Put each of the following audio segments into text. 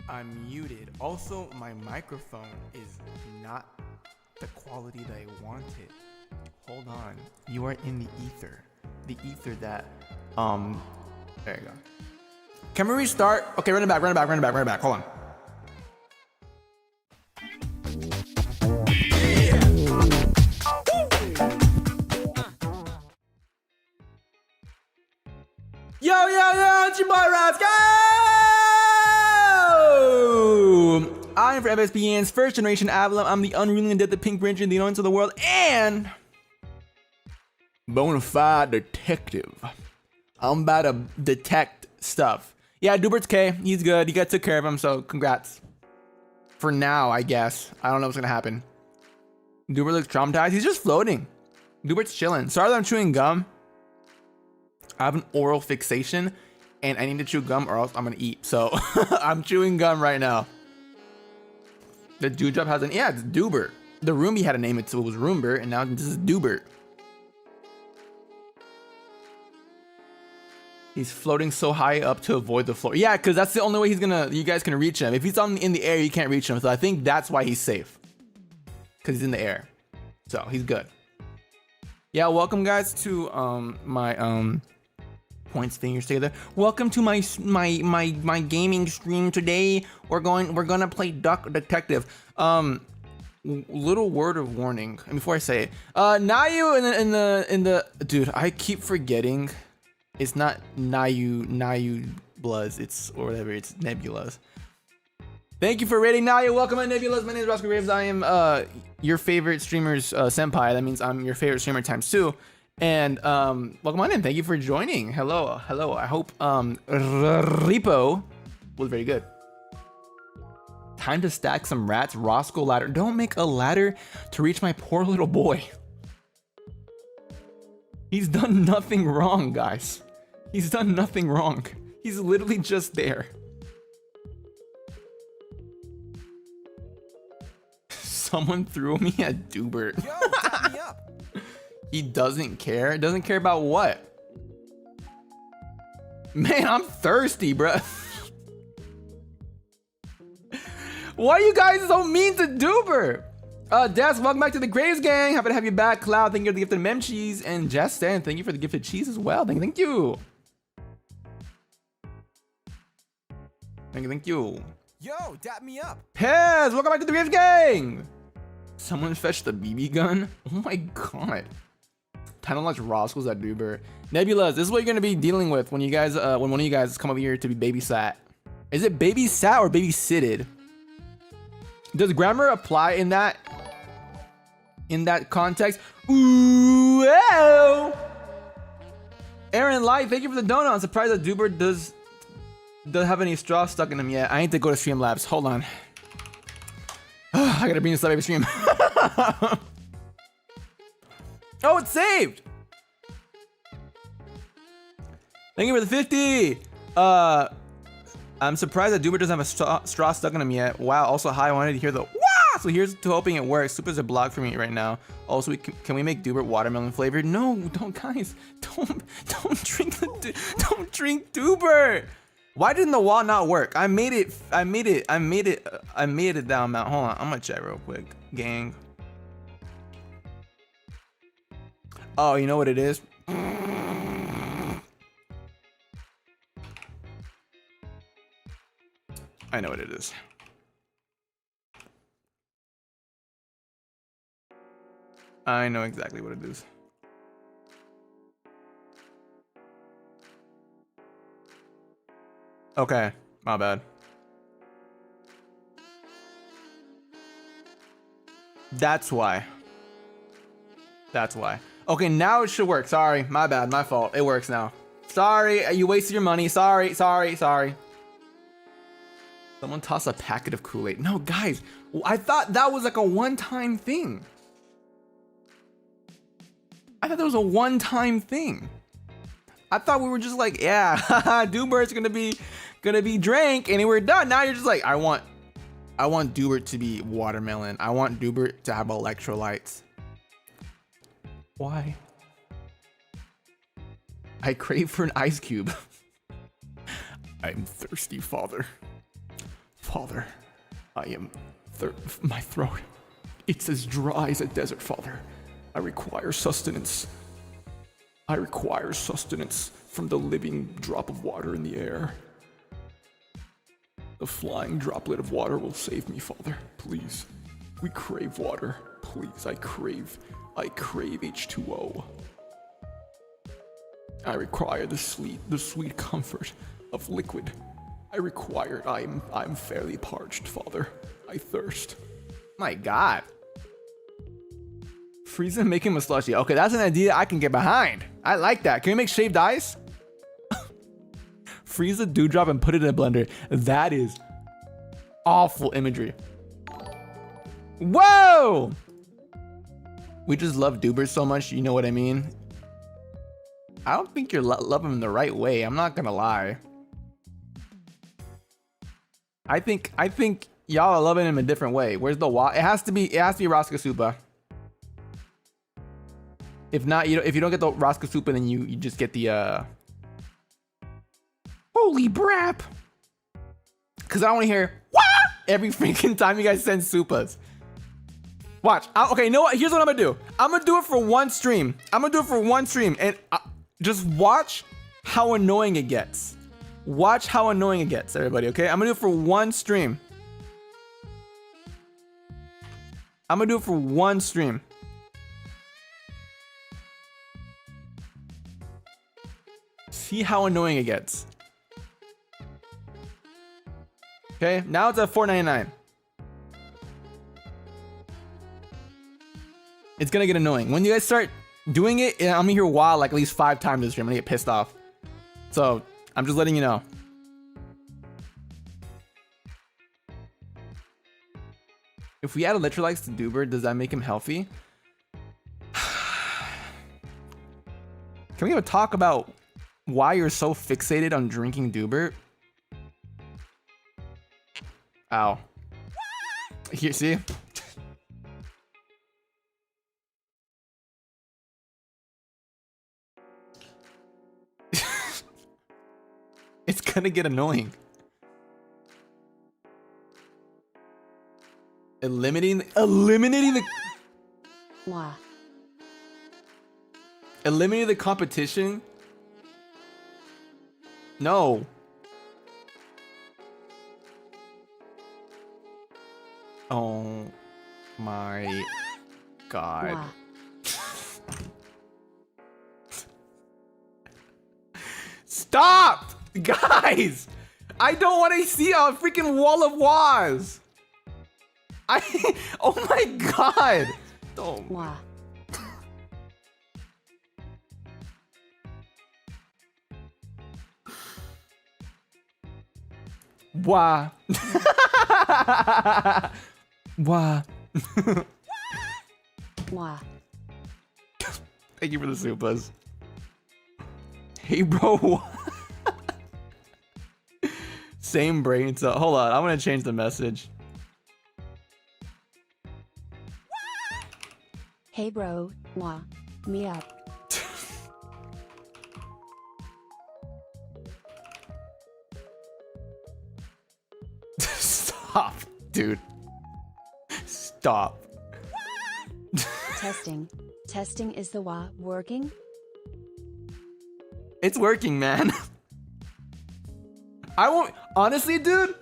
I'm muted. Also, my microphone is not the quality that I wanted. Hold on. You are in the ether. The ether that, there you go. Can we restart? Okay, run it back. Hold on. Yo, it's your boy Rosco! I am for FSPN's first generation Avallum. I'm the unrelated, the pink ranger, the annoyance of the world, and bona fide detective. I'm about to detect stuff. Yeah, Dubert's K. He's good. You guys took care of him, so congrats. For now, I guess. I don't know what's gonna happen. Dubert looks traumatized. He's just floating. Dubert's chilling. Sorry that I'm chewing gum. I have an oral fixation, and I need to chew gum or else I'm gonna eat. So I'm chewing gum right now. The Dewdrop has an, yeah, it's Dubert. The Roomie had a name, it was Roombert, and now this is Dubert. He's floating so high up to avoid the floor. Yeah, because that's the only way you guys can reach him. If he's in the air, you can't reach him. So I think that's why he's safe. Because he's in the air. So he's good. Yeah, welcome guys to my points thing. Stay there. Welcome to my gaming stream today. We're gonna play Duck Detective. Little word of warning. And before I say it, Nayu in the dude, I keep forgetting. It's not Nayu Bloods, it's or whatever, it's Nebulas. Thank you for rating Nayu. Welcome to Nebulas. My name is Rosco Graves. I am your favorite streamer's senpai. That means I'm your favorite streamer times 2. And welcome on in. Thank you for joining. Hello. I hope Repo was very good. Time to stack some rats. Rosco ladder. Don't make a ladder to reach my poor little boy. He's done nothing wrong, guys. He's done nothing wrong. He's literally just there. Someone threw me at Dubert. Yo, tap me up. He doesn't care. Doesn't care about what? Man, I'm thirsty, bruh. Why are you guys so mean to Dubert? Des, welcome back to the Graves gang. Happy to have you back. Cloud, thank you for the gifted mem cheese. And Justin, thank you for the gifted cheese as well. Thank you. Thank you. Yo, dap me up. Pez, welcome back to the Graves gang. Someone fetched the BB gun. Oh my god. Time to launch Roscoe's at Dubert. Nebulas, this is what you're gonna be dealing with when you guys, when one of you guys come over here to be babysat. Is it babysat or babysitted? Does grammar apply in that context? Ooh, oh. Aaron Light, thank you for the donut. I'm surprised that Dubert doesn't have any straw stuck in him yet. I need to go to Streamlabs. Hold on. I gotta bring this up every stream. Oh, it's saved. Thank you for the 50. I'm surprised that Dubert doesn't have a straw stuck in him yet. Wow. Also, hi. I wanted to hear the wah. So here's to hoping it works. Super's a block for me right now. Also, can we make Dubert watermelon flavored? No, don't, guys. Don't drink Dubert. Why didn't the wall not work? I made it down mount. Hold on, I'm gonna check real quick, gang. Oh, you know what it is? I know what it is. I know exactly what it is. Okay, my bad. That's why. Okay, now it should work. Sorry, my bad, my fault. It works now. Sorry, you wasted your money. Sorry. Someone toss a packet of Kool-Aid. No, guys, I thought that was like a one-time thing. I thought that was a one-time thing. I thought we were just like, yeah, Dubert's gonna be drank and we're done. Now you're just like, I want Dubert to be watermelon. I want Dubert to have electrolytes. Why? I crave for an ice cube. I'm thirsty, father. Father, I am my throat. It's as dry as a desert, Father. I require sustenance. I require sustenance from the living drop of water in the air. The flying droplet of water will save me, Father. Please. We crave water. Please, I crave H2O. I require the sweet comfort of liquid. I require it. I'm fairly parched, Father. I thirst. My God. Frieza make him a slushie. Okay, that's an idea I can get behind. I like that. Can we make shaved ice? Freeze a dewdrop and put it in a blender. That is awful imagery. Whoa! We just love dubers so much, you know what I mean? I don't think you're loving them the right way. I'm not gonna lie. I think y'all are loving him a different way. Where's the wah? It has to be Rosco Super. If not, if you don't get the Rosco Super, then you just get the holy brap. Cause I don't wanna hear wah every freaking time you guys send supas. Watch. Okay, you know what? Here's what I'm gonna do. I'm gonna do it for one stream. And just watch how annoying it gets. Watch how annoying it gets, everybody, okay? I'm gonna do it for one stream. See how annoying it gets. Okay, now it's at $4.99. It's gonna get annoying. When you guys start doing it, I'm gonna hear wow like at least 5 times this stream. I'm gonna get pissed off. So, I'm just letting you know. If we add electrolytes to Duber, does that make him healthy? Can we have a talk about why you're so fixated on drinking Duber? Ow. Here, see? It's gonna get annoying. Eliminating the Wow. Eliminating the competition? No. Oh my God. Wow. Stop! Guys! I don't want to see a freaking wall of was. Oh my God! Oh. Wow. Wah. Wah. Wow. Thank you for the supas. Hey, bro. Same brain. So hold on. I'm gonna change the message. Hey bro, wow. Me up. Stop, dude. Stop. Testing. Testing, is the wah working? It's working, man. I won't. Honestly, dude.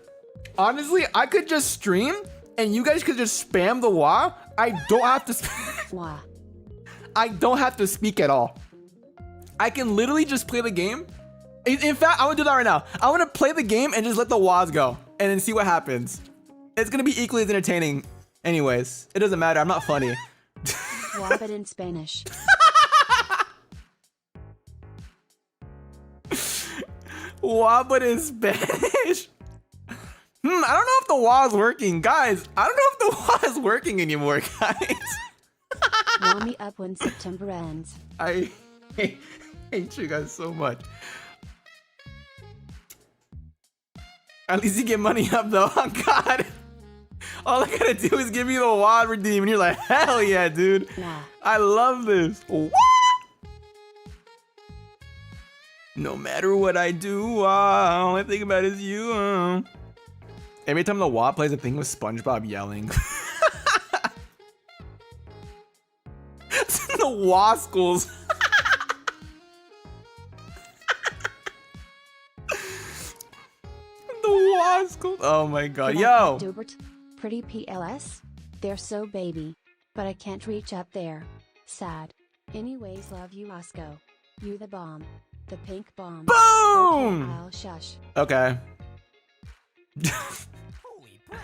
Honestly, I could just stream and you guys could just spam the wah. I don't have to. Wah. I don't have to speak at all. I can literally just play the game. In fact, I'm gonna do that right now. I'm gonna play the game and just let the wahs go and then see what happens. It's gonna be equally as entertaining. Anyways, it doesn't matter. I'm not funny. Wah, but in Spanish. Wah, but in Spanish. I don't know if the wah is working, guys. I don't know if the wah is working anymore, guys. Wah me up when September ends. I hate you guys so much. At least you get money up though. Oh God. All I gotta do is give you the wah redeem and you're like, hell yeah, dude. Wah. I love this. Wah! No matter what I do, all I think about is you. Every time the WA plays, a thing with SpongeBob yelling. The WA schools. The WA schools. Oh my god. Yo. Dubert, pretty PLS. They're so baby. But I can't reach up there. Sad. Anyways, love you, Rosco. You the bomb. The pink bomb. Boom! Okay, I'll shush. Okay. Holy crap.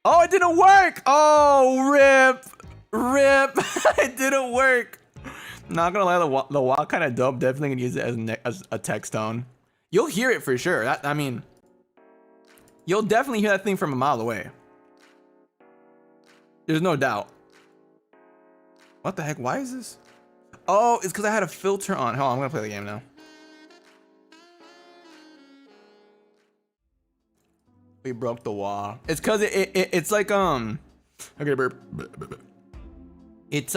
Oh, it didn't work! Oh, rip! Rip! It didn't work! Not gonna lie, the WA kind of dope. Definitely gonna use it as a text tone. You'll hear it for sure. I mean, you'll definitely hear that thing from a mile away. There's no doubt. What the heck? Why is this? Oh, it's because I had a filter on. Hold on, I'm gonna play the game now. We broke the wall. It's because it's like okay, it's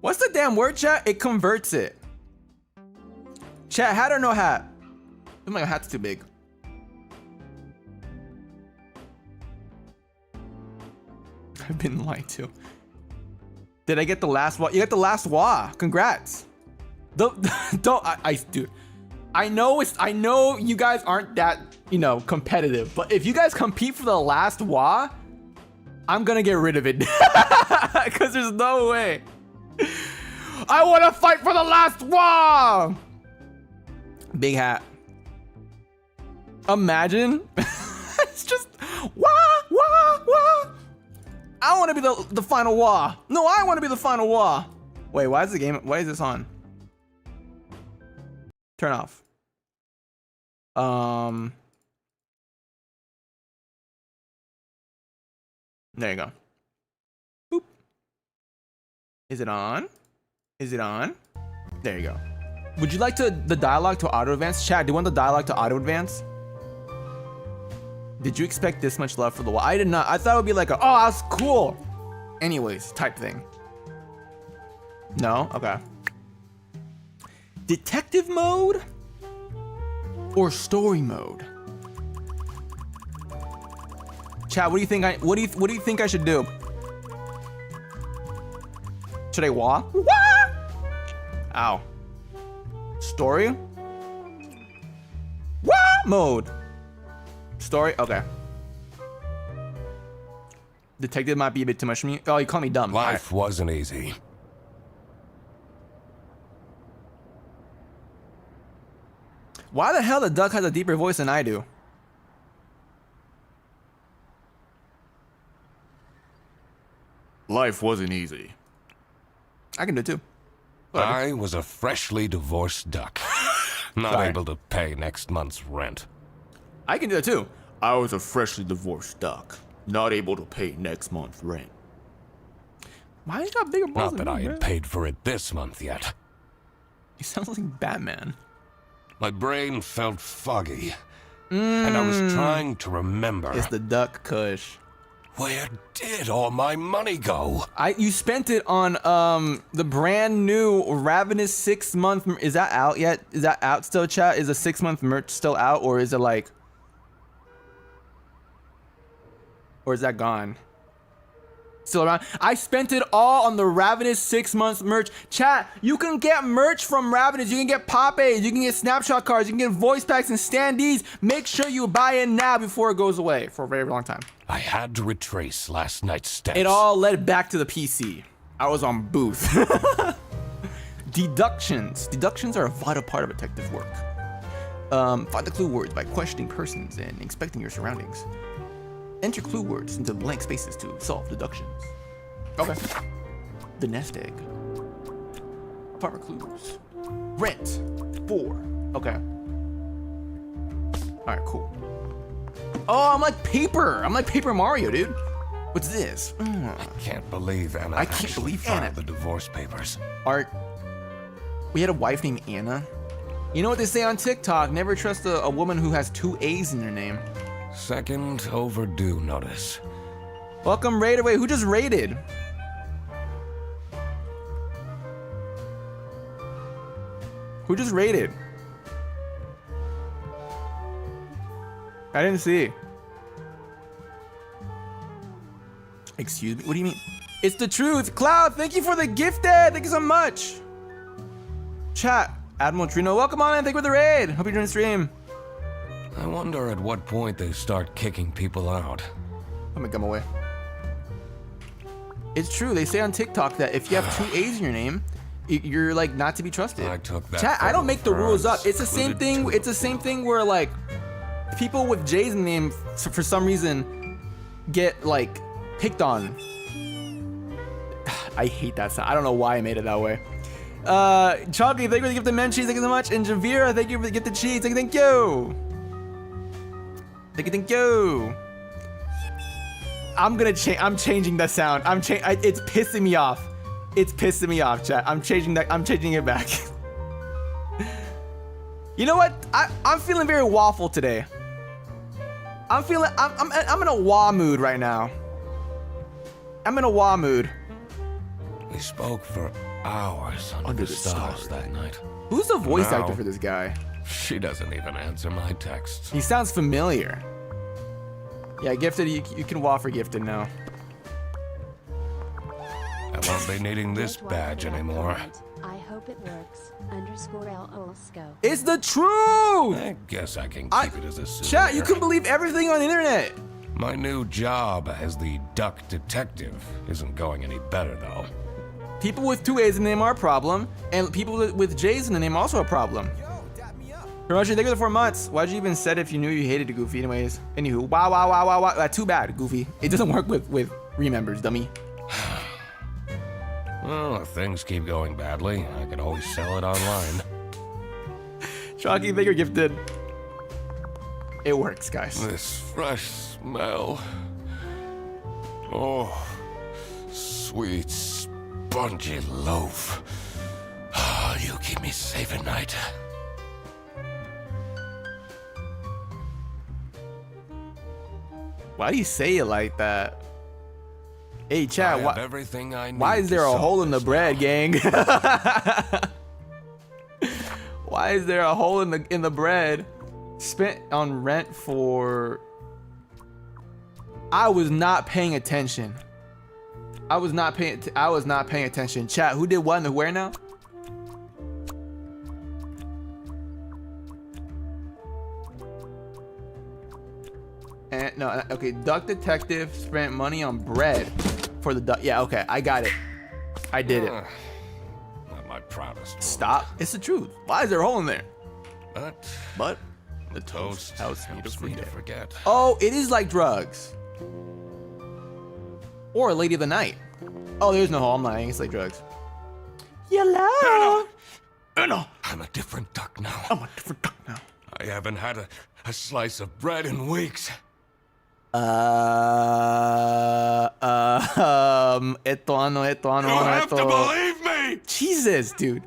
what's the damn word, chat? It converts it. Chat, hat or no hat? Oh my god, hat's too big. I've been lied to. Did I get the last WA? You got the last WA. Congrats. Dude. I know you guys aren't that, competitive, but if you guys compete for the last WA, I'm gonna get rid of it. Cause there's no way. I wanna fight for the last WA. Big hat. Imagine. It's just WA. I want to be the final WA. No, I want to be the final WA. Wait, why is this on? Turn off. There you go. Boop. Is it on? Is it on? There you go. Would you like the dialogue to auto advance? Chat, do you want the dialogue to auto advance? Did you expect this much love for the WA? I did not. I thought it would be like oh, that's cool. Anyways, type thing. No? Okay. Detective mode or story mode? Chat, what do you think what do you think I should do? Should I WA? Ow. Story? WA mode. Story? Okay. Detective might be a bit too much for me. Oh, you call me dumb. Life wasn't easy. Why the hell the duck has a deeper voice than I do? Life wasn't easy. I can do it too. I was a freshly divorced duck. Not Sorry. able to pay next month's rent. I can do it too. I was a freshly divorced duck. Not able to pay next month's rent. Why you got bigger balls Not than that me, I bro? had paid for it this month yet. He sounds like Batman. My brain felt foggy. And I was trying to remember. It's the duck kush. Where did all my money go? You spent it on the brand new Ravenous 6-month. Is that out yet? Is that out still, chat? Is the 6-month merch still out, or is it like, or is that gone? Still around? I spent it all on the Ravenous 6-month merch. Chat, you can get merch from Ravenous. You can get pop-aids, you can get snapshot cards, you can get voice packs and standees. Make sure you buy it now before it goes away for a very long time. I had to retrace last night's steps. It all led back to the PC. I was on booth. Deductions. Deductions are a vital part of detective work. Find the clue words by questioning persons and inspecting your surroundings. Enter clue words into blank spaces to solve deductions. Okay. The nest egg. Apartment clues. Rent. 4. Okay. Alright, cool. Oh, I'm like Paper. I'm like Paper Mario, dude. What's this? I can't believe Anna I can't actually believe filed Anna. the divorce papers. Art. We had a wife named Anna. You know what they say on TikTok? Never trust a woman who has 2 A's in her name. Second overdue notice. Welcome, Raider. Wait, who just raided? Who just raided? I didn't see. Excuse me. What do you mean? It's the truth. Cloud, thank you for the gifted. Thank you so much. Chat. Admiral Trino, welcome on and thank you for the raid. Hope you're doing the stream. I wonder at what point they start kicking people out. Let me come away. It's true. They say on TikTok that if you have 2 A's in your name, you're like not to be trusted. I took that. Chat, I don't make the rules up. It's the same thing. It's the same thing where like people with J's in the name for some reason get like picked on. I hate that sound. I don't know why I made it that way. Chalky, thank you for the gift of men cheese. Thank you so much. And Javira, thank you for the gift of cheese. Thank you. Thank you. I'm changing the sound. It's pissing me off. It's pissing me off, chat. I'm changing it back. You know what? I'm feeling very waffle today. I'm in a wah mood right now. I'm in a wah mood. We spoke for hours under the stars that night. Who's the voice actor for this guy? She doesn't even answer my texts. He sounds familiar. Yeah, Gifted, you can wah for Gifted now. I won't be needing this badge anymore. I hope it works. _Rosco. It's the truth! I guess I can keep it as a souvenir. Chat, you can believe everything on the internet. My new job as the duck detective isn't going any better, though. People with 2 A's in the name are a problem, and people with J's in the name are also a problem. Yo, dap me up. Hiroshi, thank you for the 4 months. Why'd you even said if you knew you hated Goofy anyways? Anywho, wow. Too bad, Goofy. It doesn't work with remembers, dummy. Well, if things keep going badly, I could always sell it online. Chalky, thank you, Gifted. It works, guys. This fresh smell. Oh, sweet, spongy loaf. Oh, you keep me safe at night. Why do you say it like that? Hey, chat, everything I need why is there a hole in the bread, gang? Why is there a hole in the bread? Spent on rent for... I was not paying attention. I was not paying attention. Chat, who did what and where now? And no, okay, Duck Detective spent money on bread for the duck. Yeah, okay, I got it. I did it. Not my proudest. Stop. It's the truth. Why is there a hole in there? But the toast helps me to forget. Oh, it is like drugs. Or a Lady of the Night. Oh, there's no hole. I'm lying. It's like drugs. Hello. No. I'm a different duck now. I'm a different duck now. I haven't had a slice of bread in weeks. Esto ano. You have to believe me! Jesus, dude.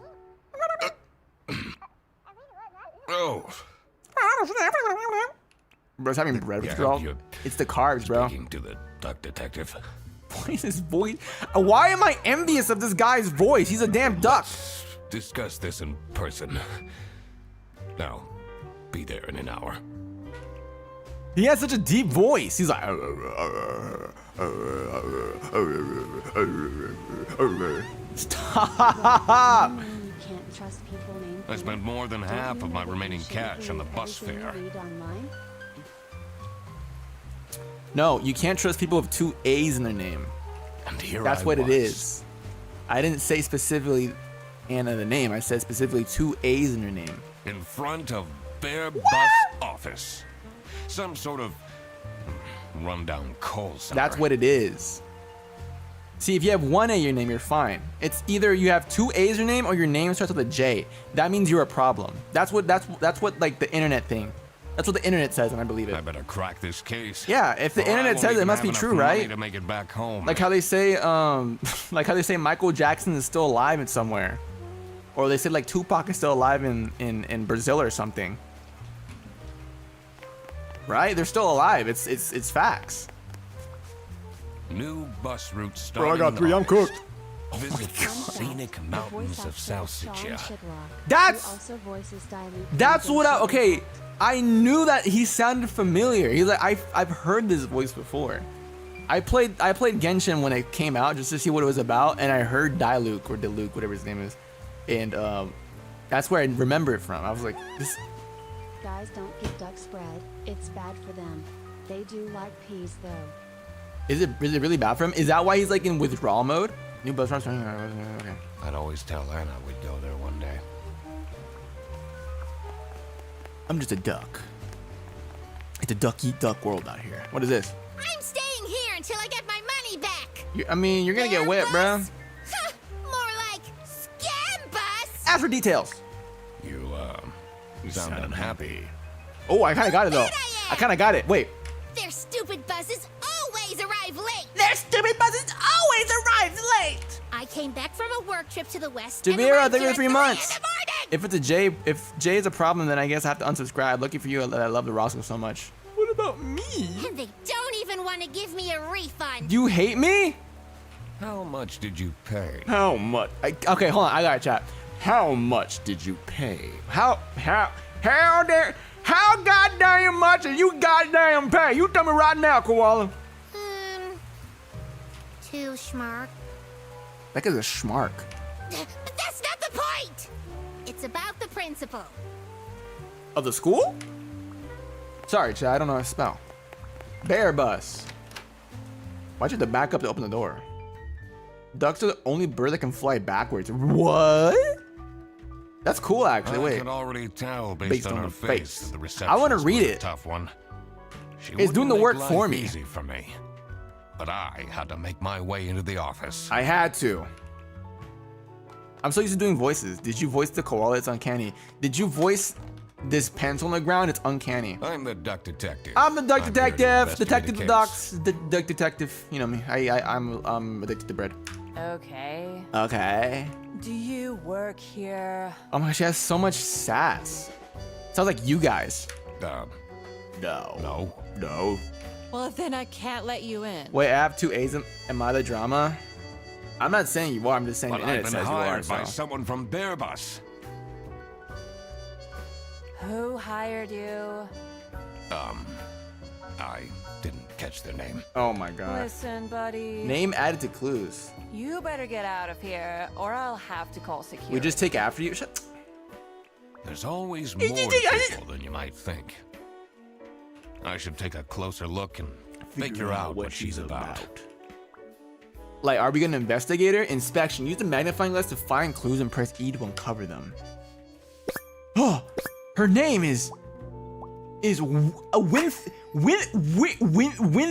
Oh. Bro's having bread withdrawal. It's the carbs, bro. Speaking to the duck detective. What is his voice? Why am I envious of this guy's voice? He's a damn duck. Let's discuss this in person. Now, be there in an hour. He has such a deep voice. He's like... Stop! You can't trust people named I spent more than half of my remaining cash on the bus fare. No, you can't trust people with 2 A's in their name. And here That's I what it was. is. I didn't say specifically Anna the name. I said specifically 2 A's in your name. In front of their bus office. Some sort of rundown call center. That's what it is. See, if you have 1 A in your name, you're fine. It's either you have 2 A's in your name or your name starts with a J. That means you're a problem. That's what like the internet thing. That's what the internet says, and I believe it. I better crack this case. Yeah, if the internet says it, it must be true, right? To make it back home. Like how they say, Michael Jackson is still alive in somewhere, or they say like Tupac is still alive in Brazil or something. Right? They're still alive. It's facts. New bus route Bro, I starting. got 3. I'm cooked. Visit the Fun fact, scenic the mountains voice of actor Sean Salsiccia. Shidlock, That's- who also voices Dilute That's Fans what I. in Okay, Shidlock. I knew that he sounded familiar. He's like I've heard this voice before. I played Genshin when it came out just to see what it was about, and I heard Diluc or Diluc, whatever his name is, and that's where I remember it from. I was like, this. Guys, don't get duck spread. It's bad for them. They do like peas though. Is it really bad for him? Is that why he's like in withdrawal mode? New buzz rocks. Okay. I'd always tell Anna we'd go there one day. I'm just a duck. It's a duck eat duck world out here. What is this? I'm staying here until I get my money back. I mean, you're gonna get wet, bruh. Huh, more like scam bus. Ask for details. You sound unhappy. Oh, I kind of got it though. Bet I am. I kind of got it. Wait. Their stupid buses always arrive late. Their stupid buses always arrive late. I came back from a work trip to the west. Javira, and thank you arrived for here 3 at 3 months. in the morning. If Jay is a problem, then I guess I have to unsubscribe. Lucky for you that I love the Rosco so much. What about me? And they don't even want to give me a refund. You hate me? How much did you pay? How much? Okay, hold on. I got to chat. How much did you pay? How goddamn much did you goddamn pay? You tell me right now, Koala. Too smart. That guy's a schmark. But that's not the point. It's about the principal. Of the school? Sorry, Chad, I don't know how to spell. Bear bus. Why'd you have to back up to open the door? Ducks are the only bird that can fly backwards. What? That's cool, actually. I Wait. can already tell based on her face that the reception I want to read was a it. tough one. She It's doing wouldn't the make work life for me. Easy for me. But I had to make my way into the office. I had to. I'm so used to doing voices. Did you voice the koala? It's uncanny. Did you voice this pencil on the ground? It's uncanny. I'm the duck detective. I'm the duck here to detective. investigate Detective a the case. ducks. The duck detective. You know me. I'm addicted to bread. Okay. Okay. Do you work here? Oh my gosh, she has so much sass. Sounds like you guys. No. No. Well, then I can't let you in. Wait, I have 2 A's. Am I the drama? I'm not saying you are. I'm just saying But the I've internet been says you are. hired by So. someone from their bus. Who hired you? I didn't catch their name. Oh my god. Listen, buddy. Name added to clues. You better get out of here, or I'll have to call security. We just take after you. Shut. There's always more to people than you might think. I should take a closer look and figure out what she's about. Like, are we gonna investigate her? Inspection. Use the magnifying glass to find clues and press E to uncover them. Oh, her name is Win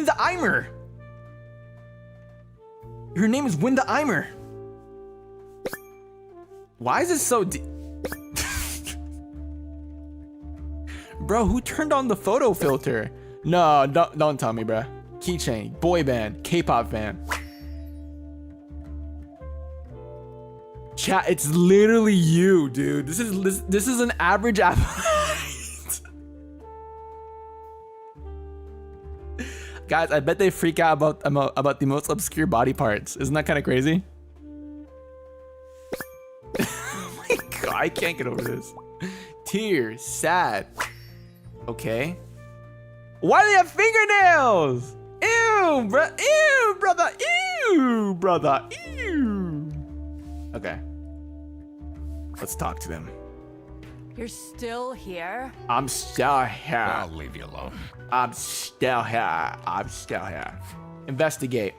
the Eimer. Her name is Win the Eimer. Why is this so deep? Bro, who turned on the photo filter? No, don't tell me, bro. Keychain, boy band, K-pop fan. Chat, it's literally you, dude. This is an average app. Guys, I bet they freak out about the most obscure body parts. Isn't that kind of crazy? Oh my god, I can't get over this. Tears, sad. Okay. Why do they have fingernails? Ew, bro. Ew, brother. Ew, brother. Ew. Okay. Let's talk to them. You're still here? I'm still here. I'll leave you alone. I'm still here. I'm still here. Investigate.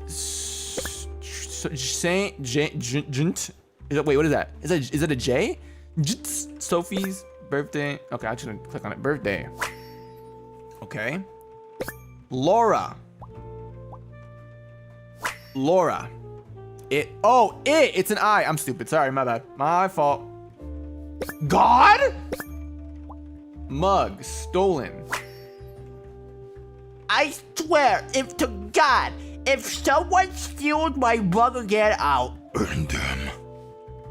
Saint Jint. Wait, what is that? Is that a J? Sophie's birthday. Okay, I'm just gonna click on it. Birthday. Okay. Laura. It's an I. I'm stupid. Sorry, my bad. My fault. God? Mug. Stolen. I swear, if to God, if someone steals my mug again, I'll earn them.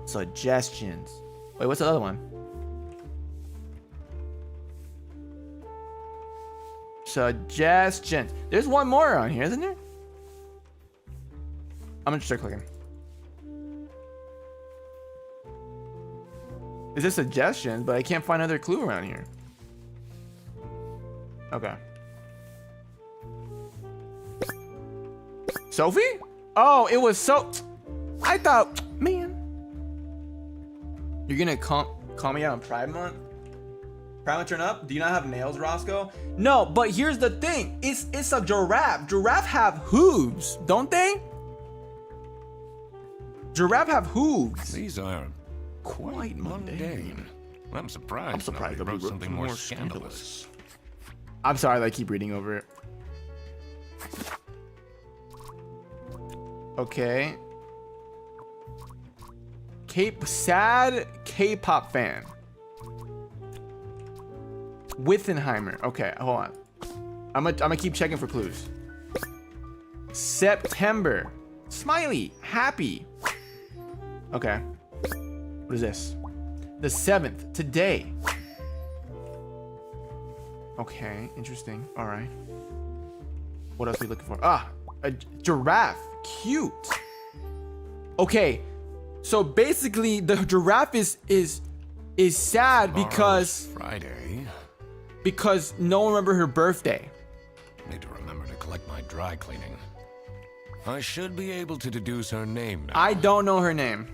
Suggestions. Wait, what's the other one? Suggestions. There's one more on here, isn't there? I'm gonna start clicking. Is this suggestions? But I can't find another clue around here. Okay. Sophie? Oh, it was I thought, man. You're gonna call me out on Pride Month? Pride Month turn up? Do you not have nails, Rosco? No, but here's the thing. It's a giraffe. Giraffe have hooves, don't they? Giraffe have hooves. These are quite mundane. I'm surprised nobody wrote something more scandalous. I'm sorry that I keep reading over it. Okay. Sad K-pop fan. Withenheimer. Okay, hold on. I'm gonna keep checking for clues. September. Smiley. Happy. Okay. What is this? The 7th. Today. Okay, interesting. All right. What else are we looking for? Ah, a giraffe. Cute. Okay, so basically the giraffe is sad because Friday. Because no one remembered her birthday. Need to remember to collect my dry cleaning. I should be able to deduce her name now. I don't know her name.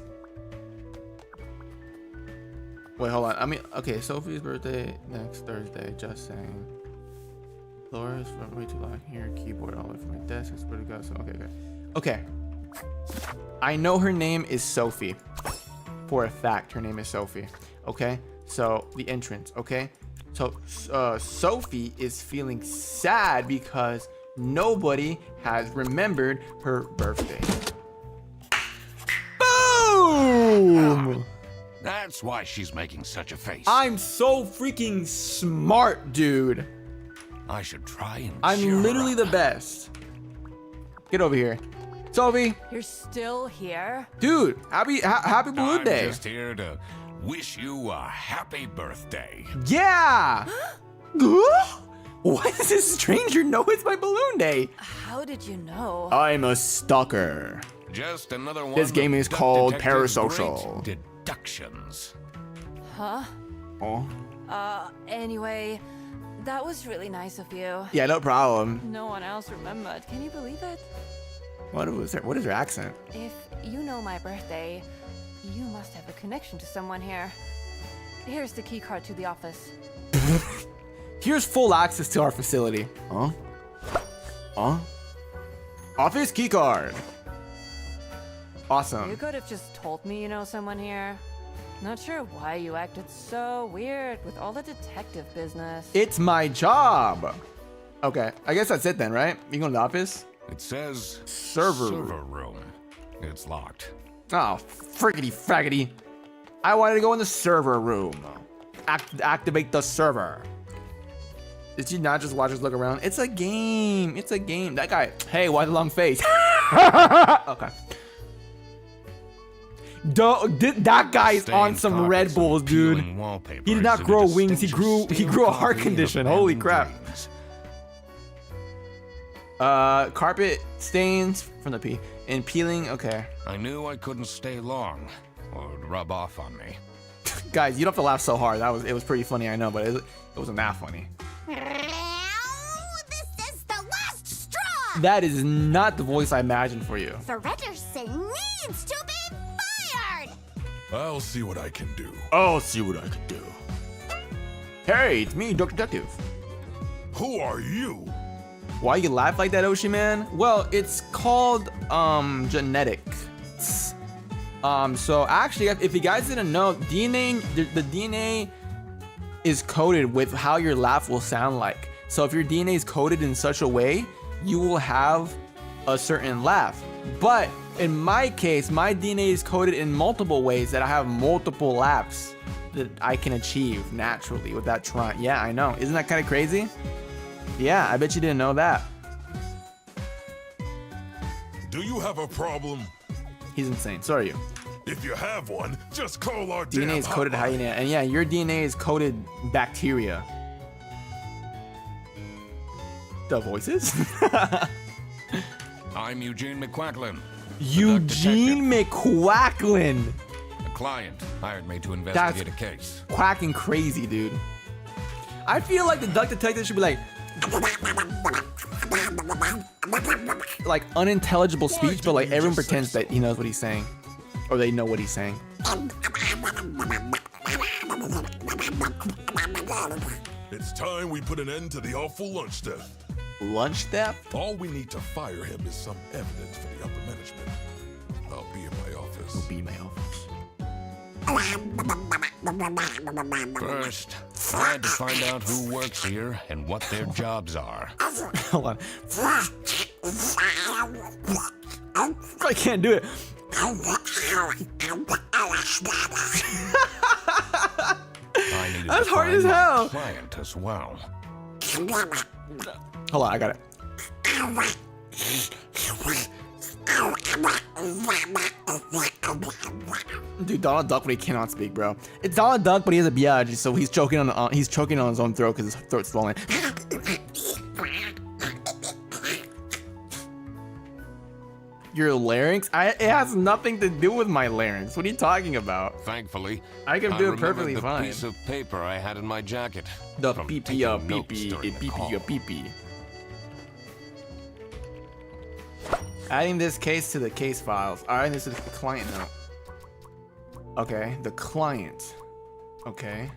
Wait, hold on. I mean, okay, Sophie's birthday next Thursday. Just saying. Floros, way too loud here. Keyboard all the way from my desk. I swear to God. So okay. Okay. I know her name is Sophie. For a fact, her name is Sophie. Okay. So the entrance. Okay. So Sophie is feeling sad because nobody has remembered her birthday. Boom! That's why she's making such a face. I'm so freaking smart, dude. I should try and I'm literally the best. Get over here. Sophie. You're still here? Dude, happy balloon day. I'm just here to wish you a happy birthday. Yeah. Why does this stranger know it's my balloon day? How did you know? I'm a stalker. Just another one. This game is of called Detective's Parasocial. great deductions. Huh? Oh. Anyway, that was really nice of you. Yeah, no problem. No one else remembered. Can you believe it? What is her accent? If you know my birthday, you must have a connection to someone here. Here's the key card to the office. Here's full access to our facility. Huh? Huh? Office key card. Awesome. You could have just told me you know someone here. Not sure why you acted so weird with all the detective business. It's my job. Okay, I guess that's it then, right? You go to the office? It says Server room. It's locked. Oh, friggity fraggity. I wanted to go in the server room. Activate the server. Did you not just watch us look around? It's a game. It's a game. That guy. Hey, why the long face? Okay. That guy is on some Red Bulls, dude. He did not grow wings. He grew a heart condition. Holy crap. Carpet stains from the pee and peeling. Okay. I knew I couldn't stay long, or it would rub off on me. Guys, you don't have to laugh so hard. It was pretty funny, I know, but it wasn't that funny. This is the last straw! That is not the voice I imagined for you. Fredersen needs to be fired! I'll see what I can do. I'll see what I can do. Hey, it's me, Dr. Detective. Who are you? Why you laugh like that, Oshi man? Well, it's called genetics. So actually, if you guys didn't know, DNA, the DNA is coded with how your laugh will sound like. So if your DNA is coded in such a way, you will have a certain laugh. But in my case, my DNA is coded in multiple ways that I have multiple laughs that I can achieve naturally without trying. Yeah, I know. Isn't that kind of crazy? Yeah, I bet you didn't know that. Do you have a problem? He's insane. So are you. If you have one, just call our DNA is coded hyena, and yeah, your DNA is coded bacteria. The voices? I'm Eugene McQuacklin. Eugene McQuacklin. A client hired me to investigate a case. Quacking crazy, dude. I feel like the duck detective should be like unintelligible speech, but like everyone pretends that he knows what he's saying, or they know what he's saying. It's time we put an end to the awful lunch theft. Lunch theft? All we need to fire him is some evidence for the upper management. I'll be in my office. Will be in my office. First, I had to find out who works here and what their jobs are. Hold on. I can't do it. I needed That's to hard find as my hell. client as well. Hold on, I got it. Dude, Donald Duck, but he cannot speak, bro. It's Donald Duck, but he has a biatch, so he's choking on his own throat because his throat's swollen. Your larynx? It has nothing to do with my larynx. What are you talking about? Thankfully, I can do it perfectly remembered the fine. piece of paper I had in my jacket. The from pee taking notes during the call. pee. Adding this case to the case files. Adding this to the client note. Okay, the client. Okay.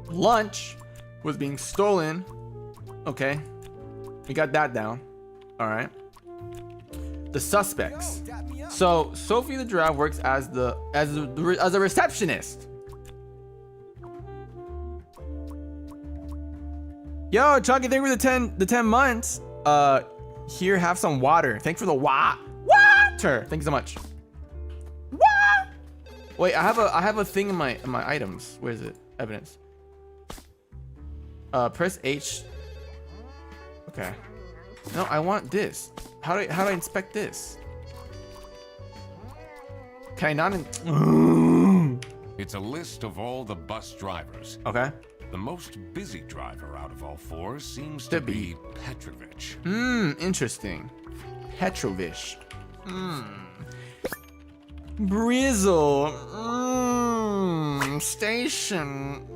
Lunch was being stolen. Okay. We got that down. All right. The suspects. Yo, dap me up. So Sophie the giraffe works as a receptionist. Yo, Chunky, thank you for the 10 months. Here, have some water. Thanks for the water. Thank you so much. Wait, I have a thing in my items. Where is it? Evidence. Press H. Okay. No, I want this. How do I inspect this? Can I not? It's a list of all the bus drivers. Okay. The most busy driver out of all four seems to be Petrovich. Interesting. Petrovich. Brizzle. Station.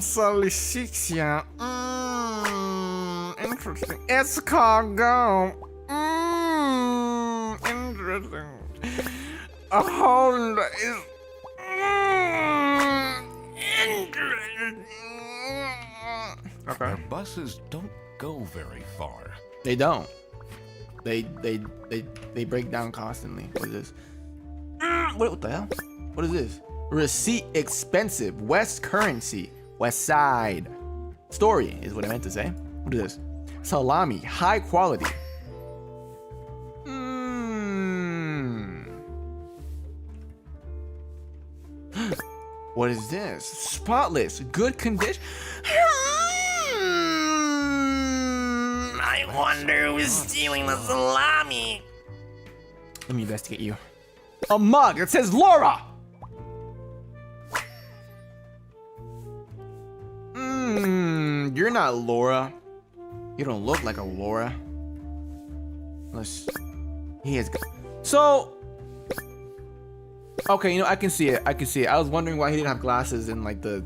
Solicitia. Interesting. Escargot. Interesting. A Honda is. Interesting. Okay. Their buses don't go very far. They don't. They break down constantly. What is this? What the hell? What is this? Receipt expensive. West currency. West side. Story is what I meant to say. What is this? Salami. High quality. What is this? Spotless. Good condition. I wonder who's stealing the salami. Let me investigate you. A mug that says Laura. You're not Laura. You don't look like a Laura. Unless he has. So. Okay, you know, I can see it. I can see it. I was wondering why he didn't have glasses and like the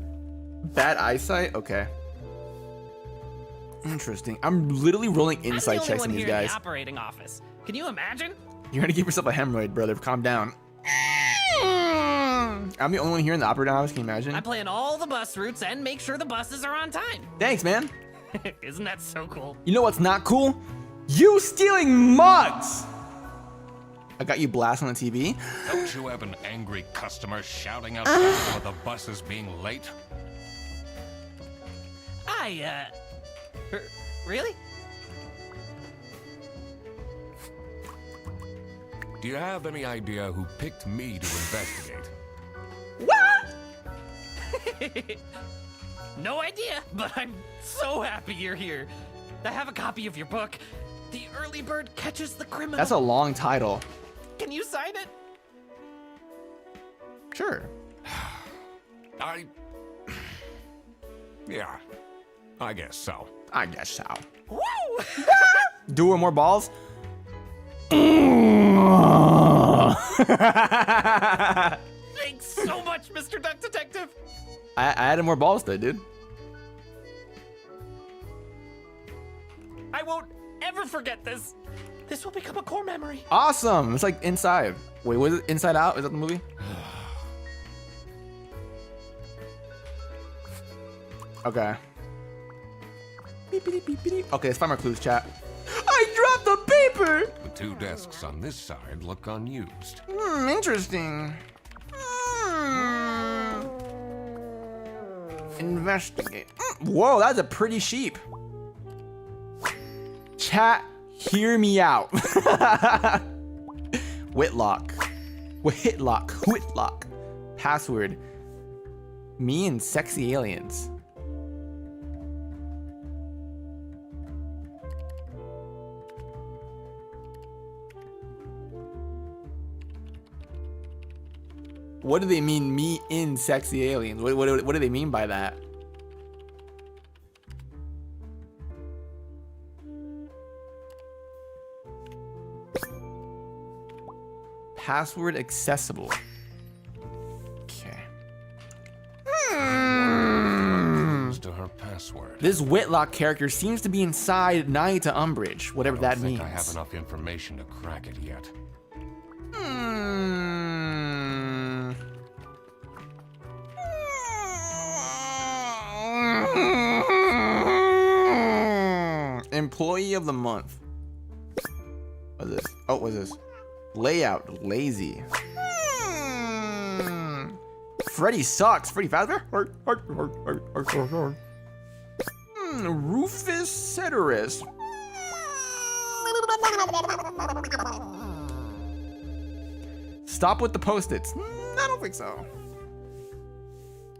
bad eyesight. Okay. Interesting. I'm literally rolling insight checks on these guys. In the operating office. Can you imagine? You're gonna give yourself a hemorrhoid, brother. Calm down. I'm the only one here in the operating office. Can you imagine? I plan all the bus routes and make sure the buses are on time. Thanks, man. Isn't that so cool? You know what's not cool? You stealing mugs. I got you blast on the TV. Don't you have an angry customer shouting outside for the buses being late? Really? Do you have any idea who picked me to investigate? What? No idea, but I'm so happy you're here. I have a copy of your book. The Early Bird Catches the Criminal. That's a long title. Can you sign it? Sure. Yeah, I guess so. I guess so. Woo! Do more balls? Thanks so much, Mr. Duck Detective. I added more balls to it, dude. I won't ever forget this. This will become a core memory. Awesome. It's like Inside. Wait, was it Inside Out? Is that the movie? Okay. Okay, let's find our clues, chat. I dropped the paper! The 2 desks on this side look unused. Interesting. Investigate. Whoa, that's a pretty sheep. Chat, hear me out. Whitlock. Password. Me and sexy aliens. What do they mean, me in sexy aliens? What do they mean by that? Password accessible. Okay. To her password. This Whitlock character seems to be inside Night to Umbrage, whatever that means. I have enough information to crack it yet. Employee of the month. What's this? Oh, what's this? Layout, lazy. Freddy sucks. Freddy Fazbear? Rufus Ceteris. Stop with the post-its. I don't think so.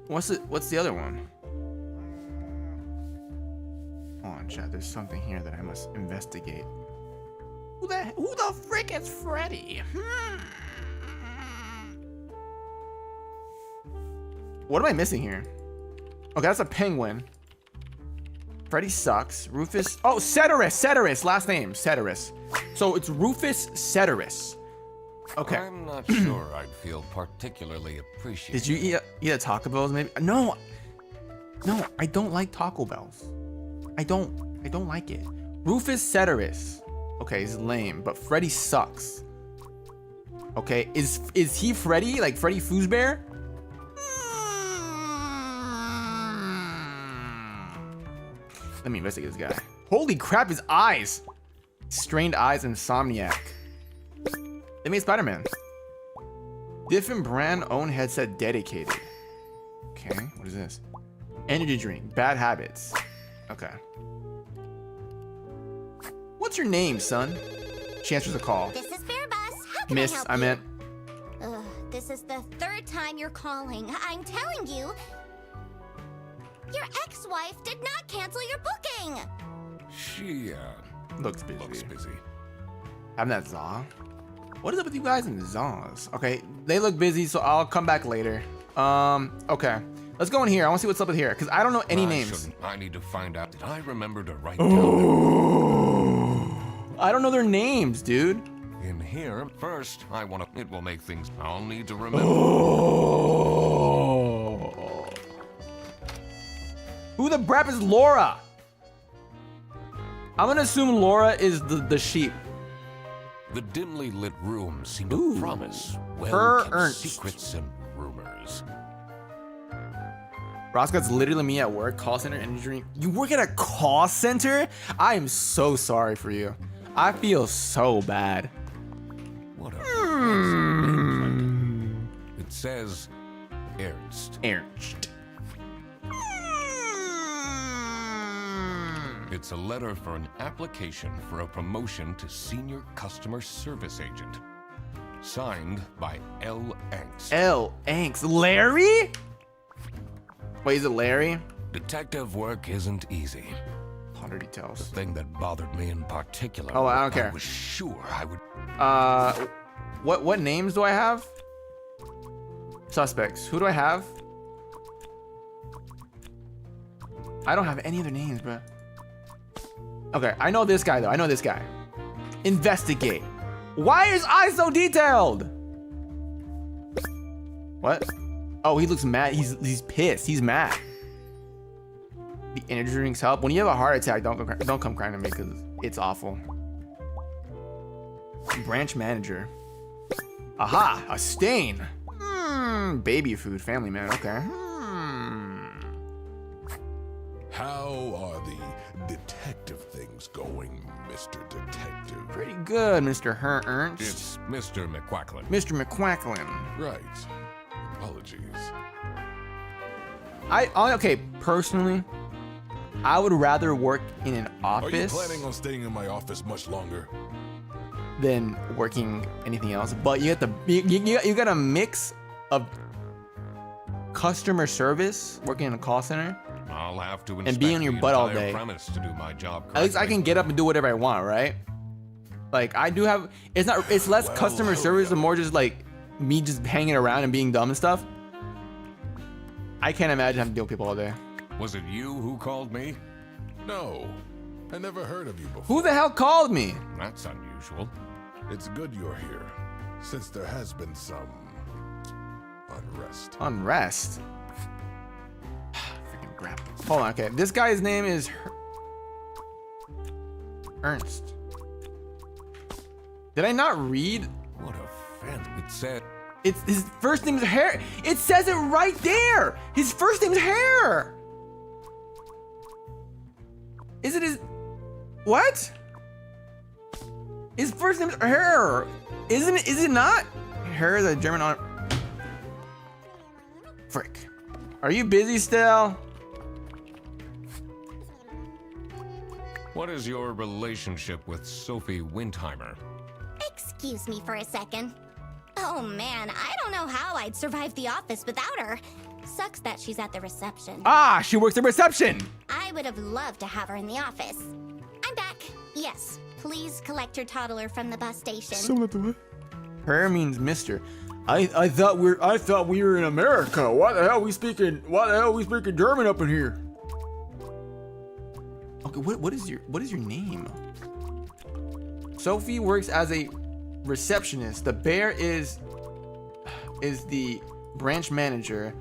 What's the other one? Hold on, chat. There's something here that I must investigate. Who the frick is Freddy? What am I missing here? Okay, that's a penguin. Freddy sucks. Rufus. Oh, Ceteris. Last name, Ceteris. So it's Rufus Ceteris. Okay. I'm not sure I'd feel particularly appreciated. Did you eat a Taco Bell's maybe? No, I don't like Taco Bells. I don't like it. Rufus Ceteris. Okay, he's lame, but Freddy sucks. Okay, is he Freddy? Like Freddy Fazbear? Let me investigate this guy. Holy crap, his eyes! Strained eyes, insomniac. They made Spider-Man. Different brand own headset dedicated. Okay, what is this? Energy drink, bad habits. Okay. What's your name, son? She answers the call. This is Bear Bus. How can Miss, I help I you? meant. This is the 3rd time you're calling. I'm telling you, your ex-wife did not cancel your booking. She, Looks busy. looks busy. Having that Zaw? What is up with you guys and Zaws? Okay, they look busy, so I'll come back later. Okay. Let's go in here. I want to see what's up with here, because I don't know any names. I need to find out. Did I remember to write down I don't know their names, dude. in here? First, it will make things I'll need to remember. Who the brap is Laura? I'm gonna assume Laura is the sheep. The dimly lit rooms seem to promise Her well-kept Ernst. secrets and rumors. Rosco's literally me at work, call center, energy drink. You work at a call center? I am so sorry for you. I feel so bad. What a name. It says Ernst. Ernst. It's a letter for an application for a promotion to senior customer service agent. Signed by L. Angst. L. Angst. Larry? Wait, is it Larry? Detective work isn't easy. 100 details. The thing that bothered me in particular. Oh, I don't care. I was sure I would. What names do I have? Suspects. Who do I have? I don't have any other names, bro. Okay, I know this guy though. I know this guy. Investigate. Why is eye so detailed? What? Oh, he looks mad. He's pissed. He's mad. The energy drinks help. When you have a heart attack, don't come crying to me because it's awful. Branch manager. Aha, a stain. Baby food, family man. Okay. How are the detective things going, Mr. Detective? Pretty good, Mr. Ernst. It's Mr. McQuacklin. Mr. McQuacklin. Right. Apologies. Okay, personally, I would rather work in an office. Are you planning on staying in my office much longer? Than working anything else. But you got a mix of customer service, working in a call center, I'll have to and being on your butt all day. Premise to do my job At least I can get up and do whatever I want, right? Like I do have. It's less customer service and more just like me just hanging around and being dumb and stuff. I can't imagine having to deal with people all day. Was it you who called me? No. I never heard of you before. Who the hell called me? That's unusual. It's good you're here, since there has been some unrest. Unrest. Freaking crap. Hold on. Okay, this guy's name is Ernst. Did I not read? What a fan. It said. It's his first name's Hair. It says it right there. His first name's Hair. Is it his? What? His first name's Hair. Isn't it? Is it not? Hair is a German on. Frick. Are you busy still? What is your relationship with Sophie Windheimer? Excuse me for a second. Oh man, I don't know how I'd survive the office without her. Sucks that she's at the reception. Ah, she works at reception. I would have loved to have her in the office. I'm back. Yes, please collect your toddler from the bus station. Her means Mister. I thought we were in America. Why the hell we speaking German up in here? Okay, what is your name? Sophie works as a receptionist. The bear is the branch manager.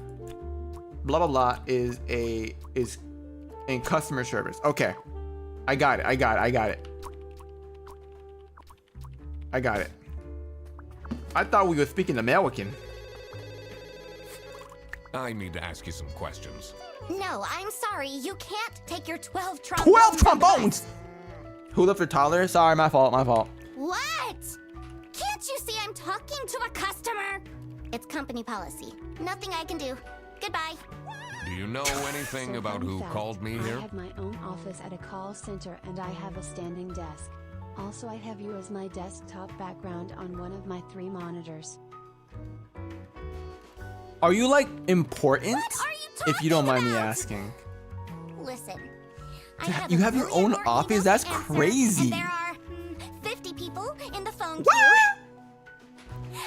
Blah blah blah is in customer service. Okay, I got it. I thought we were speaking American. I need to ask you some questions. No, I'm sorry. You can't take your 12 trombones. 12 trombones! Who left her toddler? Sorry, my fault. What? Can't you see I'm talking to a customer? It's company policy. Nothing I can do. Goodbye. Do you know anything So about fun who fact, called me I here? have my own office at a call center and I have a standing desk. Also, I have you as my desktop background on one of my 3 monitors. Are you like important? What are you If you don't mind me about? asking. Listen. You have your own more office? emails That's to answer, crazy. And there are 50 people in the phone queue. What?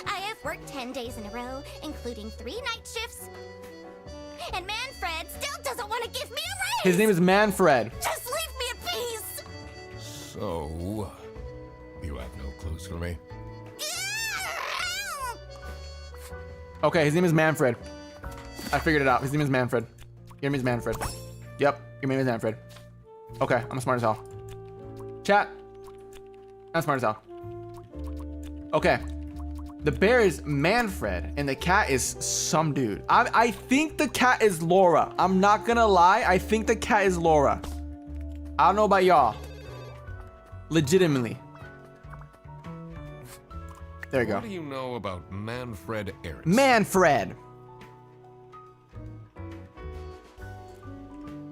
I have worked 10 days in a row, including 3 night shifts. And Manfred still doesn't want to give me a raise. His name is Manfred. Just leave me in peace. So, you have no clues for me? Okay, his name is Manfred. I figured it out. His name is Manfred. Your name is Manfred. Yep, your name is Manfred. Okay, I'm smart as hell. Chat. I'm smart as hell. Okay. The bear is Manfred, and the cat is some dude. I think the cat is Laura. I'm not gonna lie. I think the cat is Laura. I don't know about y'all. Legitimately. There you go. What do you know about Manfred Ernst? Manfred.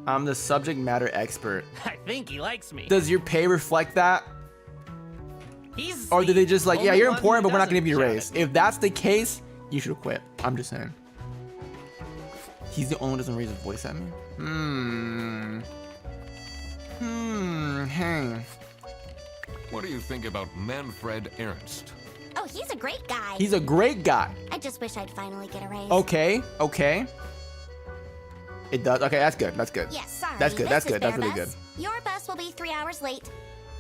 I'm the subject matter expert. I think he likes me. Does your pay reflect that? He's Or do they just like, yeah, only you're one important, who but we're not gonna doesn't give you a shout raise? at me. If that's the case, you should quit. I'm just saying. He's the only one who doesn't raise his voice at me. Hang. What do you think about Manfred Ernst? Oh, he's a great guy. He's a great guy. I just wish I'd finally get a raise. Okay. It does. Okay, that's good. Yes, sorry. That's good. This That's is good. That's Bear really Bus. Your bus will be 3 hours late.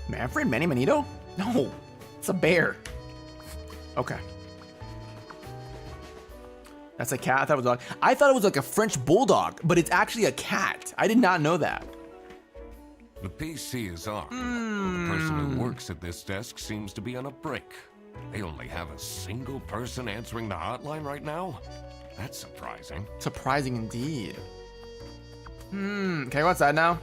Manfred Manny Manito? No, it's a bear. Okay. That's a cat. I thought it was a dog. I thought it was like a French bulldog, but it's actually a cat. I did not know that. The PC is on. The person who works at this desk seems to be on a break. They only have a single person answering the hotline right now? That's surprising. Surprising indeed. Can I go outside now?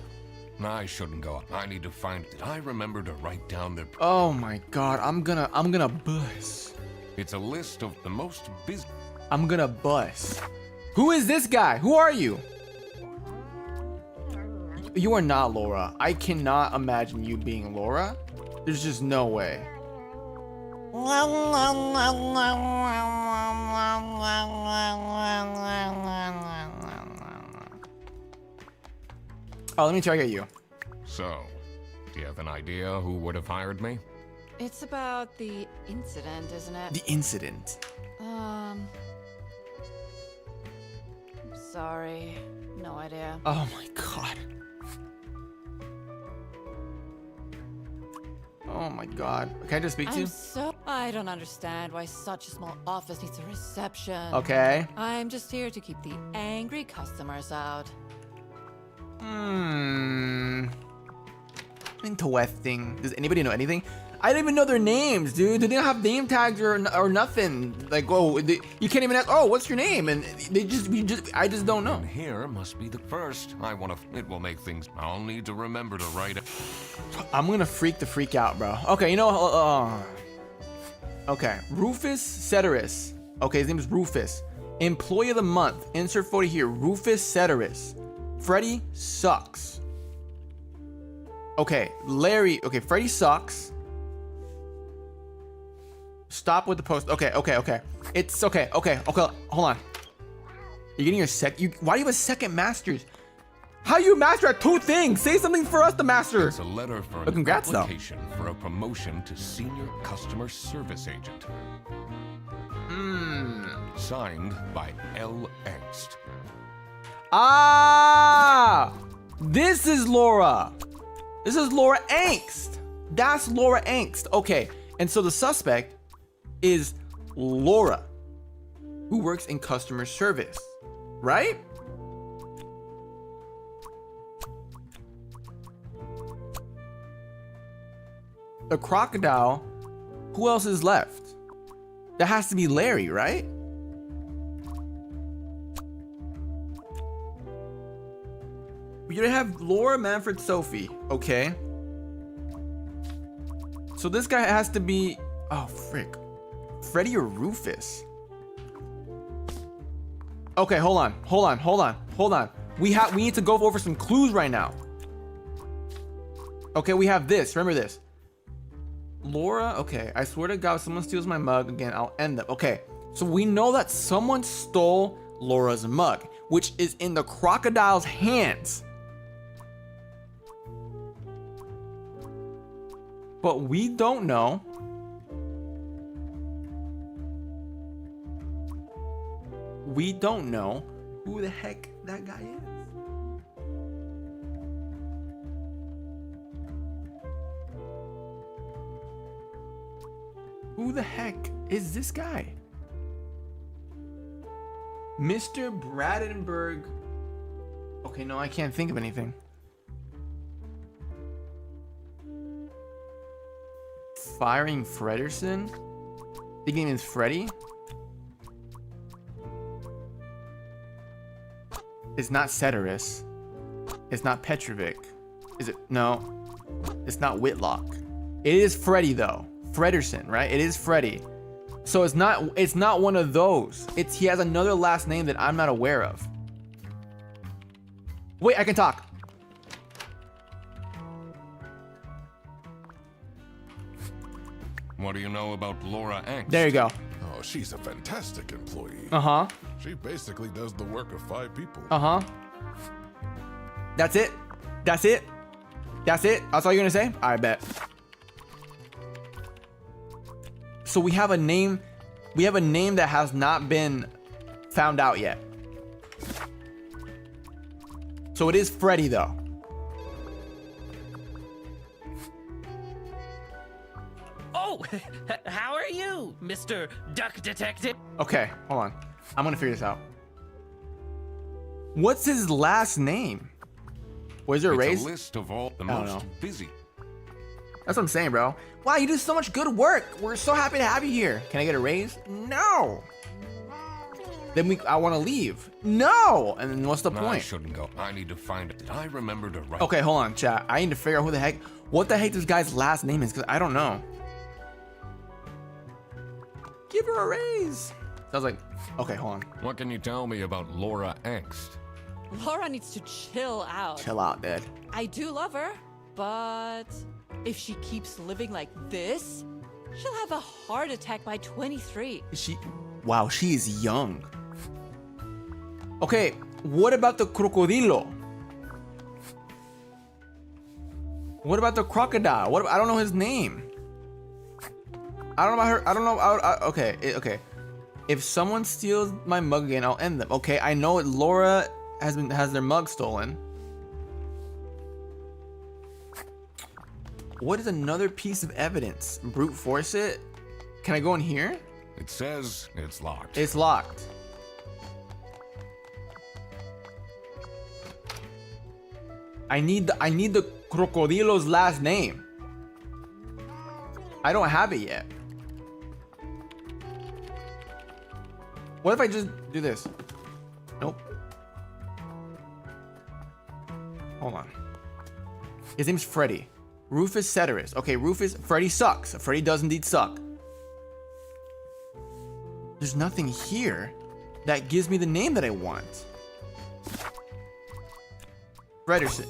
I shouldn't go. I need to find. Did I remember to write down their? Oh my god, I'm gonna bust. It's a list of the most busy. I'm gonna bust. Who is this guy? Who are you? You are not Laura. I cannot imagine you being Laura. There's just no way. Oh, let me target you. So, do you have an idea who would have hired me? It's about the incident, isn't it? The incident. Sorry. No idea. Oh my god. Oh my god. Can I just speak to you? I don't understand why such a small office needs a reception. Okay. I'm just here to keep the angry customers out. Interesting. Does anybody know anything? I didn't even know their names, dude. They didn't have name tags or nothing. Like, oh, you can't even ask, oh, what's your name? And I just don't know. And here must be the first. It will make things. I'll need to remember to write it. I'm gonna freak out, bro. Okay, you know, okay, Rufus Ceteris. Okay, his name is Rufus. Employee of the month. Insert photo here. Rufus Ceteris. Freddy sucks. Okay, Larry. Okay, Freddy sucks. Stop with the post. Okay. It's okay. Hold on. You're getting your why do you have a second master's? How you master at 2 things? Say something for us to master. It's a letter for But an congrats, though. application for a promotion to senior customer service agent. Signed by L. Angst. Ah! This is Laura. This is Laura Angst. That's Laura Angst. Okay. And so the suspect is Laura, who works in customer service, right? The crocodile, who else is left? That has to be Larry, right? You don't have Laura, Manfred, Sophie. Okay. So this guy has to be, oh frick, Freddy or Rufus? Okay, hold on. We need to go over some clues right now. Okay, we have this. Remember this. Laura, okay. I swear to God, if someone steals my mug again, I'll end them. Okay, so we know that someone stole Laura's mug, which is in the crocodile's hands. But we don't know who the heck that guy is. Who the heck is this guy? Mr. Bradenberg. Okay, no, I can't think of anything. Firing Frederson? The name is Freddy? It's not Ceteris. It's not Petrovic. Is it? No. It's not Whitlock. It is Freddy though. Frederson, right? It is Freddy. So it's not one of those. He has another last name that I'm not aware of. Wait, I can talk. What do you know about Laura Angst? There you go. Oh, she's a fantastic employee. Uh-huh. She basically does the work of 5 people. Uh-huh. That's it? That's it? That's it? That's all you're gonna say? I bet. So we have a name that has not been found out yet. So it is Freddy though. Oh, how are you, Mr. Duck Detective? Okay, hold on. I'm gonna figure this out. What's his last name? Was there a raise? It's a list of all the don't most know. busy. That's what I'm saying, bro. Wow, you do so much good work. We're so happy to have you here. Can I get a raise? No. Then I want to leave. No. And then what's the I point? shouldn't go. I need to find it. Did I remember to write? Okay, hold on, chat. I need to figure out what the heck this guy's last name is, because I don't know. Give her a raise. Sounds like, okay, hold on. What can you tell me about Laura Angst? Laura needs to chill out. Chill out, dude. I do love her, but if she keeps living like this, she'll have a heart attack by 23. Wow, she is young. Okay, what about the crocodilo? What about the crocodile? I don't know his name. I don't know about her. I don't know. Okay. If someone steals my mug again, I'll end them. Okay, I know Laura has their mug stolen. What is another piece of evidence? Brute force it? Can I go in here? It says it's locked. It's locked. I need the crocodilo's last name. I don't have it yet. What if I just do this? Nope. Hold on. His name's Freddy. Rufus Ceteris. Okay, Freddy sucks. Freddy does indeed suck. There's nothing here that gives me the name that I want. Frederson.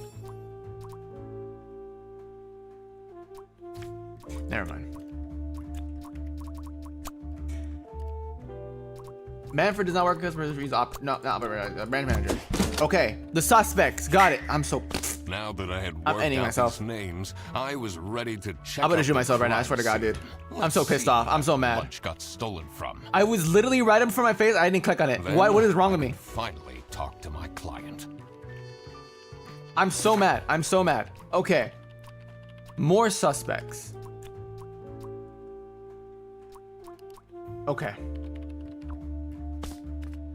Never mind. Manfred does not work because he's brand manager. Okay, the suspects. Got it. I'm so. Now that I had I'm worked ending out myself. these names, I was ready to check. I'm gonna out shoot the myself right now. I swear to God, crime dude. scene. I'm so Let's pissed see off. I'm so where mad. much got stolen from. I was literally right in front of my face. I didn't click on it. Then What is wrong with me? Finally, talk to my client. I'm so mad. I'm so mad. Okay. More suspects. Okay.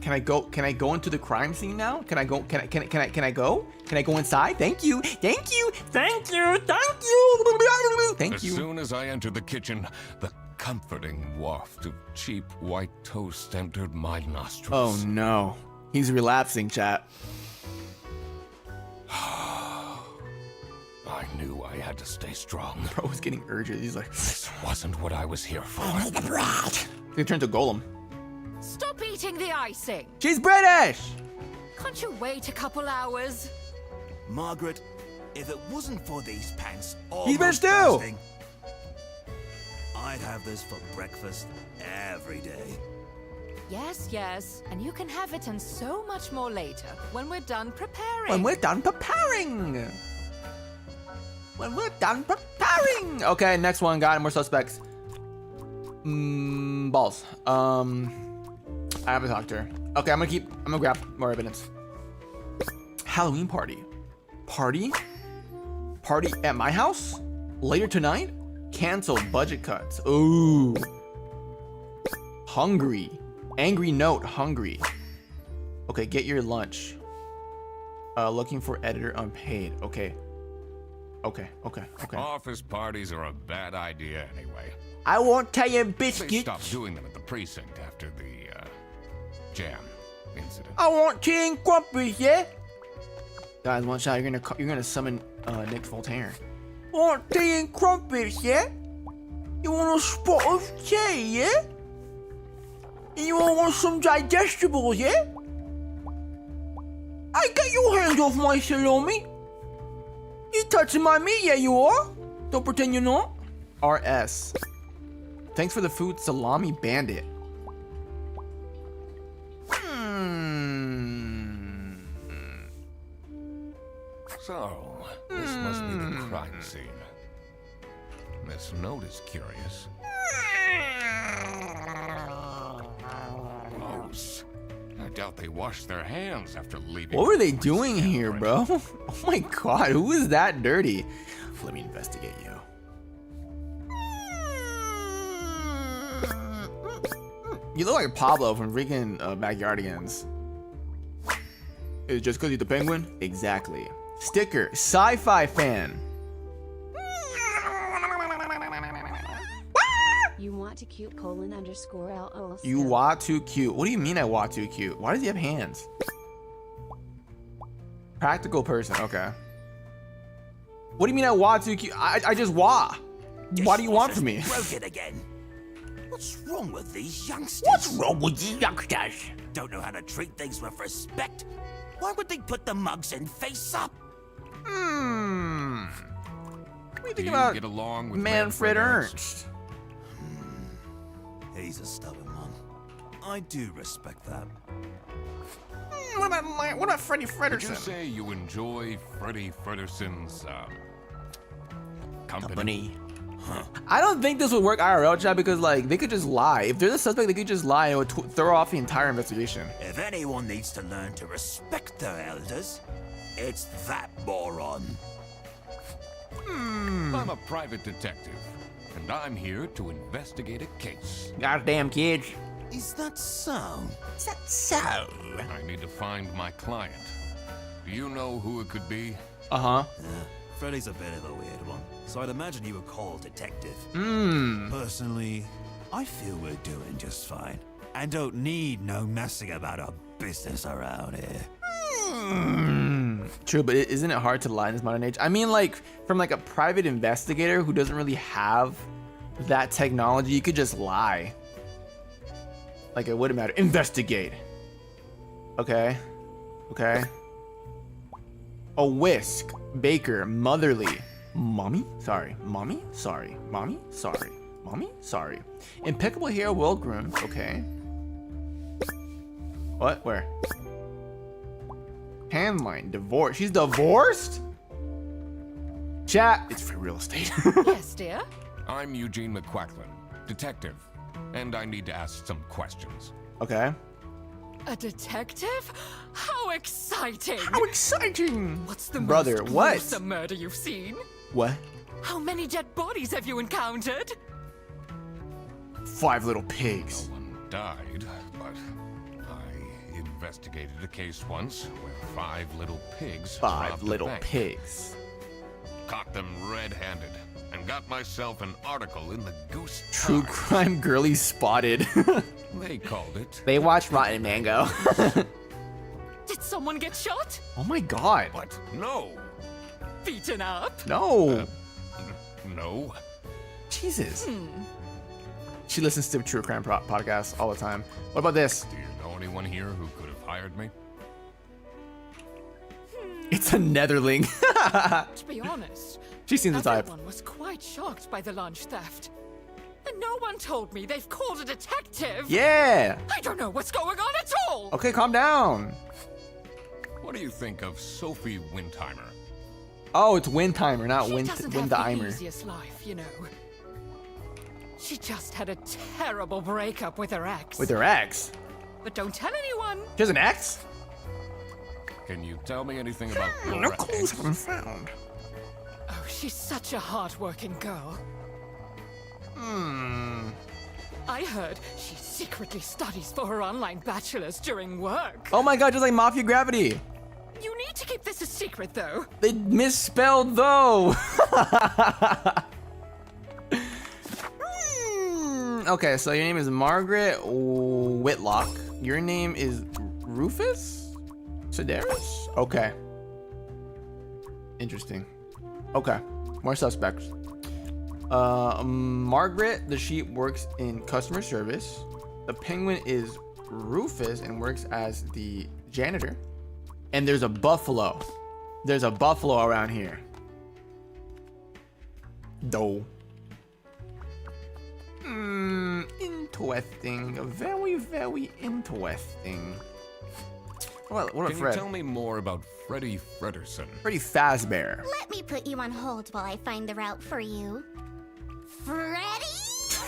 Can I go into the crime scene now? Can I go? Can I go? Can I go inside? Thank you. Thank you. Thank you. Thank you. Thank As you. soon as I entered the kitchen, the comforting waft of cheap white toast entered my nostrils. Oh no. He's relapsing, chat. I knew I had to stay strong. Bro was getting urges. He's like, This wasn't what I was here for. he turned to Golem. Stop eating the icing. She's British. Can't you wait a couple hours? Margaret, if it wasn't for these pants, He's British too. bursting, I'd have this for breakfast every day. Yes, yes. And you can have it and so much more later when we're done preparing. When we're done preparing. When we're done preparing. Okay, next one. Got more suspects. Balls. I haven't talked to her. Okay, I'm gonna grab more evidence. Halloween party. Party at my house? Later tonight? Canceled, budget cuts. Ooh. Hungry. Angry note, hungry. Okay, get your lunch. Looking for editor unpaid. Okay. Office parties are a bad idea anyway. I won't tell you They biscuits. stopped doing them at the precinct after the jam incident. I want tea and crumpets, yeah? Guys, one shot, you're gonna summon Nick Voltaire. I want tea and crumpets, yeah? You want a spot of tea, yeah? And you all want some digestibles, yeah? Hey, get your hands off my salami. You touching my meat, yeah you are. Don't pretend you're not. RS. Thanks for the food, Salami Bandit. So, this must be the crime scene. This note is curious. Gross. I doubt they washed their hands after leaving. What were they Police doing here, handprint. bro? Oh my god, who is that dirty? Let me investigate you. You look like Pablo from freaking Backyardigans. Is it just because he's the penguin? Exactly. Sticker, sci-fi fan. You want to cute _LOL. You want too cute. What do you mean I want too cute? Why does he have hands? Practical person, okay. What do you mean I want too cute? I just wah. What do you want from me? Broke it again. What's wrong with these youngsters? What's wrong with these youngsters? Don't know how to treat things with respect. Why would they put the mugs in face up? What do you think Do you about get along with Manfred Ernst? He's a stubborn one. I do respect that. What about Freddie Would you Fredersen? say you enjoy Freddie Fredersen's company? I don't think this would work IRL, chat, because like they could just lie. If they're the suspect, they could just lie and it would throw off the entire investigation. If anyone needs to learn to respect their elders, it's that moron. I'm a private detective, and I'm here to investigate a case. Goddamn kids. Is that so? Is that so? I need to find my client. Do you know who it could be? Uh-huh. Freddy's a bit of a weird one, so I'd imagine you would call detective. Personally, I feel we're doing just fine, and don't need no messing about our business around here. True, but isn't it hard to lie in this modern age? I mean, like, from like a private investigator who doesn't really have that technology, you could just lie. Like, it wouldn't matter. Investigate. Okay. Okay. A whisk. Baker. Motherly. Mommy? Sorry. Mommy? Sorry. Mommy? Sorry. Mommy? Sorry. Impeccable hair, well groomed. Okay. What? Where? Handline. Divorce. She's divorced? Chat. It's for real estate. Yes, dear. I'm Eugene McQuacklin, detective, and I need to ask some questions. Okay. A detective? How exciting! How exciting! What's the Brother, most what? gruesome murder you've seen? What? How many dead bodies have you encountered? 5 little pigs. No one died, but I investigated a case once where 5 little pigs 5 robbed a little bank. pigs. Caught them red-handed and got myself an article in the Goose True Times. crime girly spotted. They called it. They watched Rotten Mango. Did someone get shot? Oh my god. What? No. Beaten up? No. No. Jesus. She listens to true crime podcasts all the time. What about this? Do you know anyone here who could have hired me? It's a netherling. To be honest, She seems the type. everyone was quite shocked by the lunch theft. And no one told me they've called a detective. Yeah. I don't know what's going on at all. Okay, calm down. What do you think of Sophie Windheimer? Oh, it's Windtimer, not She doesn't have the Windheimer. easiest life, you know. She just had a terrible breakup with her ex. With her ex. But don't tell anyone. She has an ex? Can you tell me anything about No your clues ex? have been found. Oh, she's such a hard-working girl. I heard she secretly studies for her online bachelor's during work. Oh my god, just like Mafia Gravity. You need to keep this a secret, though. They misspelled though. Okay, so your name is Margaret Whitlock. Your name is Rufus Sedaris? Okay. Interesting. Okay, more suspects. Margaret, the sheep, works in customer service. The penguin is Rufus and works as the janitor. And there's a buffalo. There's a buffalo around here. Though. Interesting. Very, very interesting. What a Can you Fred? tell me more about Freddie Fredersen? Pretty Fazbear. Let me put you on hold while I find the route for you. Freddy?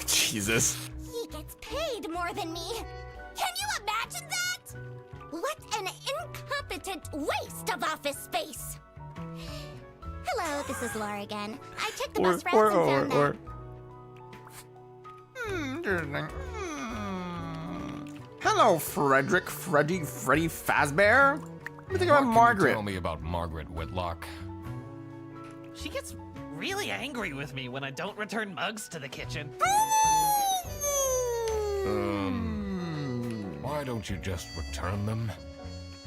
Jesus. He gets paid more than me. Can you imagine that? What an incompetent waste of office space. Hello, this is Laura again. I checked the bus routes and found that. Interesting. Hello, Freddy Fazbear. What do you think about What Margaret? Can you tell me about Margaret Whitlock? She gets really angry with me when I don't return mugs to the kitchen. Why don't you just return them?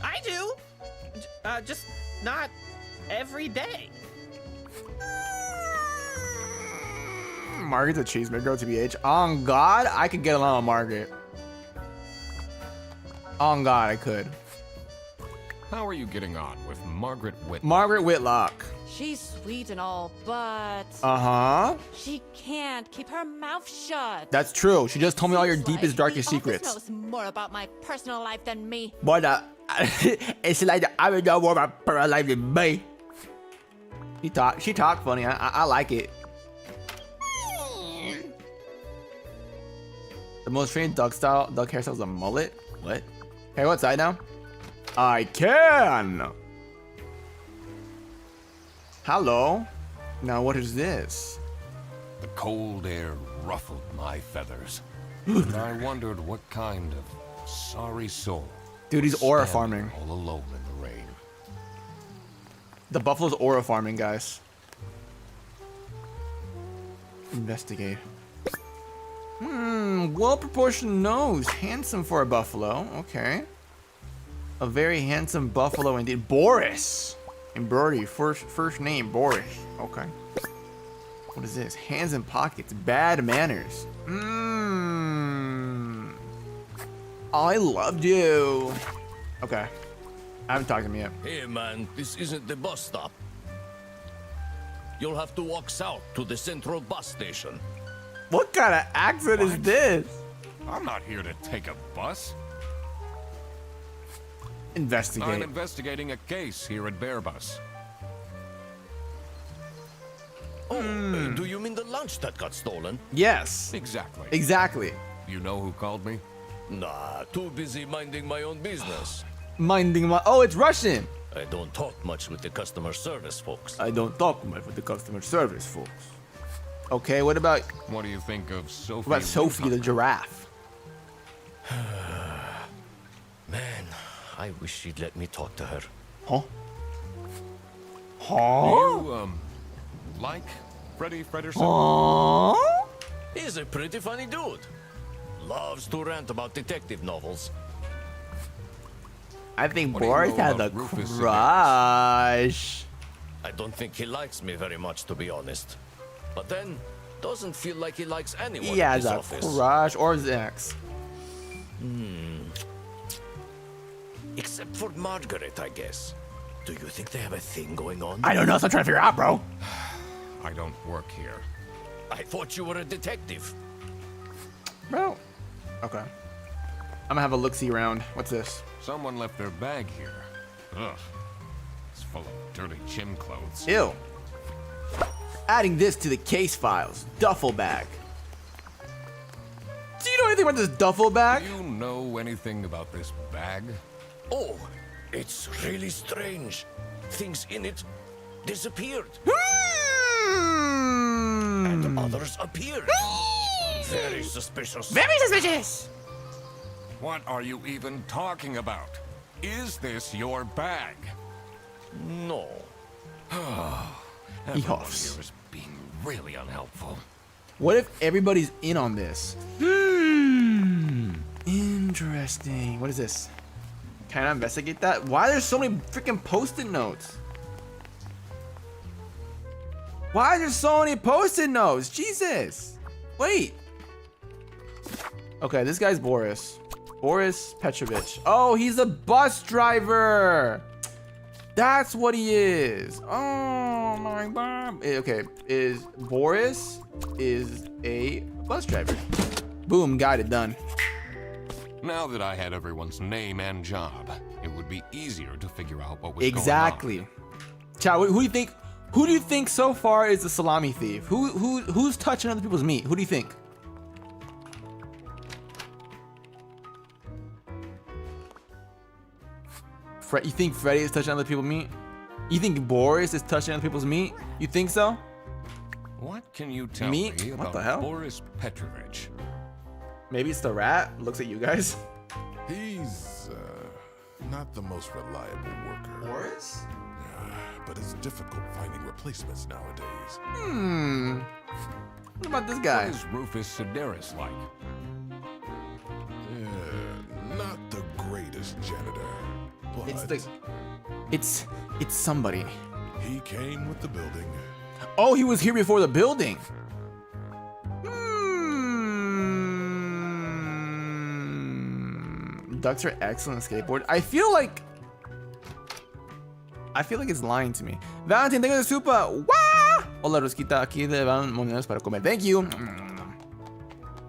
I do. Just not every day. Margaret's a cheeseburger, TBH. On God, I could get along with Margaret. On God, I could. How are you getting on with Margaret Whitlock? Margaret Whitlock. She's sweet and all, but Uh-huh. she can't keep her mouth shut. That's true. She just told me all your Seems deepest, like darkest the office secrets. knows more about my personal life than me. But it's like I don't know more about her life than me. She talked funny. I like it. The most trained duck hairstyle is a mullet. What? Hey, what side now? I can. Hello. Now what is this? The cold air ruffled my feathers. And I wondered what kind of sorry soul. Dude, he's aura farming. All alone in the rain. The buffalo's aura farming, guys. Investigate. Well-proportioned nose. Handsome for a buffalo. Okay. A very handsome buffalo indeed. Boris. And Brody. First name, Boris. Okay. What is this? Hands in pockets. Bad manners. I loved you. Okay. I haven't talked to him yet. Hey man, this isn't the bus stop. You'll have to walk south to the central bus station. What kind of accent is this? I'm not here to take a bus. Investigate. I'm investigating a case here at Bearbus. Oh, do you mean the lunch that got stolen? Yes. Exactly. Exactly. You know who called me? Nah, too busy minding my own business. Minding my... Oh, it's Russian. I don't talk much with the customer service folks. I don't talk much with the customer service folks. Okay, what about... What do you think of Sophie? What about Sophie the giraffe? Man, I wish she'd let me talk to her. Huh? Do Huh? you, like Freddie Frederson? Huh? He's a pretty funny dude. Loves to rant about detective novels. I think What do you Boris know has a about Rufus crush. I don't think he likes me very much, to be honest. But then, doesn't feel like he likes anyone He in has his a office. crush or his ex. Except for Margaret, I guess. Do you think they have a thing going on? I don't know, so I'm trying to figure out, bro. I don't work here. I thought you were a detective. Bro. Okay. I'm gonna have a look-see around. What's this? Someone left their bag here. Ugh. It's full of dirty gym clothes. Ew. Adding this to the case files. Duffel bag. Do you know anything about this duffel bag? Do you know anything about this bag? Oh, it's really strange. Things in it disappeared. And others appeared. Very suspicious. Very suspicious. What are you even talking about? Is this your bag? No. Everyone huffs. here is being really unhelpful. What if everybody's in on this? Interesting. What is this? Can I investigate that? Why are there so many freaking post-it notes? Why are there so many post-it notes? Jesus. Wait. Okay, this guy's Boris. Boris Petrovich. Oh, he's a bus driver. That's what he is. Oh my god. Okay, Boris is a bus driver. Boom, got it done. Now that I had everyone's name and job, it would be easier to figure out what was Exactly. Chow, who do you think so far is the salami thief? Who's touching other people's meat? Who do you think? You think Freddy is touching other people's meat? You think Boris is touching other people's meat? You think so? What can you tell Meat? me What about the hell? Boris Petrovich? Maybe it's the rat. Looks at you guys. He's not the most reliable worker. Boris? But it's difficult finding replacements nowadays. What about this guy? What is Rufus Sedaris like? Not the greatest janitor, but It's somebody. he came with the building. Oh, he was here before the building. Ducks are excellent skateboard. I feel like it's lying to me. Valentin, tengo de supa. ¡Wah! Hola, Rosquita. Aquí le van monedas para comer. Thank you.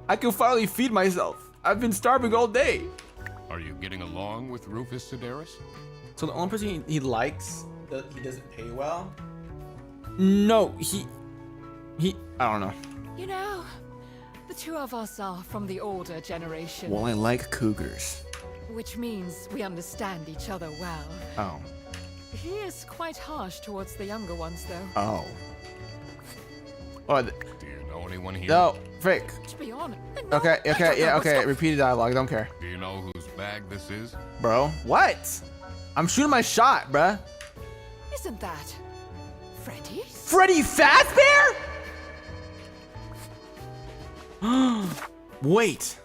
I can finally feed myself. I've been starving all day. Are you getting along with Rufus Sedaris? So the only person he likes that he doesn't pay well. No, he. I don't know. You know, the two of us are from the older generation. Well, I like cougars. Which means we understand each other well. Oh. He is quite harsh towards the younger ones, though. Oh. Oh. Do you know anyone here? No, frick. To be honest. Okay, yeah, okay. Repeated dialogue. Don't care. Do you know whose bag this is? Bro, what? I'm shooting my shot, bruh. Isn't that Freddy's? Freddy Fazbear? Wait.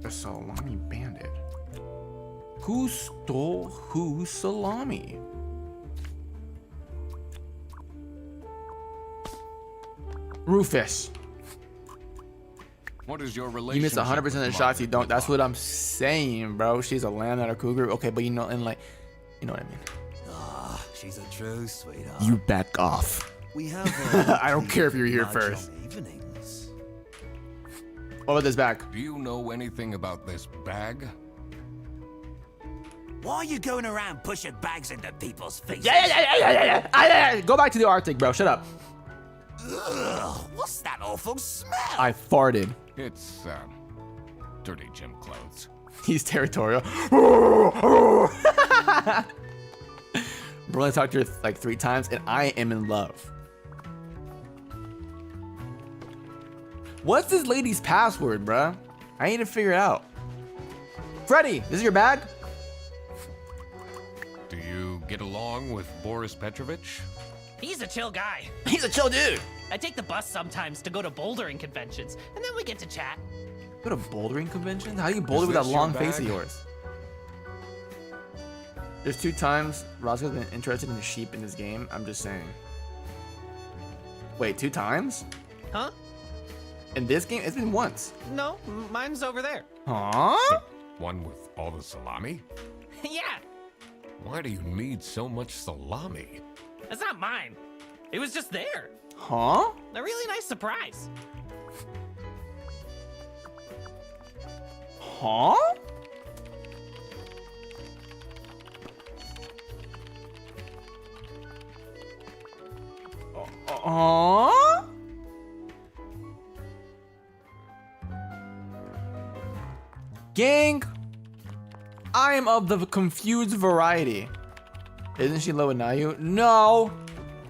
A salami bandit. Who stole whose salami? Rufus. What is your relationship? You miss 100% of the with shots you Margaret don't. That's Whitlock? what I'm saying, bro. She's a landowner cougar. Okay, but you know, and like, you know what I mean. Ah, she's a true sweetheart. You back off. We have. I don't care if you're here first. Evenings. What about this bag? Do you know anything about this bag? Why are you going around pushing bags into people's faces? Yeah. Go back to the Arctic, bro. Shut up. Ugh, what's that awful smell? I farted. It's dirty gym clothes. He's territorial. Bro, I talked to her like 3 times, and I am in love. What's this lady's password, bruh? I need to figure it out. Freddy, this is your bag? Do you get along with Boris Petrovich? He's a chill guy. He's a chill dude. I take the bus sometimes to go to bouldering conventions, and then we get to chat. Go to bouldering conventions? How do you boulder with that this your long face of bag? yours? There's 2 times Roscoe's been interested in the sheep in this game. I'm just saying. Wait, 2 times? Huh? In this game? It's been once. No, mine's over there. Huh? One with all the salami? Yeah, Why do you need so much salami? that's not mine. It was just there. Huh? A really nice surprise. Huh? Huh? Gang, I am of the confused variety. Isn't she low Nayu? No.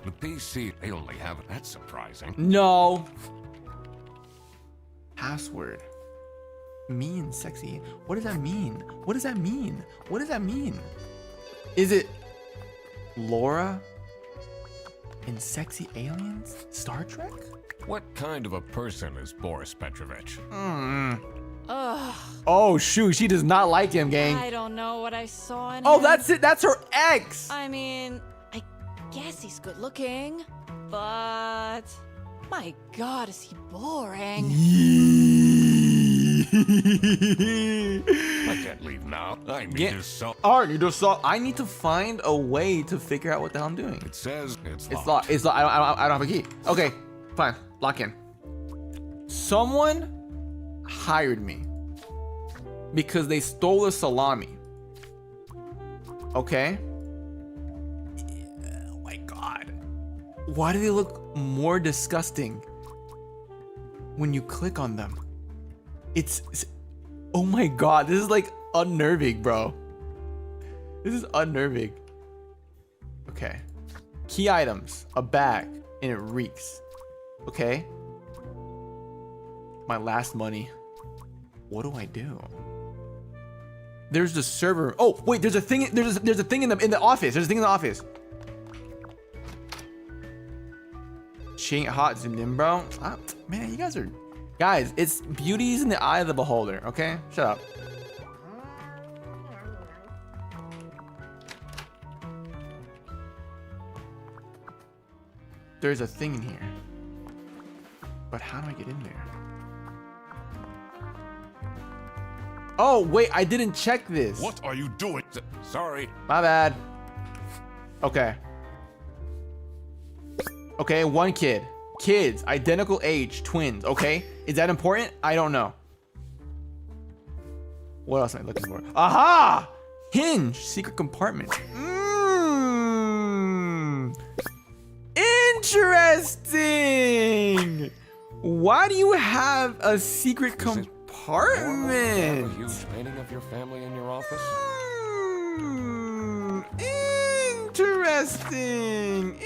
The PC, they only have it. That's surprising. No. Password. Me and sexy. What does that mean? What does that mean? What does that mean? Is it Laura and sexy aliens? Star Trek? What kind of a person is Boris Petrovich? Ugh, Oh shoot, she does not like him, gang. I don't know what I saw in Oh, him. that's it. That's her ex. I mean, I guess he's good looking, but my God, is he boring? I can't leave now. I need to sell. Alright, you just saw. I need to find a way to figure out what the hell I'm doing. It says it's It's locked. locked. It's locked. I don't have a key. Okay, fine. Lock in. Someone hired me because they stole a salami. Okay. Oh my God. Why do they look more disgusting when you click on them? It's oh my God. This is like unnerving, bro. This is unnerving. Okay. Key items, a bag, and it reeks. Okay. My last money. What do I do? There's the server. Oh wait, there's a thing. There's a thing in the office. There's a thing in the office. She ain't hot, zoomed in, bro. Man, you guys, it's beauty's in the eye of the beholder. Okay, shut up. There's a thing in here, but how do I get in there? Oh wait, I didn't check this. What are you doing? Sorry. My bad. Okay. Okay, one kid. Kids, identical age, twins, okay? Is that important? I don't know. What else am I looking for? Aha! Hinge, secret compartment. Interesting! Why do you have a secret compartment? A huge painting of your family in your office? Interesting.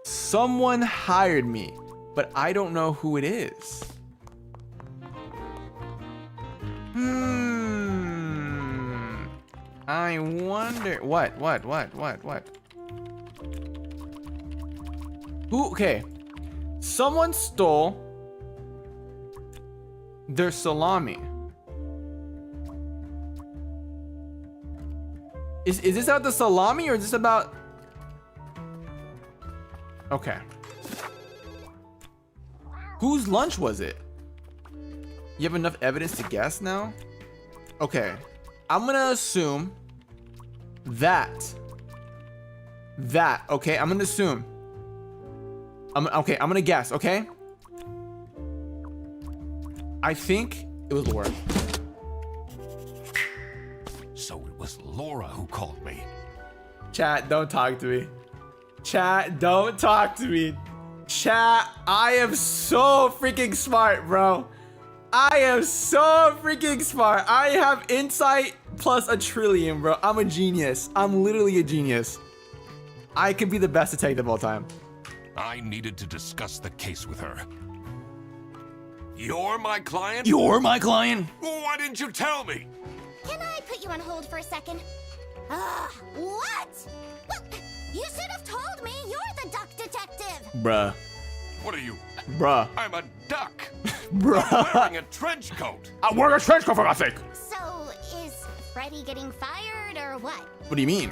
Someone hired me, but I don't know who it is. I wonder what? Who? Okay. Someone stole their salami. Is this about the salami or is this about? Okay. Whose lunch was it? You have enough evidence to guess now? Okay. I'm gonna assume that. Okay, I'm gonna assume. I'm gonna guess, okay? I think it was Laura. So it was Laura who called me. Chat, don't talk to me. Chat, don't talk to me. Chat, I am so freaking smart, bro. I am so freaking smart. I have insight plus a trillion, bro. I'm a genius. I'm literally a genius. I could be the best detective of all time. I needed to discuss the case with her. You're my client? You're my client? Why didn't you tell me? Can I put you on hold for a second? What? Well, you should have told me you're the duck detective. Bruh. What are you? Bruh. I'm a duck. Bruh. I'm wearing a trench coat. I'm wearing a trench coat for God's sake. So, is Freddy getting fired or what? What do you mean?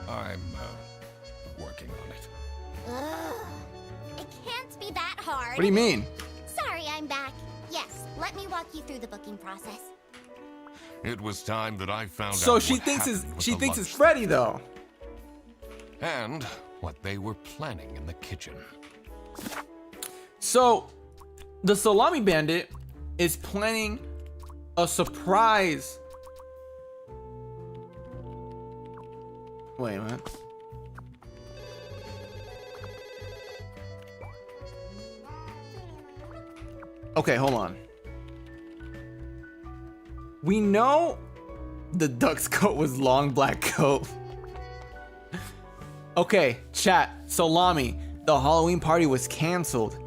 I'm working on it. It can't be that hard. What do you mean? Sorry, I'm back. Yes, let me walk you through the booking process. It was time that I found out. So she what thinks happened with she the thinks lunch. it's Freddy though. And what they were planning in the kitchen. So the Salami Bandit is planning a surprise. Wait a minute. Okay, hold on. We know the duck's coat was long black coat. Okay, chat, Salami, the Halloween party was canceled.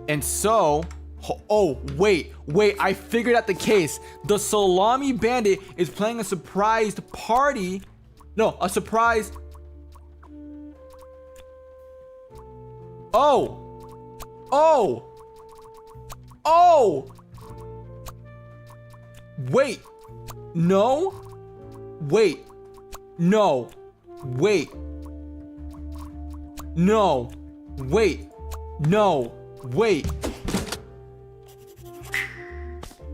And so, oh, wait, I figured out the case. The Salami Bandit is planning a surprised party. No, a surprise. Oh. Wait. No. Wait. No. Wait. No. Wait. No. Wait.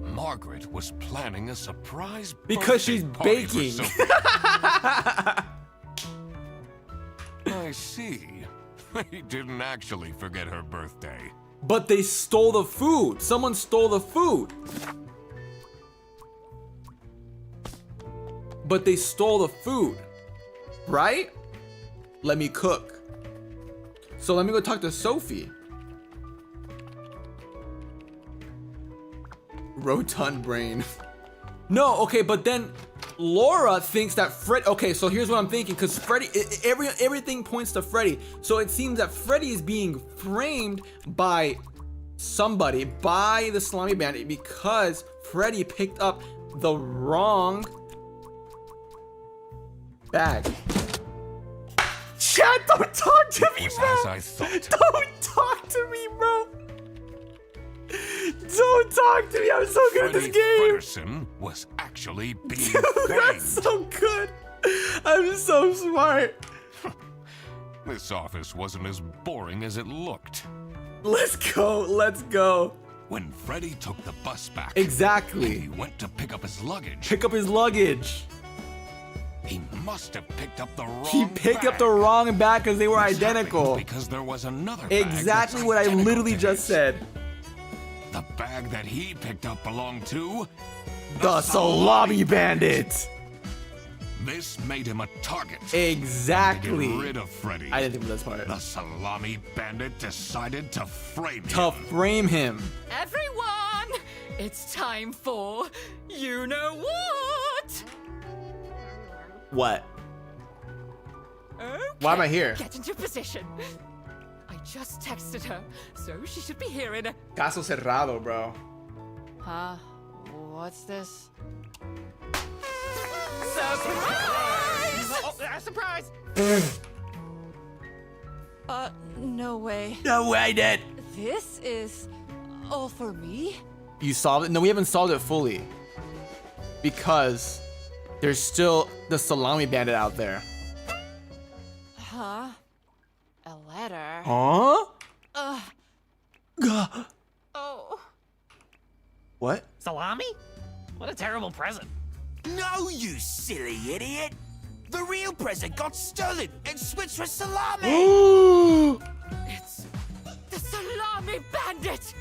Margaret was planning a surprise because she's birthday party baking. for I see. They didn't actually forget her birthday. But they stole the food. Someone stole the food. But they stole the food, right? Let me cook. So let me go talk to Sophie. Rotund brain. No, okay, but then Laura thinks that Fred. Okay, so here's what I'm thinking, because Freddy, everything points to Freddy. So it seems that Freddy is being framed by somebody, by the Salami Bandit, because Freddy picked up the wrong bag. Chat, don't talk to me, bro. As I thought. Don't talk to me, bro. Don't talk to me. I'm so good at this Freddy game. Fredersen was actually being That's framed. so good. I'm so smart. This office wasn't as boring as it looked. Let's go. Let's go. When Freddy took the bus back, Exactly. he went to pick up his luggage. Pick up his luggage. He must have picked up the wrong He picked up bag. the wrong bag because they were Which happened identical. Because there was another bag Exactly that's what I identical literally to just his. said. The bag that he picked up belonged to The Salami Bandit. This made him a target. Exactly. To get rid of Freddy, I didn't think of this part. the Salami Bandit decided to frame To him. frame him. Everyone, it's time for you know what? What? Okay, Why am I here? Get into position. I just texted her, so she should be here in a... Caso cerrado, bro. Huh? What's this? Surprise! Surprise! No way. No way, Dad. This is all for me? You solved it? No, we haven't solved it fully. Because there's still the Salami Bandit out there. Huh? A letter? Huh? Oh. What? Salami? What a terrible present. No, you silly idiot! The real present got stolen and switched for salami! It's the Salami Bandit!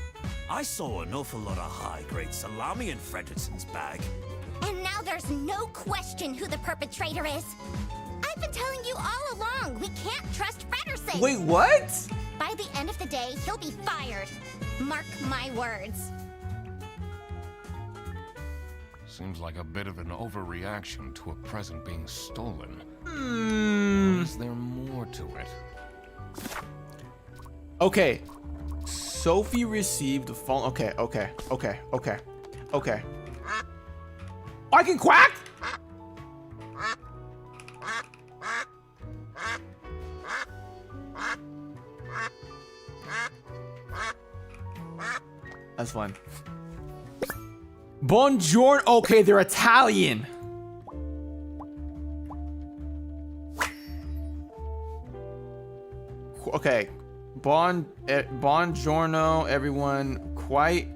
I saw an awful lot of high-grade salami in Fredersen's bag. And now there's no question who the perpetrator is. I've been telling you all along, we can't trust Fredersen. Wait, what? By the end of the day, he'll be fired. Mark my words. Seems like a bit of an overreaction to a present being stolen. Hmm. Or is there more to it? Okay. Sophie received the phone. Okay. I can quack? That's fun. Buongiorno. Okay, they're Italian. Okay. Buongiorno, everyone. Quite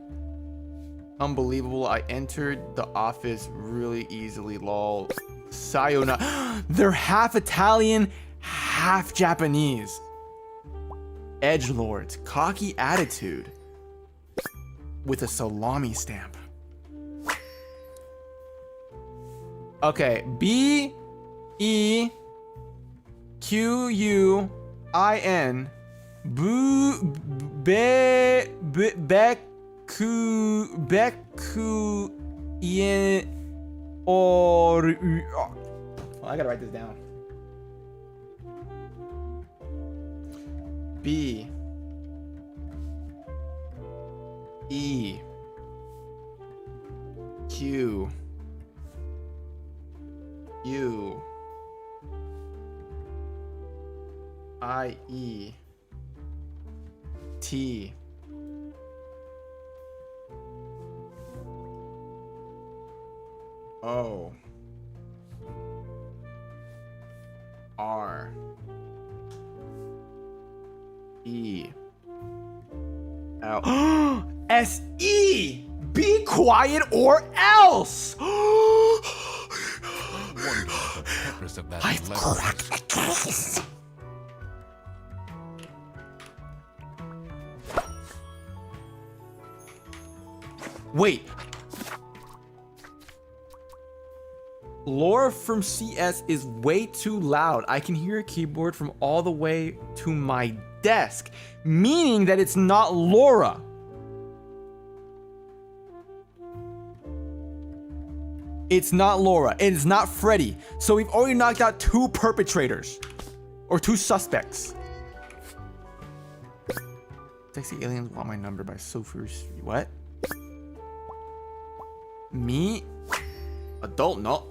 unbelievable. I entered the office really easily, lol. Sayonara. They're half Italian, half Japanese. Edgelords. Cocky attitude. With a salami stamp. Okay, B-E-Q-U-I-N or I gotta write this down. B E Q U I E T O R E L S E. Be quiet or else. I wonder what the purpose of that I've letter cracked is. the case. Wait. Laura from CS is way too loud. I can hear a keyboard from all the way to my desk, meaning that it's not Laura. It's not Laura. It's not Freddy. So we've already knocked out 2 perpetrators. Or 2 suspects. Sexy aliens want my number by Sophie. What? Me? Adult not.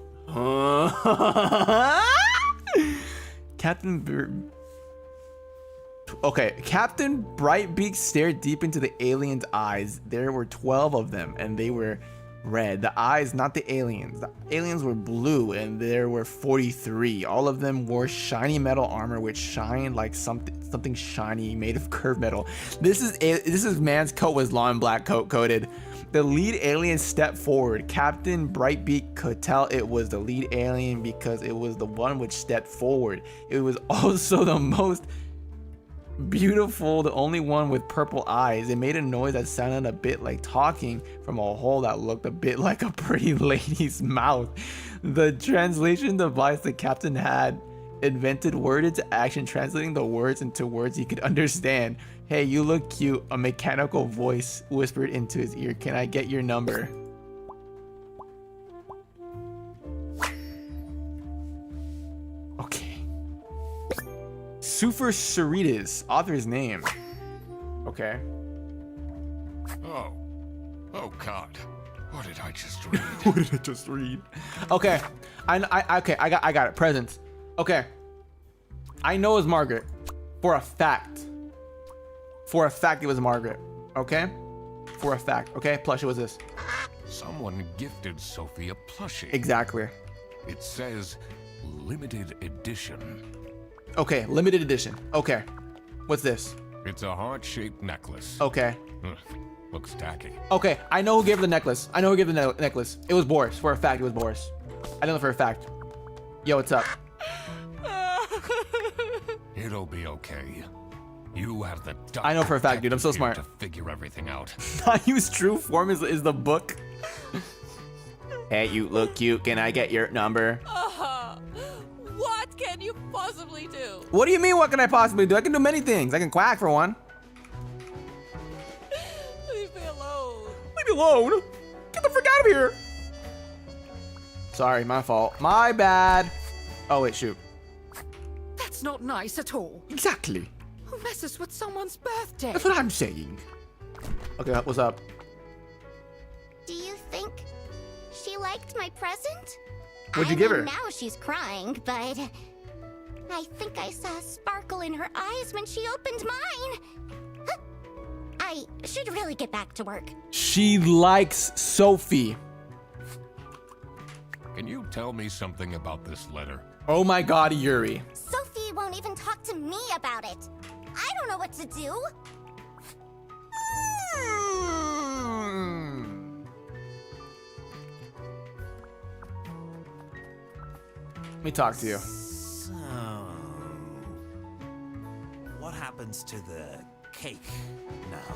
Okay, Captain Brightbeak stared deep into the alien's eyes. There were 12 of them, and they were red. The eyes, not the aliens. The aliens were blue, and there were 43. All of them wore shiny metal armor, which shined like something shiny made of curved metal. This is man's coat was long black coated. The lead alien stepped forward. Captain Brightbeak could tell it was the lead alien because it was the one which stepped forward. It was also the most beautiful, the only one with purple eyes. It made a noise that sounded a bit like talking from a hole that looked a bit like a pretty lady's mouth. The translation device the captain had invented word into action, translating the words into words he could understand. Hey, you look cute, a mechanical voice whispered into his ear. Can I get your number? Okay. Super Cerritos, author's name. Okay. Oh God. What did I just read? What did I just read? Okay. I got it. Presents. Okay. I know it's Margaret. For a fact. For a fact it was Margaret. Okay? For a fact. Okay? Plushie was this. Someone gifted Sophie a plushie. Exactly. It says limited edition. Okay, limited edition. Okay. What's this? It's a heart-shaped necklace. Okay. Looks tacky. Okay, I know who gave the necklace. I know who gave the necklace. It was Boris. For a fact, it was Boris. I know for a fact. Yo, what's up? It'll be okay. You have the I know for a fact, dude. I'm so smart. To figure everything out. I use true form is the book. Hey, you look cute. Can I get your number? What can you possibly do? What do you mean, what can I possibly do? I can do many things. I can quack for one. Leave me alone. Leave me alone. Get the frick out of here. Sorry, my fault. My bad. Oh, wait, shoot. That's not nice at all. Exactly. Who messes with someone's birthday? That's what I'm saying. Okay, what's up? Do you think she liked my present? What'd you give her? Now she's crying, but I think I saw a sparkle in her eyes when she opened mine. I should really get back to work. She likes Sophie. Can you tell me something about this letter? Oh my God, Yuri. Sophie won't even talk to me about it. I don't know what to do. Let me talk to you. So, what happens to the cake now?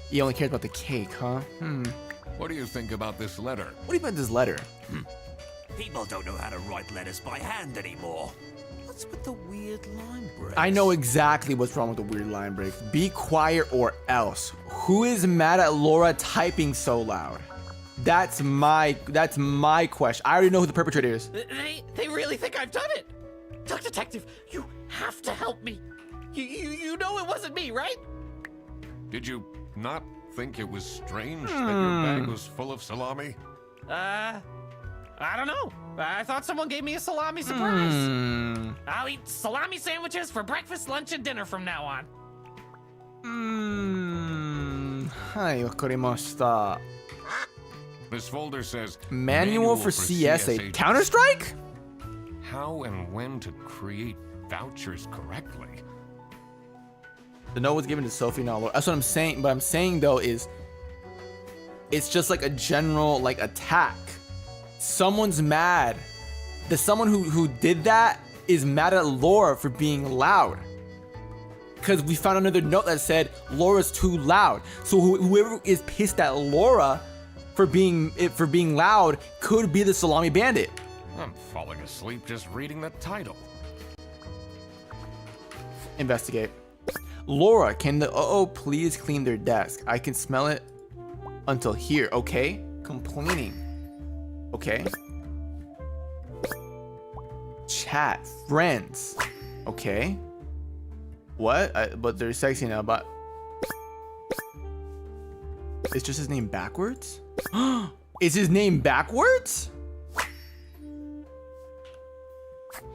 He only cares about the cake, huh? What do you think about this letter? What do you mean this letter? People don't know how to write letters by hand anymore. What's with the weird line breaks? I know exactly what's wrong with the weird line breaks. Be quiet or else. Who is mad at Laura typing so loud? That's my question. I already know who the perpetrator is. They really think I've done it. Duck Detective, you have to help me. You know it wasn't me, right? Did you not think it was strange that your bag was full of salami? I don't know. I thought someone gave me a salami surprise. I'll eat salami sandwiches for breakfast, lunch, and dinner from now on. はい、わかりました. This folder says Manual for CSA. Counter-Strike? How and when to create vouchers correctly. The note was given to Sophie, not Laura. That's what I'm saying. But I'm saying though is, it's just like a general like attack. Someone's mad. The someone who did that is mad at Laura for being loud. Because we found another note that said Laura's too loud. So whoever is pissed at Laura for being loud could be the salami bandit. I'm falling asleep just reading the title. Investigate. Laura, can the please clean their desk? I can smell it until here, okay? Complaining. Okay. Chat. Friends. Okay. What? But they're sexy now, but... It's just his name backwards? Is his name backwards?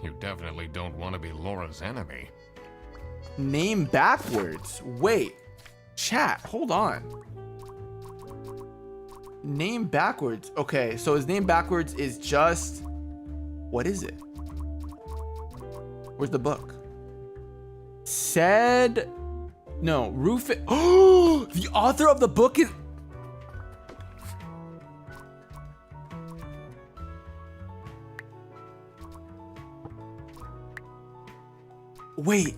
You definitely don't want to be Laura's enemy. Name backwards. Wait. Chat, hold on. Name backwards. Okay, so his name backwards is just... What is it? Where's the book? Said... No, Rufus... Oh! The author of the book is... Wait.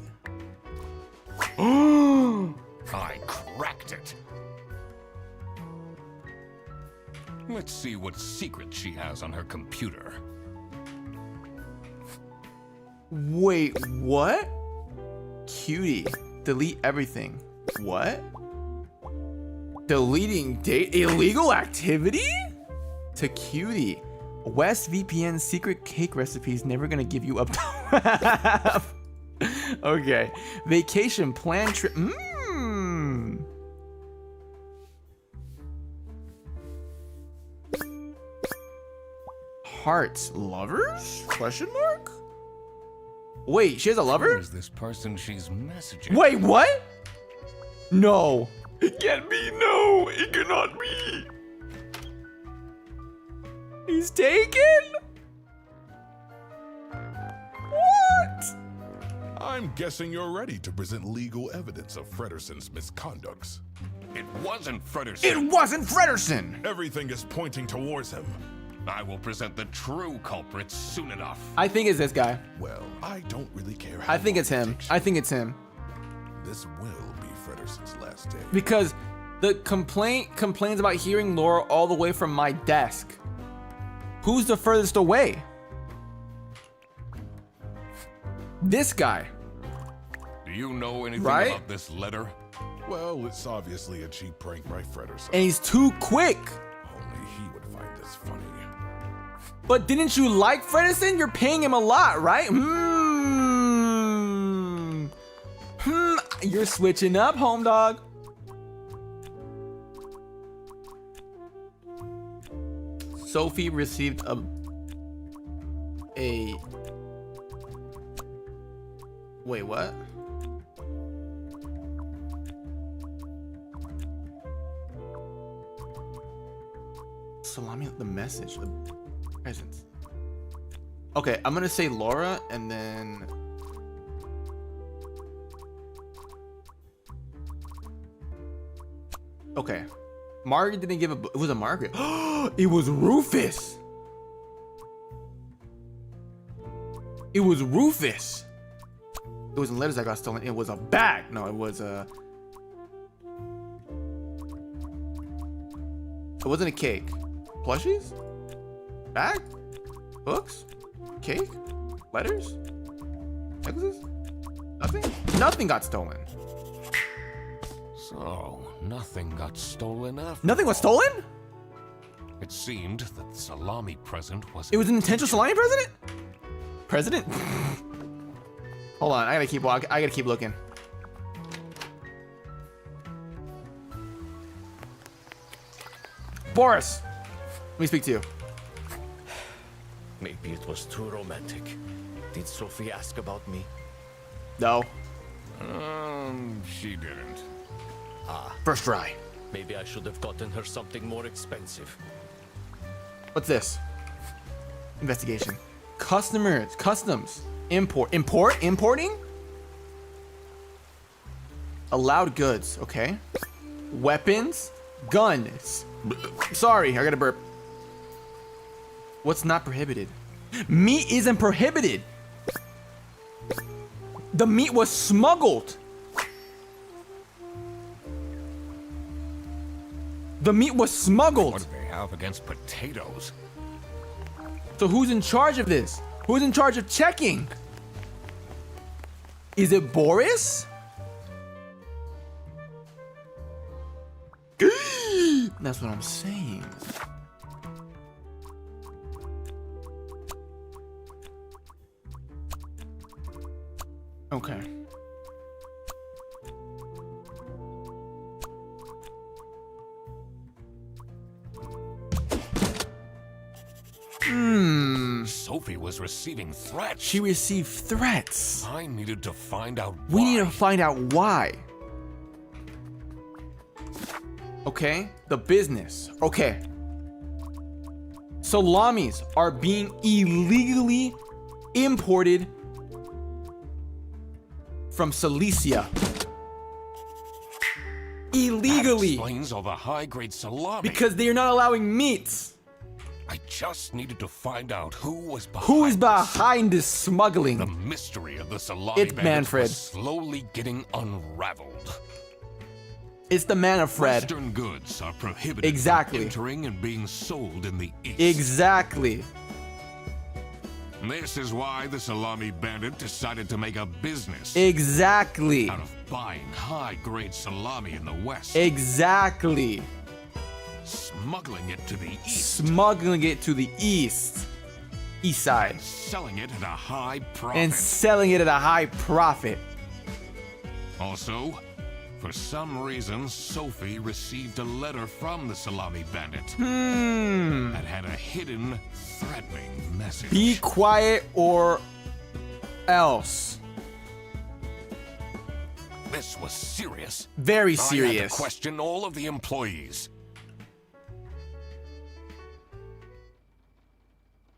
Oh! I cracked it. Let's see what secret she has on her computer. Wait, what? Cutie. Delete everything. What? Deleting date illegal activity? To Cutie. West VPN secret cake recipes never gonna give you up to half. Okay. Vacation plan trip. Hearts lovers? Question mark? Wait, she has a lover? Who is this person she's messaging? Wait, what? No. It can't be. No, it cannot be. He's taken? What? I'm guessing you're ready to present legal evidence of Frederson's misconducts. It wasn't Frederson. It wasn't Frederson. Everything is pointing towards him. I will present the true culprits soon enough. I think it's this guy. Well, I don't really care how I think long it's it him. takes I you. think it's him. This will be Frederson's last day. Because the complaint complains about hearing Laura all the way from my desk. Who's the furthest away? This guy. Do you know anything Right? about this letter? Well, it's obviously a cheap prank by Frederson. And he's too quick. Only he would find this funny. But didn't you like Frederson? You're paying him a lot, right? You're switching up, home dog. Sophie received a wait, what? Salami, the message, the presents. Okay, I'm gonna say Laura and then okay. Margaret didn't give a it was a Margaret. It was Rufus. It was Rufus. It wasn't letters that got stolen. It was a bag. No, it was a. It wasn't a cake. Plushies? Bag? Books? Cake? Letters? Necklaces? Nothing? Nothing got stolen. So, nothing got stolen after Nothing was all. stolen? It seemed that the salami present was... It was an intentional salami president? President? Hold on, I gotta keep looking. Boris, let me speak to you. Maybe it was too romantic. Did Sophie ask about me? No. She didn't. First try. Maybe I should have gotten her something more expensive. What's this? Investigation. Customs. Importing? Allowed goods, okay. Weapons, guns. Sorry, I gotta burp. What's not prohibited? Meat isn't prohibited. The meat was smuggled. The meat was smuggled. What do they have against potatoes? So who's in charge of this? Who's in charge of checking? Is it Boris? That's what I'm saying. Okay. Sophie was receiving threats. She received threats. I needed to find out We why. need to find out why. Okay, the business. Okay. Salamis are being illegally imported from Cilicia. Illegally. That explains all the high-grade salami. Because they are not allowing meats. I just needed to find out who was behind Who is behind this smuggling? The mystery of the salami It's bandits Manfred. was slowly getting unraveled. It's the man of Fred. Western goods are prohibited Exactly. from entering and being sold in the East. Exactly. This is why the salami bandit decided to make a business Exactly. out of buying high-grade salami in the West, Exactly. smuggling it to the East, Smuggling it to the east side, selling it at a high profit. and selling it at a high profit. Also, for some reason, Sophie received a letter from the salami bandit that had a hidden, threatening message. Be quiet or else. This was serious. Very I had serious. to question all of the employees.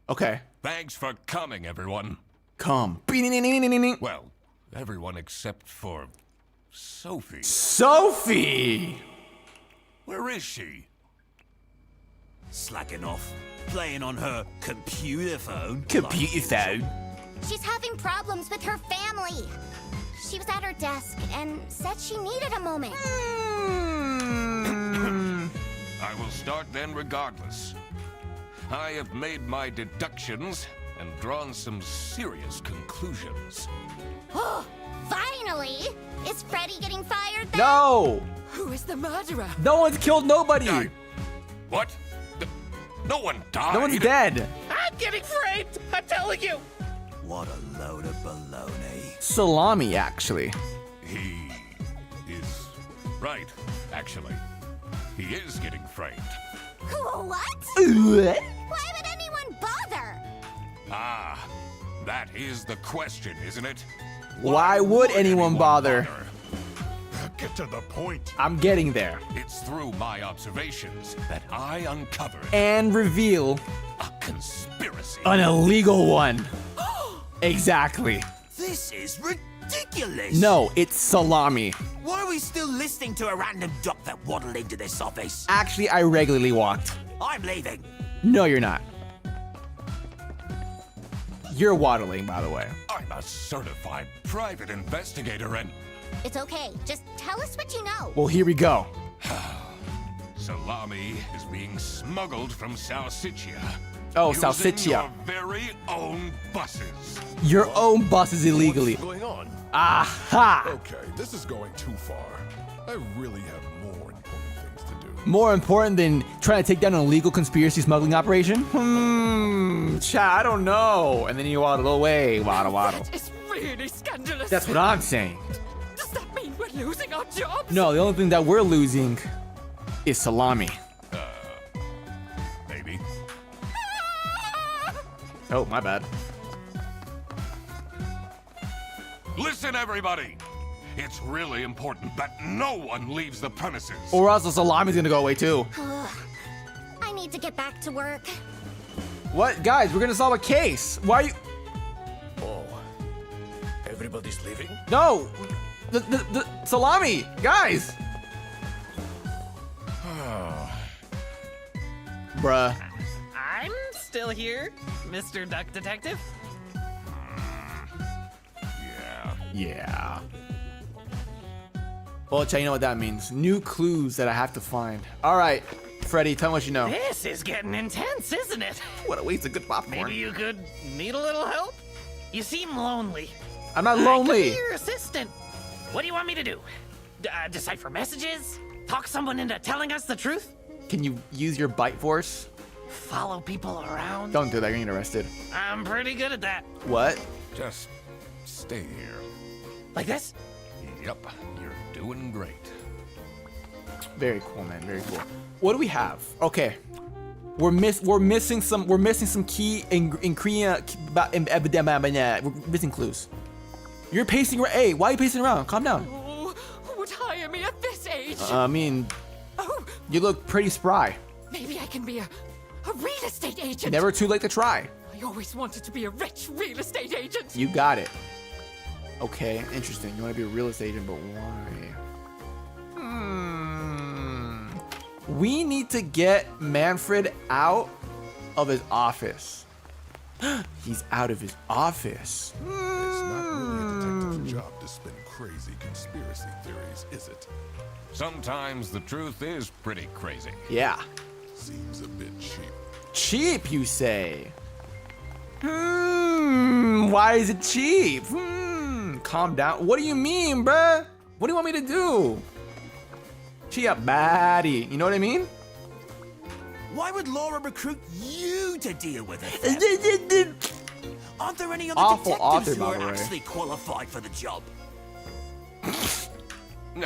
Okay. Thanks for coming, everyone. Come. Well, everyone except for Sophie. Sophie! Where is she? Slacking off, playing on her computer phone. Computer phone. She's having problems with her family. She was at her desk and said she needed a moment. I will start then regardless. I have made my deductions and drawn some serious conclusions. Oh, finally! Is Freddy getting fired then? No! Who is the murderer? No one's killed nobody! What? No one died. No one's dead. I'm getting framed! I'm telling you! What a load of baloney. Salami, actually. He is right, actually. He is getting framed. What? What? Why would anyone bother? Ah, that is the question, isn't it? Why would anyone bother? Get to the point. I'm getting there. It's through my observations that I uncovered And reveal a conspiracy. an illegal one. Exactly. This is ridiculous. No, it's Salami. Why are we still listening to a random doc that waddled into this office? Actually, I regularly walked. I'm leaving. No, you're not. You're waddling, by the way. I'm a certified private investigator and It's okay. Just tell us what you know. Well, here we go. salami is being smuggled from Salsiccia. Oh, using Salsiccia. your very own buses. Your own buses illegally. What's going on? Aha! Okay, this is going too far. I really have more important things to do. More important than trying to take down an illegal conspiracy smuggling operation? I don't know. And then you waddle away. Waddle, waddle. It's really scandalous. That's what I'm saying. Does that mean we're losing our jobs? No, the only thing that we're losing is Salami. Maybe. Oh, my bad. Listen, everybody. It's really important that no one leaves the premises. Or else the Salami's gonna go away too. I need to get back to work. What? Guys, we're gonna solve a case. Why are you... Oh, everybody's leaving? No! The Salami! Guys! Bruh. I'm still here, Mr. Duck Detective. Yeah. Well, Chay, you know what that means. New clues that I have to find. Alright, Freddy, tell me what you know. This is getting intense, isn't it? What a waste of good popcorn. Maybe you could need a little help? You seem lonely. I'm not I lonely. could be your assistant. What do you want me to do? Decipher messages? Talk someone into telling us the truth? Can you use your bite force? Follow people around? Don't do that, you're gonna get arrested. I'm pretty good at that. What? Just stay here. Like this? Yep, you're doing great. Very cool, man. Very cool. What do we have? Okay, we're missing some key ingredient. We're missing clues. You're pacing. Hey, why are you pacing around? Calm down. Oh, who would hire me at this age? I mean, you look pretty spry. Maybe I can be a real estate agent. Never too late to try. I always wanted to be a rich real estate agent. You got it. Okay, interesting. You want to be a real estate agent, but why? We need to get Manfred out of his office. He's out of his office. It's not really a detective's job to spin crazy conspiracy theories, is it? Sometimes the truth is pretty crazy. Yeah. Seems a bit cheap. Cheap, you say? Why is it cheap? Calm down. What do you mean, bruh? What do you want me to do? Cheap baddie. You know what I mean? Why would Laura recruit you to deal with it? Aren't there any other Awful detectives author, who by are the way. actually qualified for the job?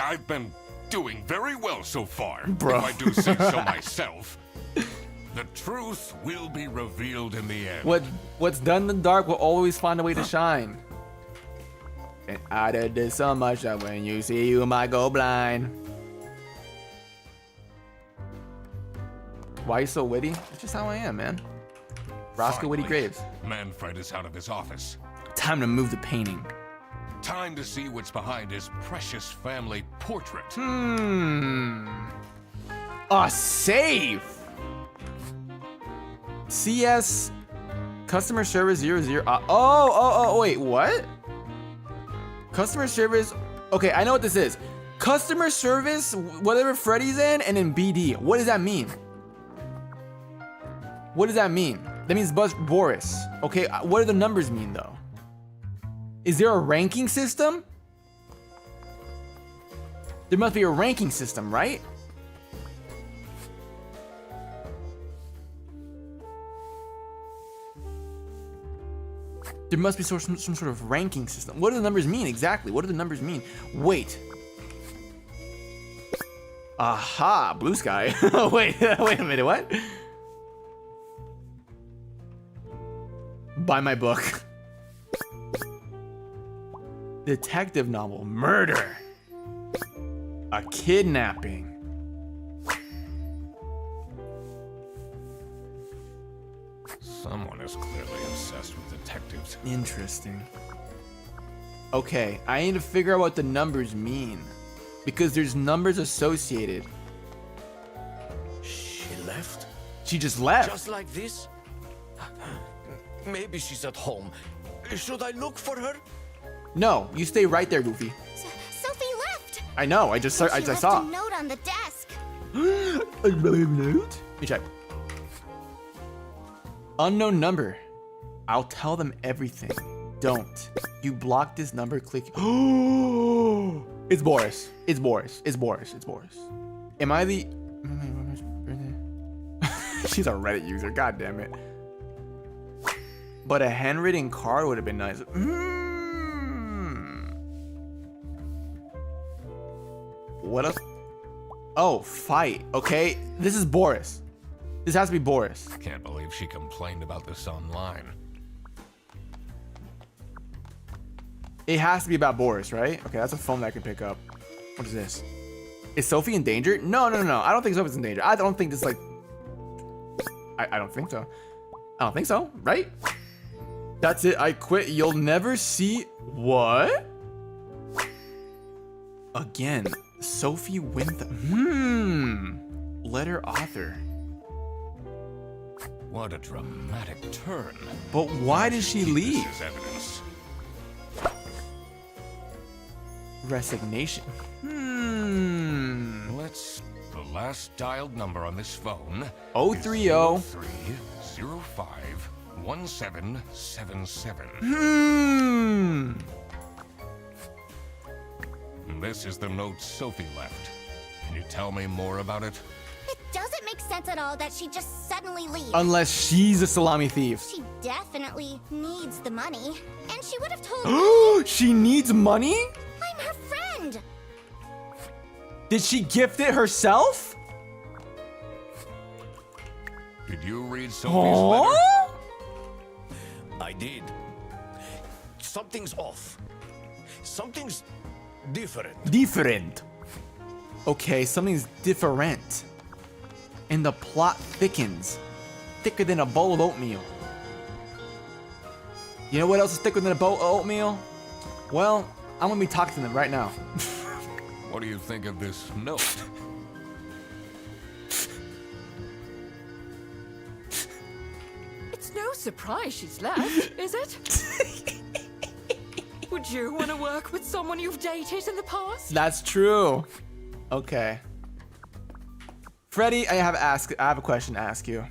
I've been doing very well so far. Bro. If I do say so myself. The truth will be revealed in the end. What's done in the dark will always find a way to shine. And I did so much that when you see you might go blind. Why are you so witty? That's just how I am, man. Rosco Witty Finally, Graves. Manfred is out of his office. Time to move the painting. Time to see what's behind his precious family portrait. A safe! CS customer service 00. Wait, what? Customer service. Okay, I know what this is. Customer service, whatever Freddy's in, and then BD. What does that mean? What does that mean? That means Boris. Okay, what do the numbers mean though? Is there a ranking system? There must be a ranking system, right? There must be some sort of ranking system. What do the numbers mean exactly? What do the numbers mean? Wait. Aha, blue sky. wait a minute, what? Buy my book. Detective novel, murder. A kidnapping. Someone is clearly obsessed with detectives. Interesting. Okay, I need to figure out what the numbers mean. Because there's numbers associated. She left? She just left. Just like this? Maybe she's at home. Should I look for her? No, you stay right there, Goofy. Sophie left. I know, I just saw. She left saw. a note on the desk. A note? Let me check. Unknown number. I'll tell them everything. Don't. You block this number, click. It's Boris. It's Boris. It's Boris. It's Boris. Am I the... She's a Reddit user. God damn it. But a handwritten card would have been nice. What a... Oh, fight. Okay. This is Boris. This has to be Boris. Can't believe she complained about this online. It has to be about Boris, right? Okay, that's a phone that I can pick up. What is this? Is Sophie in danger? No. I don't think Sophie's in danger. I don't think this, like... I don't think so. I don't think so, right? That's it. I quit. You'll never see... What? Again, Sophie Winther. Letter author. What a dramatic turn. But why did she leave? This is evidence. Resignation. Let's... The last dialed number on this phone... 030. 03051777. This is the note Sophie left. Can you tell me more about it? It doesn't make sense sense at all that she just suddenly leaves. Unless she's a salami thief. She definitely needs the money, and she would have told me. She needs money? I'm her friend. Did she gift it herself? Did you read Sophie's letter? I did. Something's off. Something's different. Different. Okay, something's different. And the plot thickens. Thicker than a bowl of oatmeal. You know what else is thicker than a bowl of oatmeal? Well, I'm gonna be talking to them right now. What do you think of this note? It's no surprise she's left, is it? Would you want to work with someone you've dated in the past? That's true. Okay. Freddy, I have a question to ask you.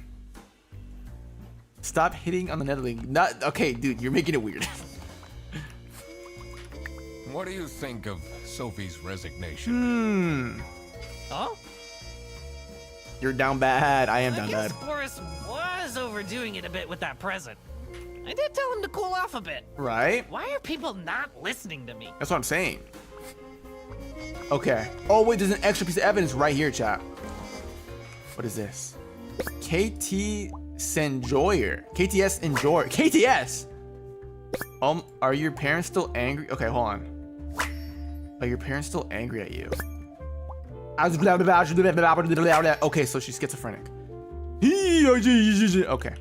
Stop hitting on the netherling. Not okay, dude. You're making it weird. What do you think of Sophie's resignation? Oh? You're down bad. I am down I guess bad. Boris was overdoing it a bit with that present. I did tell him to cool off a bit. Right? Why are people not listening to me? That's what I'm saying. Okay. Oh wait, there's an extra piece of evidence right here, chat. What is this? KT Senjoyer. KTS Enjoyer. KTS! Are your parents still angry? Okay, hold on. Are your parents still angry at you? Okay, so she's schizophrenic. Okay.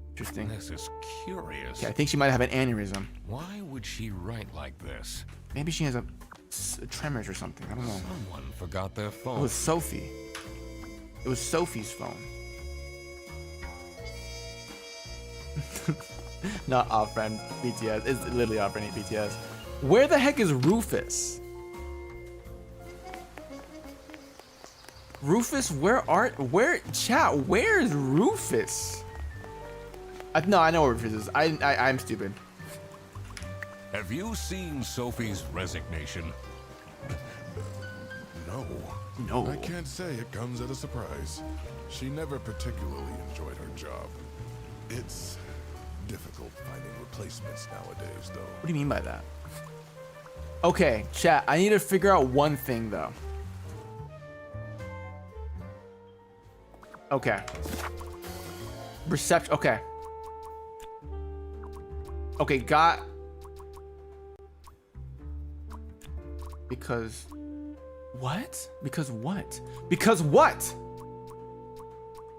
Interesting. This is curious. Okay, I think she might have an aneurysm. Why would she write like this? Maybe she has a tremors or something. I don't know. Someone forgot their phone. It was Sophie. It was Sophie's phone. Not off-brand BTS. It's literally off-brand BTS. Where the heck is Rufus? Rufus, where is Rufus? No, I know where Rufus is. I'm stupid. Have you seen Sophie's resignation? No. I can't say it comes as a surprise. She never particularly enjoyed her job. It's difficult finding replacements nowadays, though. What do you mean by that? Okay, chat, I need to figure out one thing, though. Okay. Reception, okay. Okay, got... Because... What? Because what? Because what?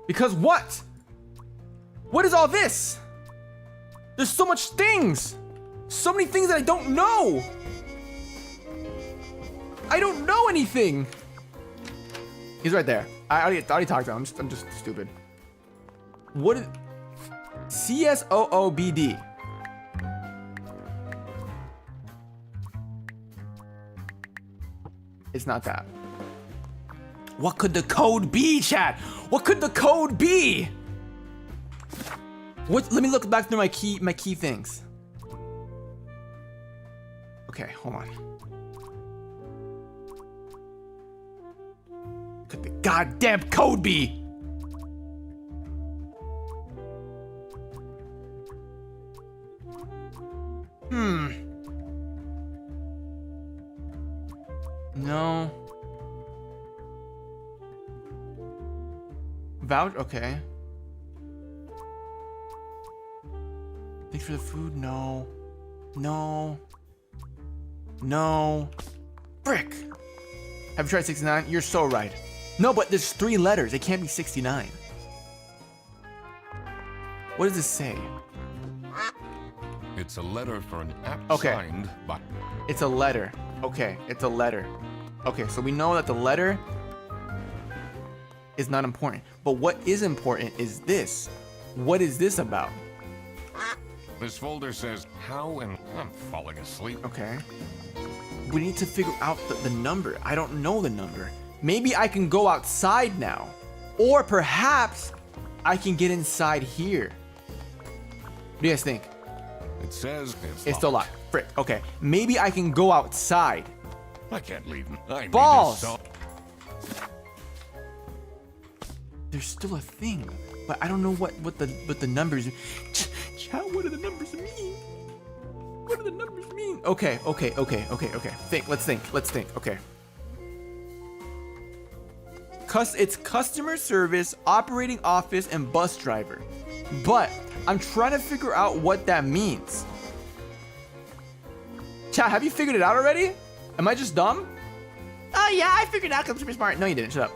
Because what? What is all this? There's so much things. So many things that I don't know. I don't know anything. He's right there. I already talked to him. I'm just stupid. What is CSOOBD? It's not that. What could the code be, chat? What could the code be? What? Let me look back through my key things. Okay, hold on. What could the goddamn code be? No. Vouch? Okay. Thanks for the food? No. No. No. Frick. Have you tried 69? You're so right. No, but there's 3 letters. It can't be 69. What does this say? It's a letter for an app Okay. signed by... It's a letter. Okay, it's a letter. Okay, so we know that the letter is not important. But what is important is this. What is this about? This folder says how and... I'm falling asleep. Okay. We need to figure out the number. I don't know the number. Maybe I can go outside now. Or perhaps I can get inside here. What do you guys think? It says It's still locked. Frick. Okay. Maybe I can go outside. I can't leave. I need Balls! to stop. there's still a thing, but I don't know what the numbers. Chat, what do the numbers mean? What do the numbers mean? Okay. Let's think. Okay. It's customer service, operating office, and bus driver. But I'm trying to figure out what that means. Chat, have you figured it out already? Am I just dumb? Oh yeah, I figured it out because I'm super smart. No, you didn't. Shut up.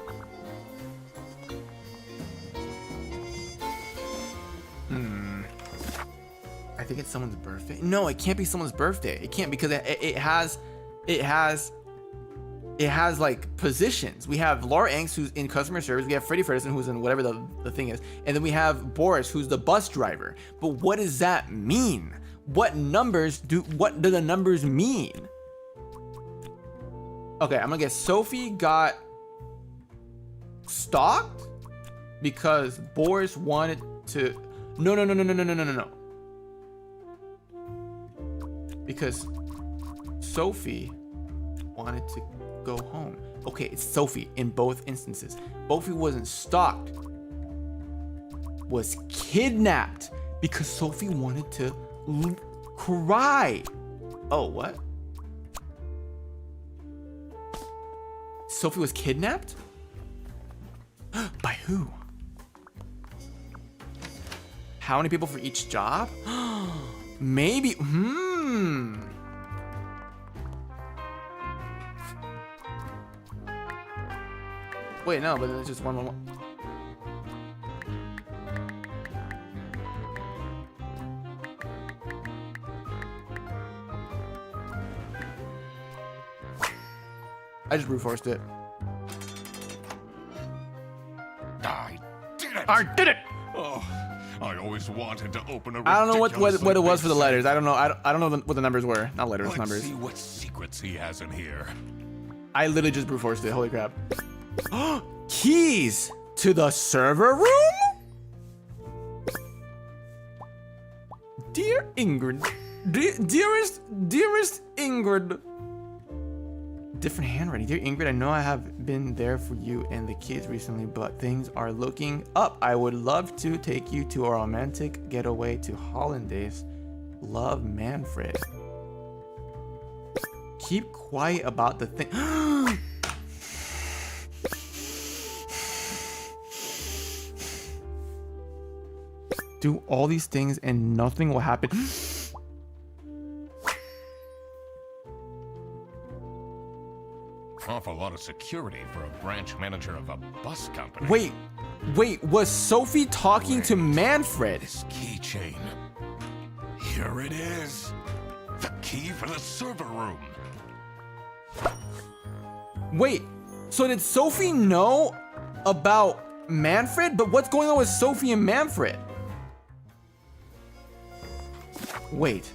I think it's someone's birthday. No, it can't be someone's birthday. It can't because it has like positions. We have Laura Angst, who's in customer service. We have Freddie Fredison, who's in whatever the thing is. And then we have Boris, who's the bus driver. But what does that mean? What do the numbers mean? Okay, I'm gonna guess Sophie got stalked because Boris wanted to. No. Because Sophie wanted to go home. Okay, it's Sophie in both instances. Sophie wasn't stalked, was kidnapped because Sophie wanted to cry. Oh, what? Sophie was kidnapped? By who? How many people for each job? Maybe. Wait, no, but it's just one. I just brute forced it. I did it! Oh, I always wanted to open a. I don't know what it was for the letters. I don't know. I don't know what the numbers were. Not letters, Let's numbers. see what secrets he has in here. I literally just brute forced it. Holy crap! Keys to the server room. Dear Ingrid, dearest Ingrid. Different handwriting. Dear Ingrid, I know I have been there for you and the kids recently, but things are looking up. I would love to take you to a romantic getaway to Hollandaise. Love, Manfred. Keep quiet about the thing. Do all these things and nothing will happen. Awful lot of security for a branch manager of a bus company. Wait, was Sophie talking to Manfred? This keychain. Here it is. The key for the server room. Wait, so did Sophie know about Manfred? But what's going on with Sophie and Manfred? Wait.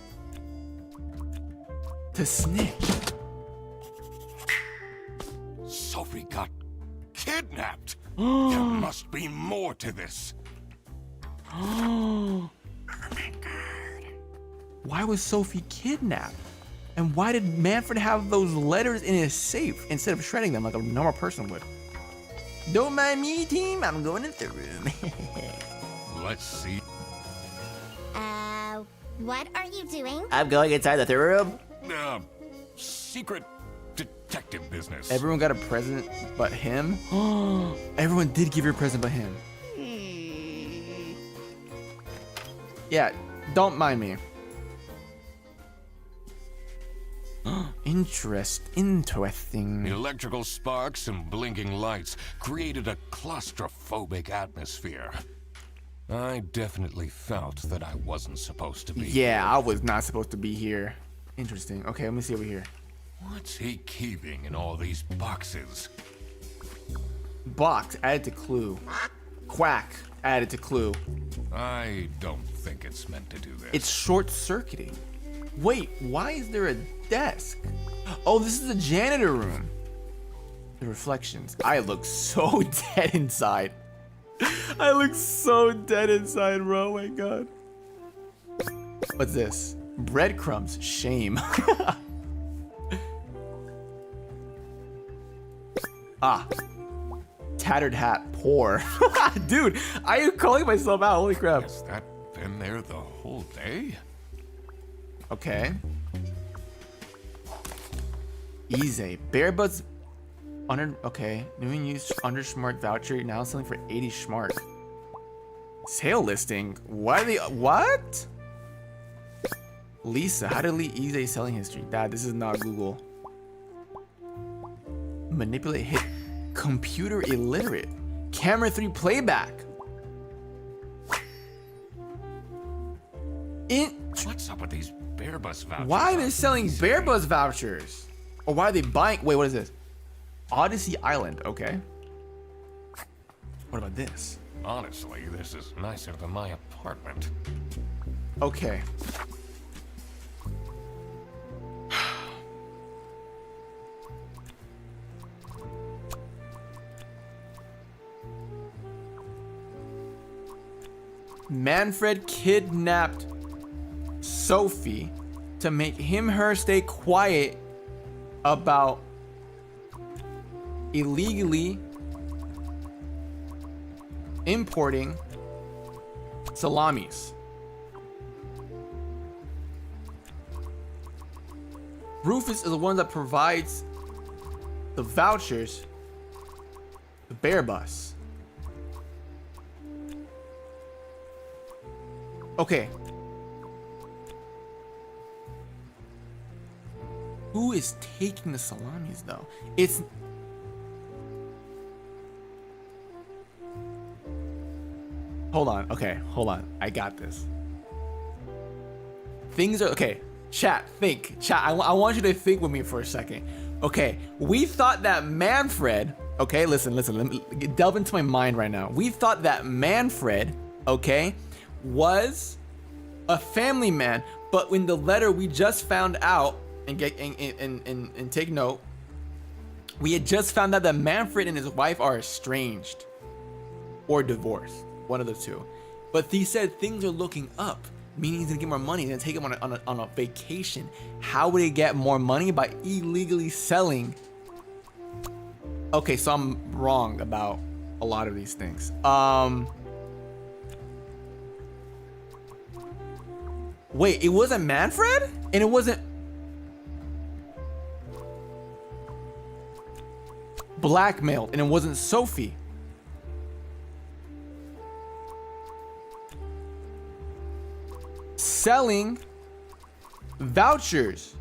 To snitch. Sophie got kidnapped. There must be more to this. Oh my god. Why was Sophie kidnapped? And why did Manfred have those letters in his safe instead of shredding them like a normal person would? Don't mind me, team. I'm going into the room. Let's see. What are you doing? I'm going inside the third room. Secret detective business. Everyone got a present but him? Everyone did give you a present but him. Yeah, don't mind me. Interesting. Electrical sparks and blinking lights created a claustrophobic atmosphere. I definitely felt that I wasn't supposed to be here. I was not supposed to be here. Interesting. Okay, let me see over here. What's he keeping in all these boxes? Box added to clue. Quack added to clue. I don't think it's meant to do this. It's short-circuiting. Wait, why is there a desk? Oh, this is the janitor room. The reflections. I look so dead inside. I look so dead inside, bro. Oh my god. What's this? Breadcrumbs. Shame. Ah. Tattered hat. poor. Dude, I am calling myself out. Holy crap. Has that been there the whole day? Okay. Easy. Bear Buzz under okay. New and used under smart voucher now selling for 80 smart. Sale listing. Why are they what? Lisa, how to delete easy selling history. Dad, this is not Google. Manipulate hit computer illiterate. Camera 3 playback. What's up with these Bear Bus vouchers? Why are they selling Bear Buzz vouchers? Or why are they buying? Wait, what is this? Odyssey Island. Okay. What about this? Honestly, this is nicer than my apartment. Okay. Manfred kidnapped Sophie to make her stay quiet about illegally importing salamis. Rufus is the one that provides the vouchers, the Bear Bus. Okay. Who is taking the salamis though? It's Hold on. Okay, hold on. I got this. Things are okay. Chat, think. Chat, I want you to think with me for a second. Okay, we thought that Manfred. Okay, listen. Let me delve into my mind right now. We thought that Manfred, okay, was a family man, but in the letter we just found out, and take note, we had just found out that Manfred and his wife are estranged or divorced. One of the two. But he said things are looking up, meaning he's gonna get more money and take him on a vacation. How would he get more money? By illegally selling. Okay, so I'm wrong about a lot of these things. Wait, it wasn't Manfred? And it wasn't blackmailed, and it wasn't Sophie. Selling vouchers.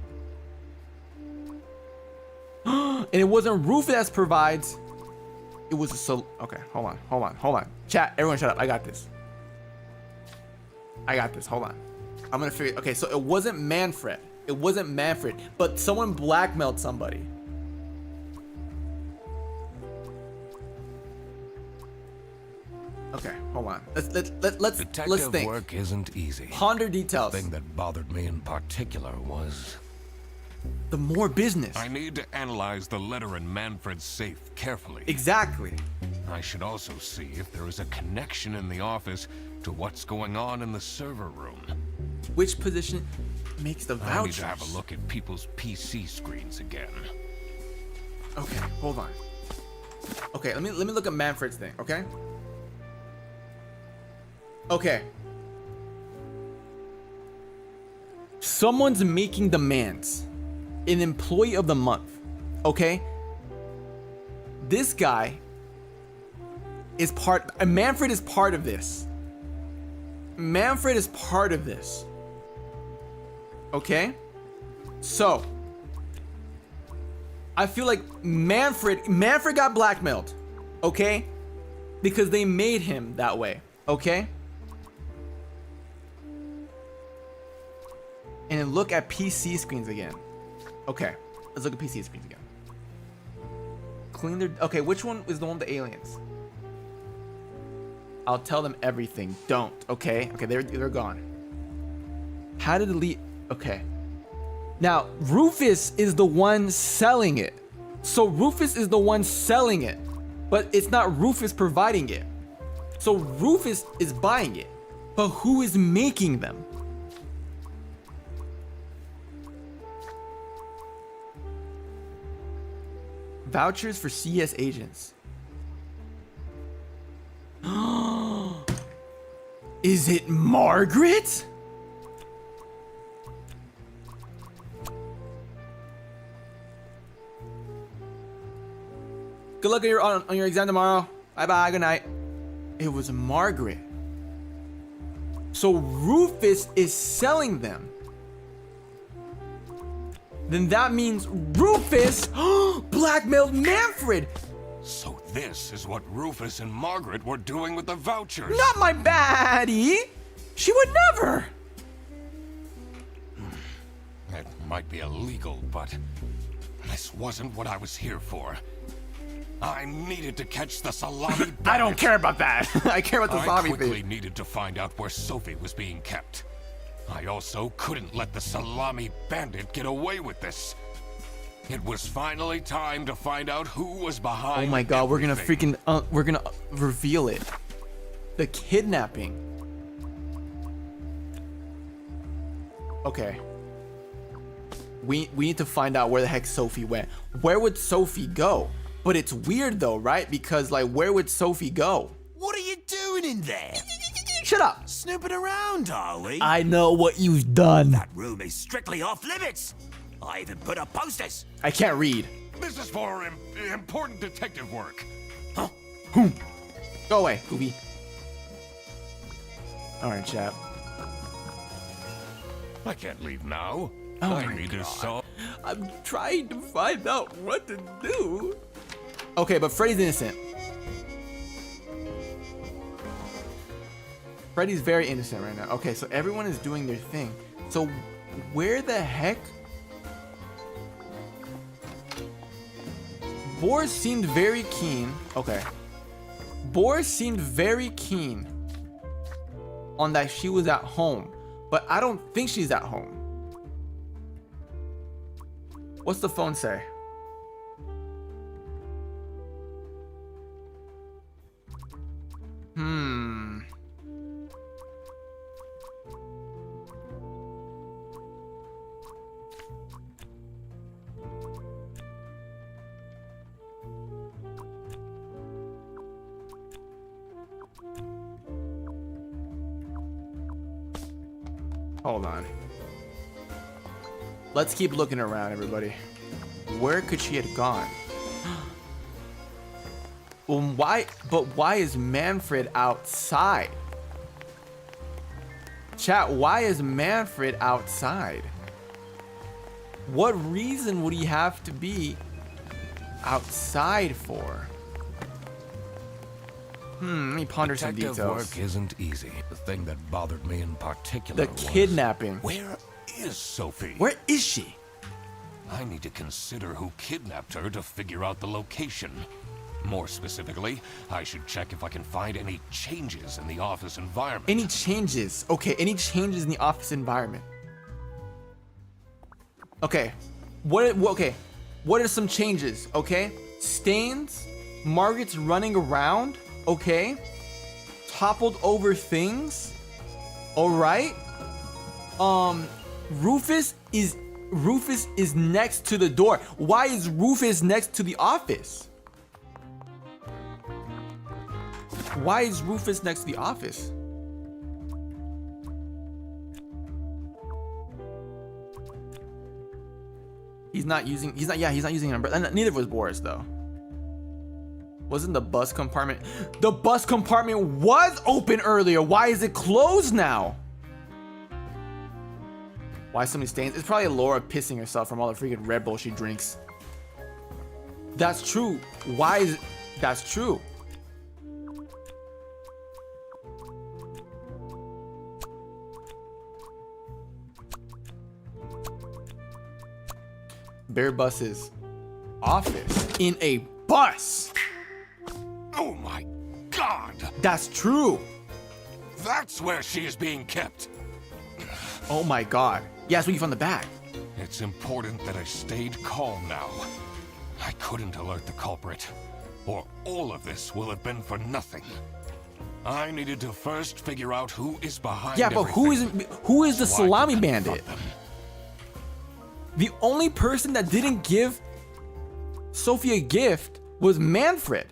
And it wasn't Rufus that provides. It was a okay, hold on. Chat, everyone shut up. I got this. Hold on. I'm gonna figure. Okay, so it wasn't Manfred. But someone blackmailed somebody. Okay, hold on. Let's think. Work isn't easy. Ponder details. The thing that bothered me in particular was the more business. I need to analyze the letter in Manfred's safe carefully. Exactly. I should also see if there is a connection in the office to what's going on in the server room. Which position makes the vouchers? I need to have a look at people's PC screens again. Okay, hold on. Okay, let me look at Manfred's thing, okay? Okay. Someone's making demands. An employee of the month. Okay? This guy is Manfred is part of this. Okay? So, I feel like Manfred got blackmailed. Okay? Because they made him that way. Okay? And then look at PC screens again. Okay, let's look at PC screens again. Clean their. Okay, which one is the one with the aliens? I'll tell them everything. Don't. Okay. Okay, they're gone. How to delete? Okay. Now Rufus is the one selling it. So Rufus is the one selling it, but it's not Rufus providing it. So Rufus is buying it, but who is making them? Vouchers for CS agents. Is it Margaret? Good luck on your exam tomorrow. Bye bye. Good night. It was Margaret. So Rufus is selling them. Then that means Rufus blackmailed Manfred. So this is what Rufus and Margaret were doing with the vouchers. Not my baddie. She would never. It might be illegal, but this wasn't what I was here for. I needed to catch the Salami. I don't care about that. I care about the Salami I quickly thing. needed to find out where Sophie was being kept. I also couldn't let the Salami bandit get away with this. It was finally time to find out who was behind. Oh my god, everything. we're gonna reveal it. The kidnapping. Okay. We need to find out where the heck Sophie went. Where would Sophie go? But it's weird though, right? Because like, where would Sophie go? What are you doing in there? Shut up. Snooping around, are we? I know what you've done. That room is strictly off limits. I even put up posters. I can't read. This is for important detective work. Huh? Go away, Gooby. Alright, chap. I can't leave now. Oh I my need to solve. I'm trying to find out what to do. Okay, but Freddy's innocent. Freddy's very innocent right now. Okay, so everyone is doing their thing. So where the heck? Boris seemed very keen. Okay. Boris seemed very keen on that she was at home, but I don't think she's at home. What's the phone say? Hold on. Let's keep looking around, everybody. Where could she have gone? Well, why is Manfred outside? Chat, why is Manfred outside? What reason would he have to be outside for? Let me ponder some Detective details. work isn't easy. The thing that bothered me in particular The was, kidnapping. where is Sophie? Where is she? I need to consider who kidnapped her to figure out the location. More specifically, I should check if I can find any changes in the office environment. Any changes? Okay, any changes in the office environment? Okay, what are some changes? Okay, stains. Margaret's running around. Okay, toppled over things. All right. Rufus is next to the door. Why is Rufus next to the office? Why is Rufus next to the office? He's not using an umbrella. Neither was Boris though. Wasn't the bus compartment? The bus compartment was open earlier. Why is it closed now? Why so many stains? It's probably Laura pissing herself from all the freaking Red Bull she drinks. That's true. Why is it? That's true. Bear Bus's office in a bus. Oh my God! That's true. That's where she is being kept. Oh my God. Yeah, that's what you found the bag. It's important that I stayed calm now. I couldn't alert the culprit, or all of this will have been for nothing. I needed to first figure out who is behind Yeah, but everything. who is the So I Salami can bandit? confront them. The only person that didn't give Sophie a gift was Manfred.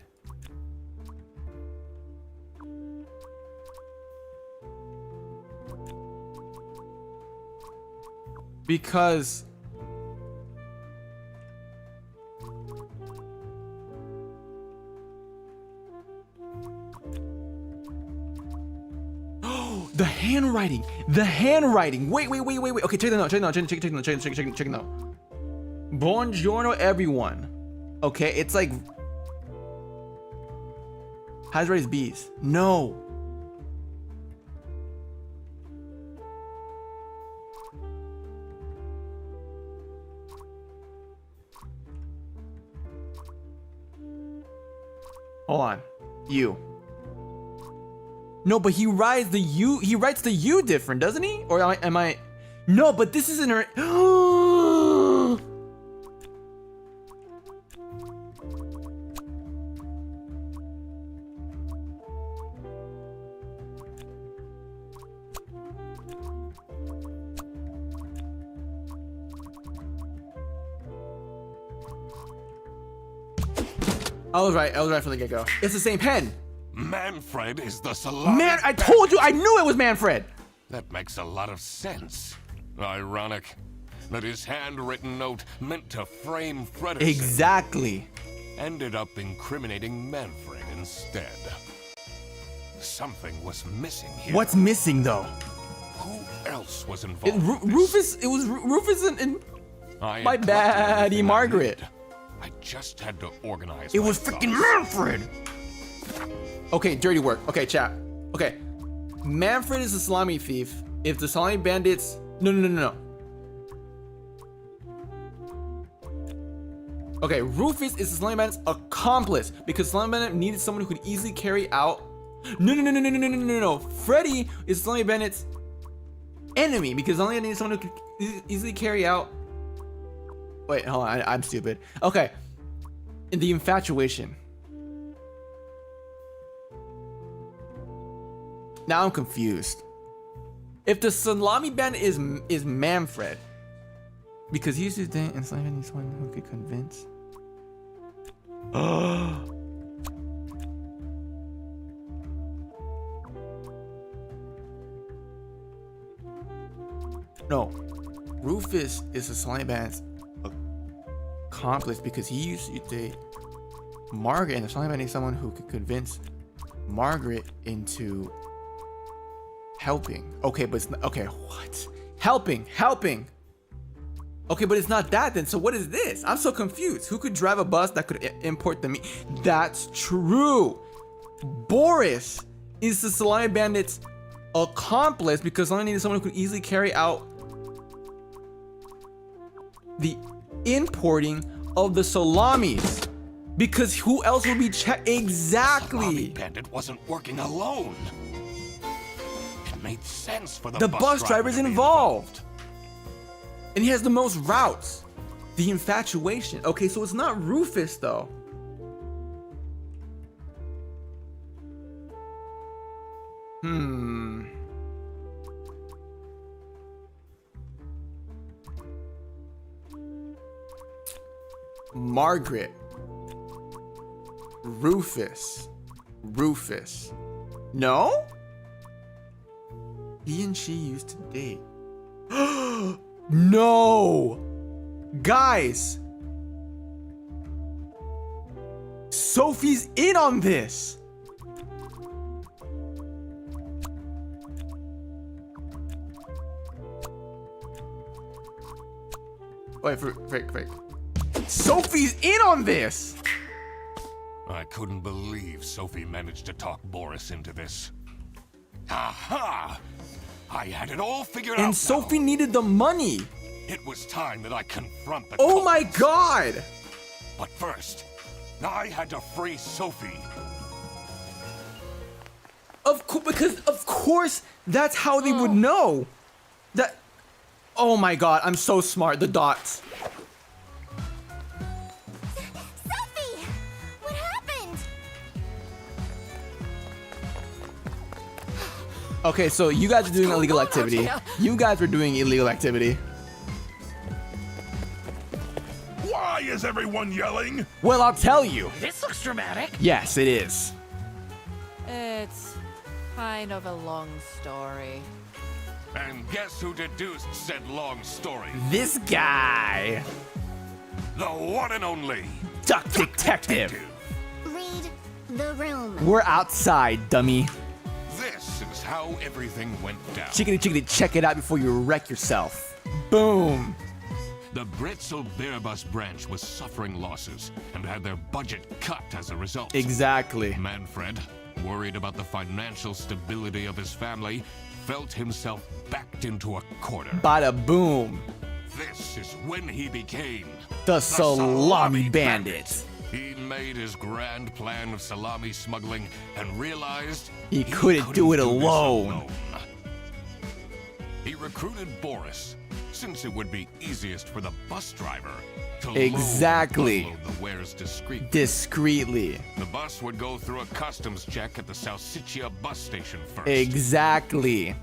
Because the handwriting. The handwriting. Wait. Okay, check the note. Check the note. Buongiorno, everyone. Okay, it's like Has raised bees. No. Hold on. You. No, but he writes the U. He writes the U different, doesn't he? Or am I? No, but this isn't her. I was right from the get-go. It's the same pen. Manfred is the Salami. Man, I told you, I knew it was Manfred. That makes a lot of sense. Ironic that his handwritten note meant to frame Fredersen Exactly. ended up incriminating Manfred instead. Something was missing here. What's missing though? Who else was involved? Rufus. It was Rufus and I my had collected baddie everything I Margaret. needed. I just had to organize. It my was freaking thoughts. Manfred. Okay, dirty work. Okay, chat. Okay, Manfred is the salami thief. If the salami bandits, no. Okay, Rufus is the salami bandit's accomplice because salami bandit needed someone who could easily carry out. No. Freddy is the salami bandit's enemy because salami needed someone who could easily carry out. Wait, hold on. I'm stupid. Okay, in the infatuation. Now I'm confused. If the salami bandit is Manfred, because he used to date and salami needs someone who could convince. No, Rufus is the salami bandit's accomplice because he used to date Margaret, and the salami bandit needs someone who could convince Margaret into helping. Okay, but it's not, okay, what? Helping. Okay, but it's not that then. So what is this? I'm so confused. Who could drive a bus that could import the meat? That's true. Boris is the salami bandit's accomplice because salami needed someone who could easily carry out the importing of the salamis. Because who else would be exactly? Salami bandit wasn't working alone. Made sense for the bus driver's involved. And he has the most routes. The infatuation. Okay, so it's not Rufus though. Margaret. Rufus. No? He and she used to date. No! Guys! Sophie's in on this! Wait, fake. Sophie's in on this! I couldn't believe Sophie managed to talk Boris into this. Aha! I had it all figured out. And Sophie needed the money. It was time that I confront the Oh my culprits. god! But first, I had to free Sophie. Because of course that's how they would know. That. Oh my god! I'm so smart. The dots. Sophie! What happened? Okay, so you guys are doing illegal activity. You guys were doing illegal activity. Why is everyone yelling? Well, I'll tell you. This looks dramatic. Yes, it is. It's kind of a long story. And guess who deduced said long story? This guy. The one and only Duck Detective. Read the room. We're outside, dummy. This is how everything went down. Chickadee, chickadee, check it out before you wreck yourself. Boom. The Bretzel Bearbus branch was suffering losses and had their budget cut as a result. Exactly. Manfred, worried about the financial stability of his family, felt himself backed into a corner. Bada boom. This is when he became The Salami Bandit. He made his grand plan of salami smuggling and realized He couldn't do it this alone. He recruited Boris, since it would be easiest for the bus driver to Exactly. load the wares discreetly. Discreetly. The bus would go through a customs check at the Salsiccia bus station first. Exactly.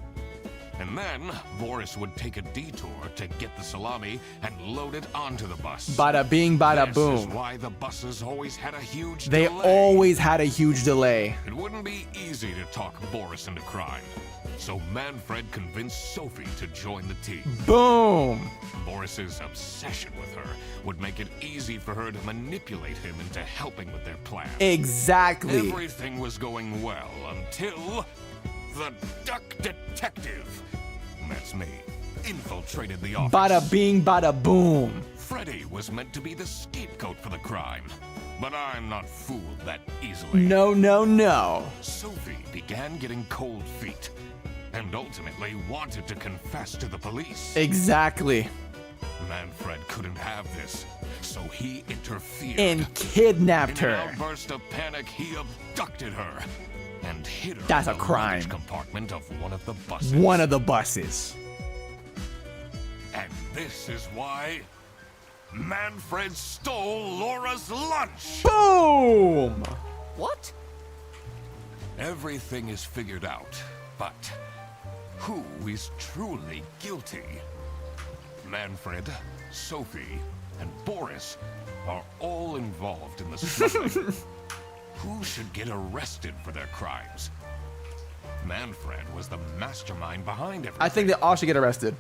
And then Boris would take a detour to get the salami and load it onto the bus. Bada bing, bada This boom. is why the buses always had a huge They delay. always had a huge delay. It wouldn't be easy to talk Boris into crime. So Manfred convinced Sophie to join the team. Boom. Boris's obsession with her would make it easy for her to manipulate him into helping with their plan. Exactly. Everything was going well until the Duck Detective, that's me, infiltrated the office. Bada bing, bada boom. Freddy was meant to be the scapegoat for the crime, but I'm not fooled that easily. No, no, no. Sophie began getting cold feet and ultimately wanted to confess to the police. Exactly. Manfred couldn't have this, so he interfered. And kidnapped In an her. outburst of panic, he abducted her and hid her That's in a the crime. luggage compartment of one of the buses. One of the buses. And this is why Manfred stole Laura's lunch. Boom. What? Everything is figured out, but who is truly guilty? Manfred, Sophie, and Boris are all involved in the smuggling. Who should get arrested for their crimes? Manfred was the mastermind behind everything. I think they all should get arrested.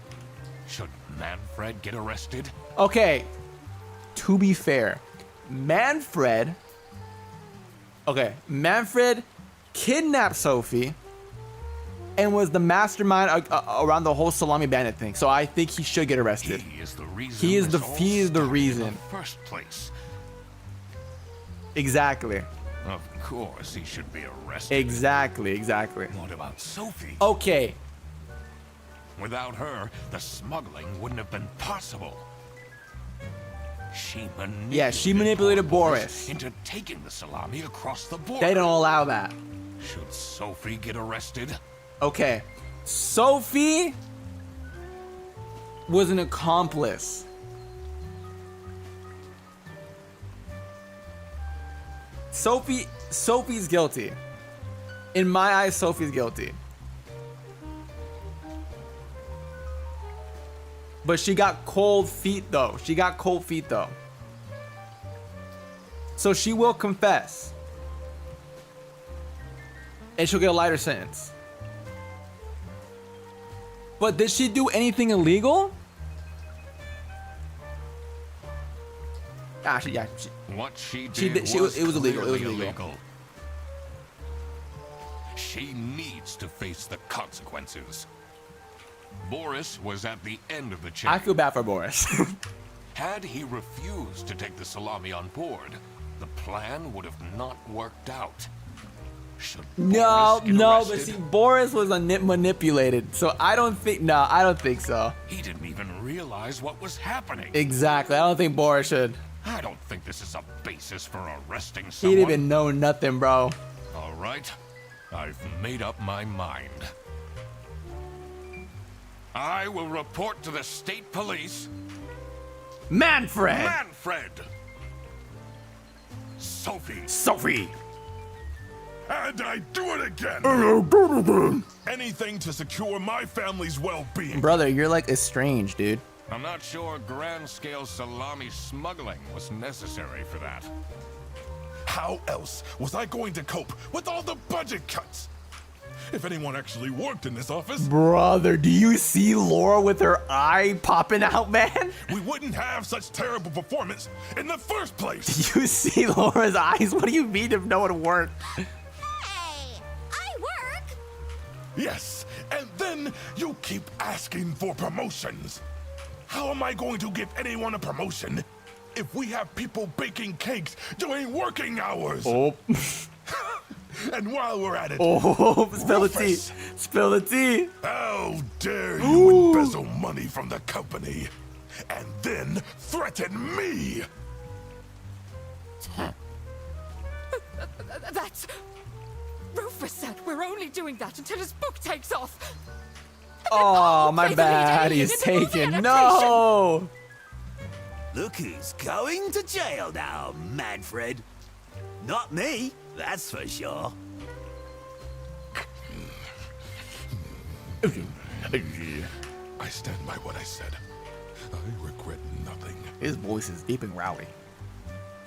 Should Manfred get arrested? Okay. To be fair, Manfred kidnapped Sophie and was the mastermind around the whole Salami Bandit thing. So I think he should get arrested. He is the reason. He is the this all he is the started in reason. the first place. Exactly. Of course, he should be arrested. Exactly. Exactly. What about Sophie? Okay. Without her, the smuggling wouldn't have been possible. She manipulated Boris into taking the salami across the border. They don't allow that. Should Sophie get arrested? Okay. Sophie was an accomplice. Sophie's guilty. In my eyes, Sophie's guilty. But she got cold feet though. So she will confess. And she'll get a lighter sentence. But did she do anything illegal? What she did, it was illegal. It was clearly illegal. She needs to face the consequences. Boris was at the end of the chain. I feel bad for Boris. Had he refused to take the salami on board, the plan would have not worked out. Should No, Boris get but arrested? see, Boris was manipulated, so I don't think so. He didn't even realize what was happening. Exactly, I don't think Boris should. I don't think this is a basis for arresting He someone. didn't even know nothing, bro. All right, I've made up my mind. I will report to the state police. Manfred! Sophie! And I do it again! Anything to secure my family's well-being. Brother, you're like estranged, dude. I'm not sure grand-scale salami smuggling was necessary for that. How else was I going to cope with all the budget cuts? if anyone actually worked in this office, Brother, do you see Laura with her eye popping out, man? we wouldn't have such terrible performance in the first place. Do you see Laura's eyes? What do you mean if no one worked? Hey, I work. Yes, and then you keep asking for promotions. How am I going to give anyone a promotion if we have people baking cakes during working hours? Oh. And while we're at it, Oh, spill the tea. Rufus, Spill the tea. how dare you embezzle money from the company and then threaten me? That's... Rufus said we're only doing that until his book takes off. Oh, my Play the lead bad. alien He's in the movie taken. adaptation. No. Look who's going to jail now, Manfred. Not me, that's for sure. I stand by what I said. I regret nothing. His voice is deep and rowdy.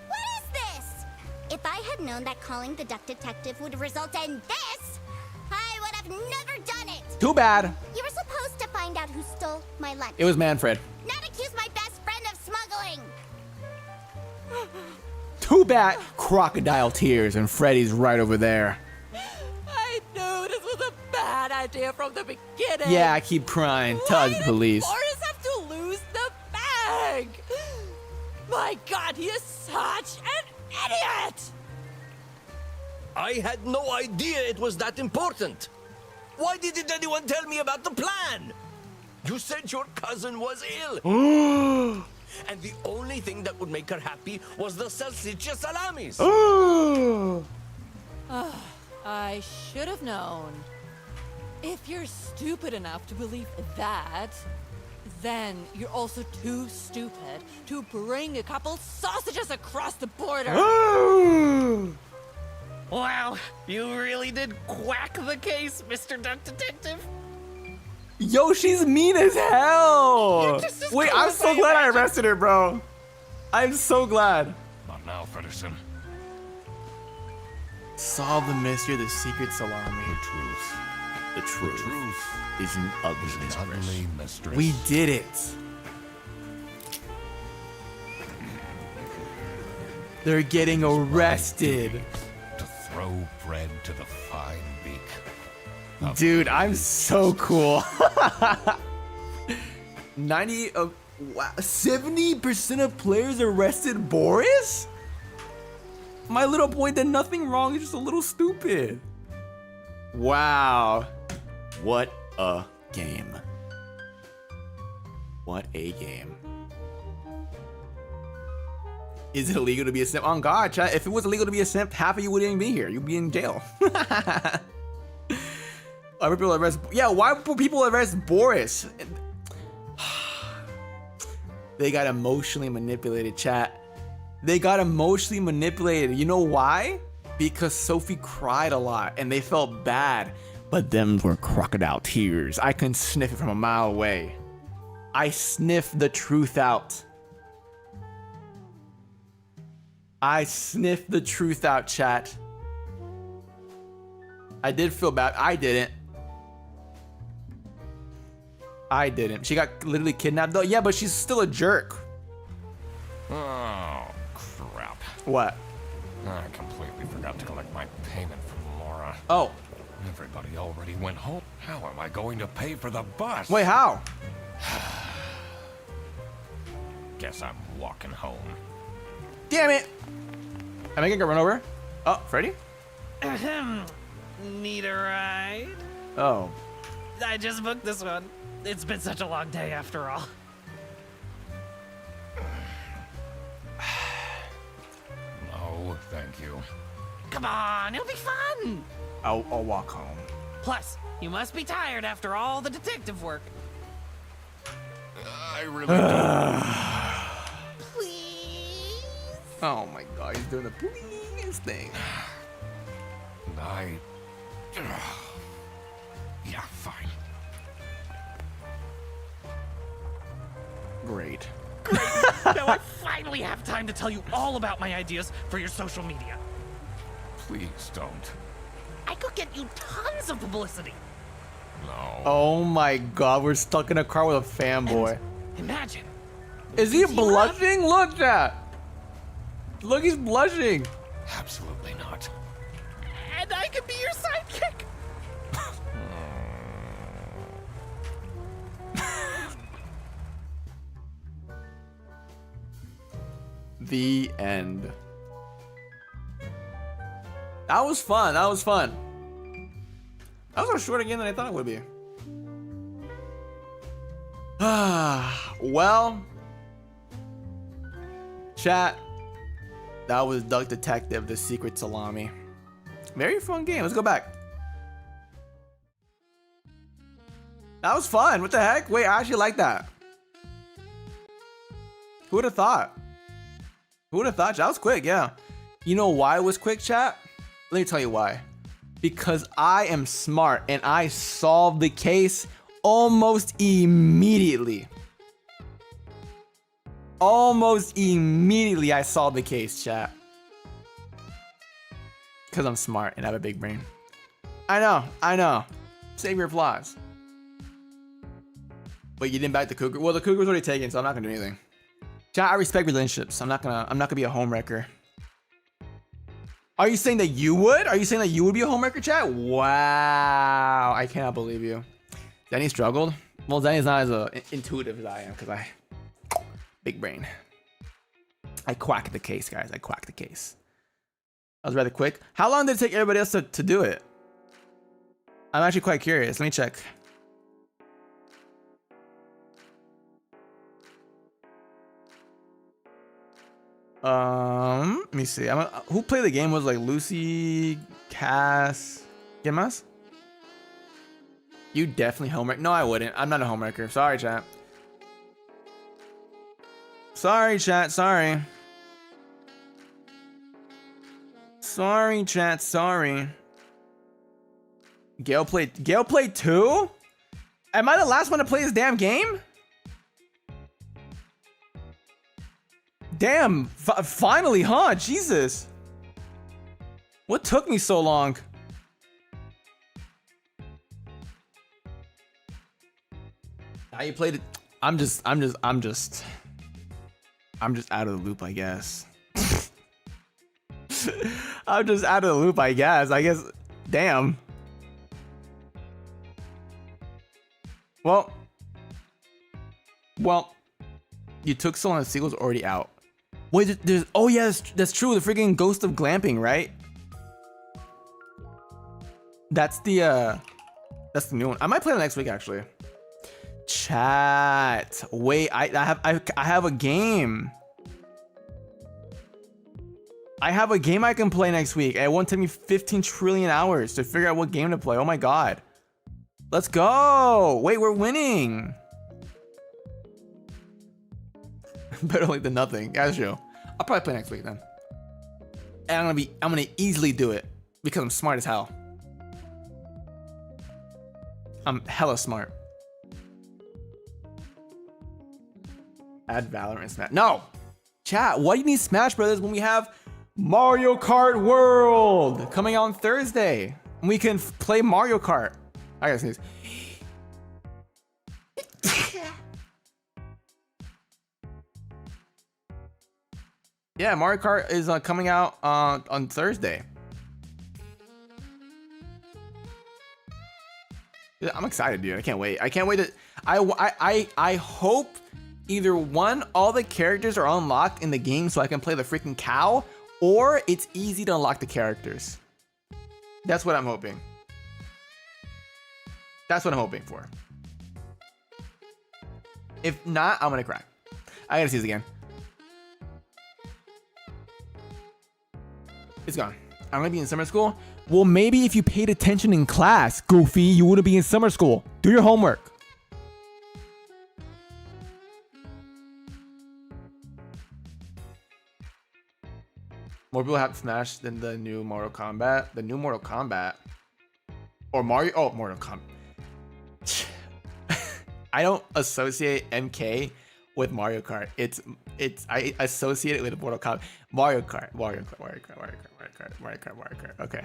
What is this? If I had known that calling the duck detective would result in this, I would have never done it. Too bad. You were supposed to find out who stole my lunch. It was Manfred. Not accuse my best friend of smuggling. Too bad. Crocodile tears and Freddy's right over there. I knew this was a bad idea from the beginning. Yeah, I keep crying. Tell the Why did police. Boris have to lose the bag? My God, he is such an idiot! I had no idea it was that important. Why didn't anyone tell me about the plan? You said your cousin was ill. And the only thing that would make her happy was the salsiccia salamis. I should have known. If you're stupid enough to believe that, then you're also too stupid to bring a couple sausages across the border. Wow, you really did quack the case, Mr. Duck Detective. Yo, she's mean as hell. You're just as Wait, cool I'm as so I glad I imagined. arrested her, bro. I'm so glad. Not now, Fredderson. Solve the mystery of the secret salami. The truth. The truth, Truth is an ugly is an mistress. ugly mistress. We did it. They're getting arrested. To throw bread to the fine beak. Dude, I'm so cool. 70% of players arrested Boris? My little boy did nothing wrong, he's just a little stupid. Wow. What a game. What a game. Is it illegal to be a simp? Oh God, chat, if it was illegal to be a simp, half of you wouldn't even be here. You'd be in jail. Why would people arrest? Yeah, why would people arrest Boris? They got emotionally manipulated, chat. They got emotionally manipulated. You know why? Because Sophie cried a lot and they felt bad. But them were crocodile tears. I can sniff it from a mile away. I sniffed the truth out. I sniffed the truth out, chat. I did feel bad. I didn't. I didn't. She got literally kidnapped though. Yeah, but she's still a jerk. Oh, crap. What? I completely forgot to collect my payment from Laura. Oh. Everybody already went home. How am I going to pay for the bus? Wait, how? Guess I'm walking home. Damn it. Am I gonna get run over? Oh, Freddy? Ahem. Need a ride? Oh. I just booked this one. It's been such a long day after all. No, thank you. Come on, it'll be fun. I'll walk home. Plus, you must be tired after all the detective work. I really don't. Please? Oh my God, he's doing the please thing. Yeah, fine. Great. Now I finally have time to tell you all about my ideas for your social media. Please don't. I could get you tons of publicity. No. Oh my god, we're stuck in a car with a fanboy. Imagine. Is he blushing? Look that. Look, he's blushing. Absolutely not. And I could be your sidekick. The end. That was fun. That was fun. That was short again than I thought it would be. Well, chat. That was Duck Detective: The Secret Salami. Very fun game. Let's go back. That was fun. What the heck? Wait, I actually like that. Who would have thought? Who would have thought? That was quick, yeah. You know why it was quick, chat? Let me tell you why. Because I am smart and I solved the case almost immediately. Almost immediately I solved the case, chat. Because I'm smart and I have a big brain. I know. Save your flaws. But you didn't back the cougar? Well, the cougar was already taken, so I'm not gonna do anything. Chat, I respect relationships. I'm not gonna be a homewrecker. Are you saying that you would? Are you saying that you would be a homewrecker, chat? Wow, I cannot believe you. Danny struggled? Well, Danny's not as intuitive as I am, because I... Big brain. I quacked the case, guys. I quacked the case. That was rather quick. How long did it take everybody else to do it? I'm actually quite curious. Let me check. Let me see. Who played the game? Was like Lucy, Cass, Gimas? You definitely homewreck. No, I wouldn't. I'm not a homewrecker. Sorry, chat. Sorry, chat. Sorry. Sorry, chat. Sorry. Gale played 2? Am I the last one to play this damn game? Damn, finally, huh? Jesus. What took me so long? How you played it? I'm just out of the loop, I guess. I'm just out of the loop, I guess. Damn. Well, you took so long. The sequel's already out. Wait, oh yeah, that's true. The freaking Ghost of Glamping, right? That's the new one. I might play that next week, actually. Chat. Wait, I have a game. I have a game I can play next week. It won't take me 15 trillion hours to figure out what game to play. Oh my god. Let's go. Wait, we're winning. Better late than nothing. That's true. I'll probably play next week then. And I'm gonna easily do it because I'm smart as hell. I'm hella smart. Add Valorant Smash. No! Chat, why do you need Smash Brothers when we have Mario Kart World coming out on Thursday? And we can play Mario Kart. I gotta sneeze. Yeah, Mario Kart is coming out on Thursday. Yeah, I'm excited, dude. I can't wait. I can't wait to. I hope either one, all the characters are unlocked in the game so I can play the freaking cow, or it's easy to unlock the characters. That's what I'm hoping. That's what I'm hoping for. If not, I'm gonna cry. I gotta see this again. It's gone. I'm gonna be in summer school. Well, maybe if you paid attention in class, Goofy, you wouldn't be in summer school. Do your homework. More people have Smash than the new Mortal Kombat. The new Mortal Kombat. Or Mario. Oh, Mortal Kombat. I don't associate MK with Mario Kart. I associate it with Mortal Kombat. Mario Kart. Okay.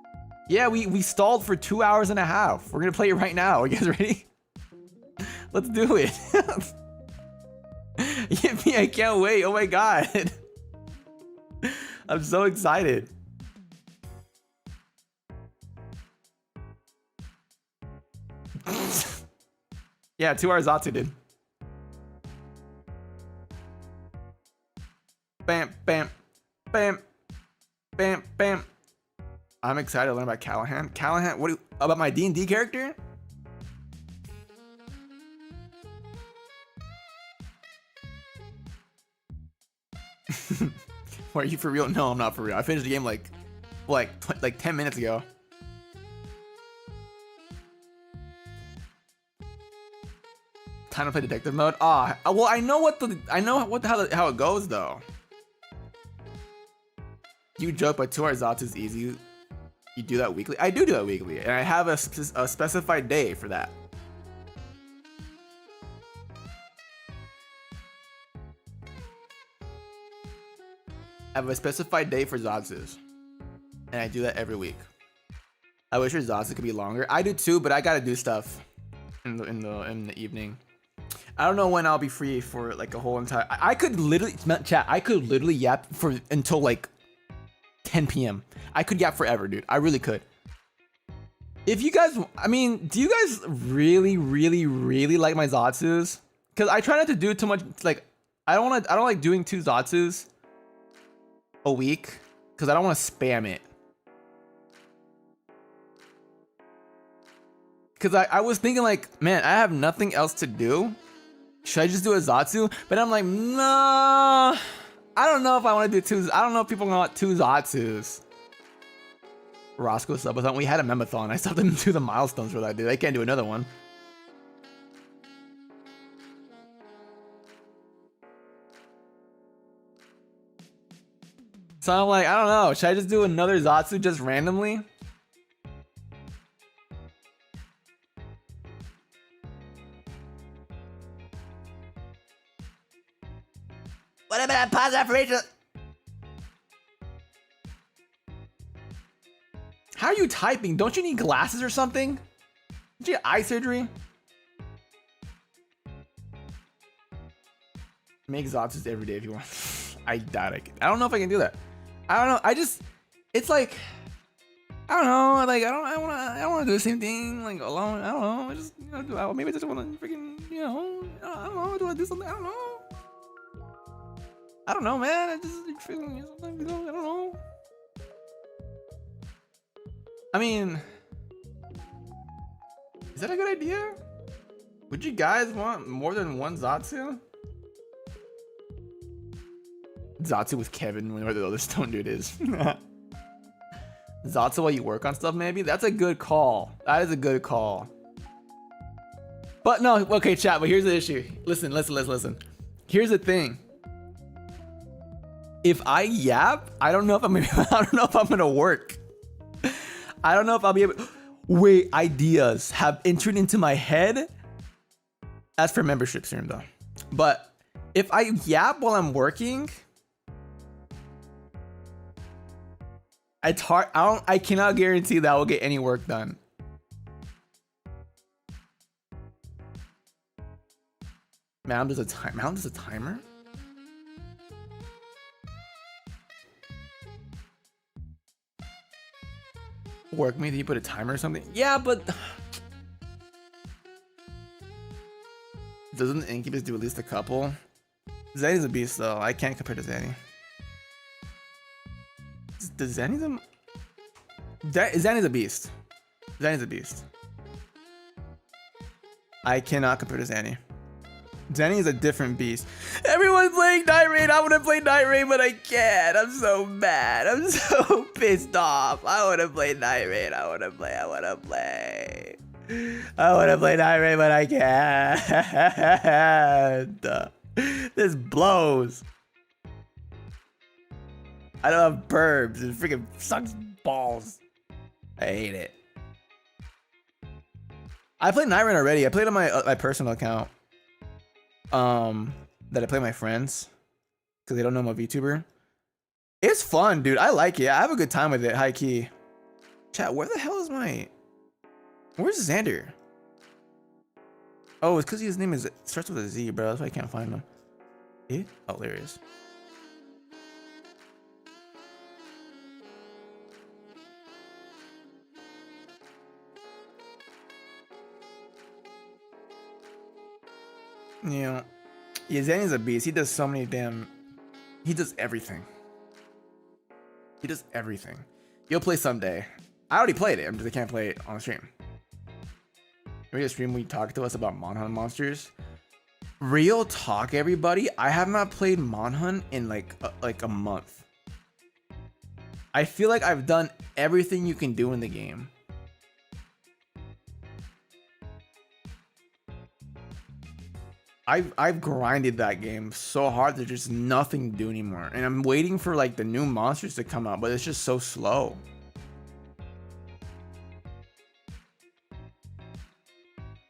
Yeah, we stalled for 2 hours and a half. We're gonna play it right now. Are you guys ready? Let's do it. Yippee, I can't wait. Oh my god. I'm so excited. Yeah, 2 hours Zatsu, dude. Bam, bam, bam, bam, bam. I'm excited to learn about Callahan. Callahan, what about my D&D character? Are you for real? No, I'm not for real. I finished the game like 10 minutes ago. Time to play detective mode. Ah, well, I know how it goes though. You joke, but 2 hours Zatsu is easy. You do that weekly? I do that weekly, and I have a specified day for that. I have a specified day for Zatsus, and I do that every week. I wish your Zatsu could be longer. I do too, but I gotta do stuff in the evening. I don't know when I'll be free for like a whole entire. I could literally chat. I could literally yap for until like 10 p.m. I could yap forever, dude. I really could. If you guys, I mean, do you guys really like my Zatsus? Because I try not to do too much. Like, I don't like doing 2 Zatsus a week because I don't want to spam it. Because I was thinking like, man, I have nothing else to do. Should I just do a Zatsu? But I'm like, nah. I don't know if I want to do 2. I don't know if people want 2 Zatsus. Rosco subathon. We had a memathon. I still didn't do the milestones for that, dude. I can't do another one. So I'm like, I don't know. Should I just do another Zatsu just randomly? What about pause that for Rachel? How are you typing? Don't you need glasses or something? Did you get eye surgery? Make Zatsus every day if you want. I doubt I can. I don't know if I can do that. I don't know. It's like, I don't know. Like, I don't want to do the same thing like alone. I don't know. I just, maybe I just want to freaking, I don't know. Do I do something? I don't know. I don't know, man. I don't know. I mean, is that a good idea? Would you guys want more than 1 Zatsu? Zatsu with Kevin, whenever the other stone dude is. Zatsu while you work on stuff, maybe? That's a good call. That is a good call. But no, okay, chat, but here's the issue. Listen. Here's the thing. If I yap, I don't know if I'm gonna work. I don't know if I'll be able. Wait, ideas have entered into my head. That's for membership stream though. But if I yap while I'm working, it's hard. I cannot guarantee that I will get any work done. Madam does a timer. Work me? Did you put a timer or something? Yeah, but doesn't Incubus do at least a couple? Zanny's a beast though. I can't compare to Zanny. Does Zanny's a beast. Zanny's a beast. I cannot compare to Zanny. Zanny is a different beast. Everyone's playing Night Raid. I want to play Night Raid, but I can't. I'm so mad. I'm so pissed off. I want to play Night Raid. I want to play Night Raid, but I can't. This blows. I don't have burbs. It freaking sucks balls. I hate it. I played Night Raid already. I played on my personal account. That I play my friends because they don't know I'm a VTuber. It's fun, dude. I like it. I have a good time with it, high key. Chat, where the hell is my... Where's Zander? Oh, it's because his name starts with a Z, bro. That's why I can't find him. Eh? Oh, there he is. Yeah. Yeah, Zanny's a beast. He does so many damn... He does everything. He does everything. You'll play someday. I already played it. I can't play it on the stream. Maybe a stream we talk to us about Monhunt monsters. Real talk, everybody. I have not played Monhunt in like a month. I feel like I've done everything you can do in the game. I've grinded that game so hard there's just nothing to do anymore, and I'm waiting for like the new monsters to come out, but it's just so slow.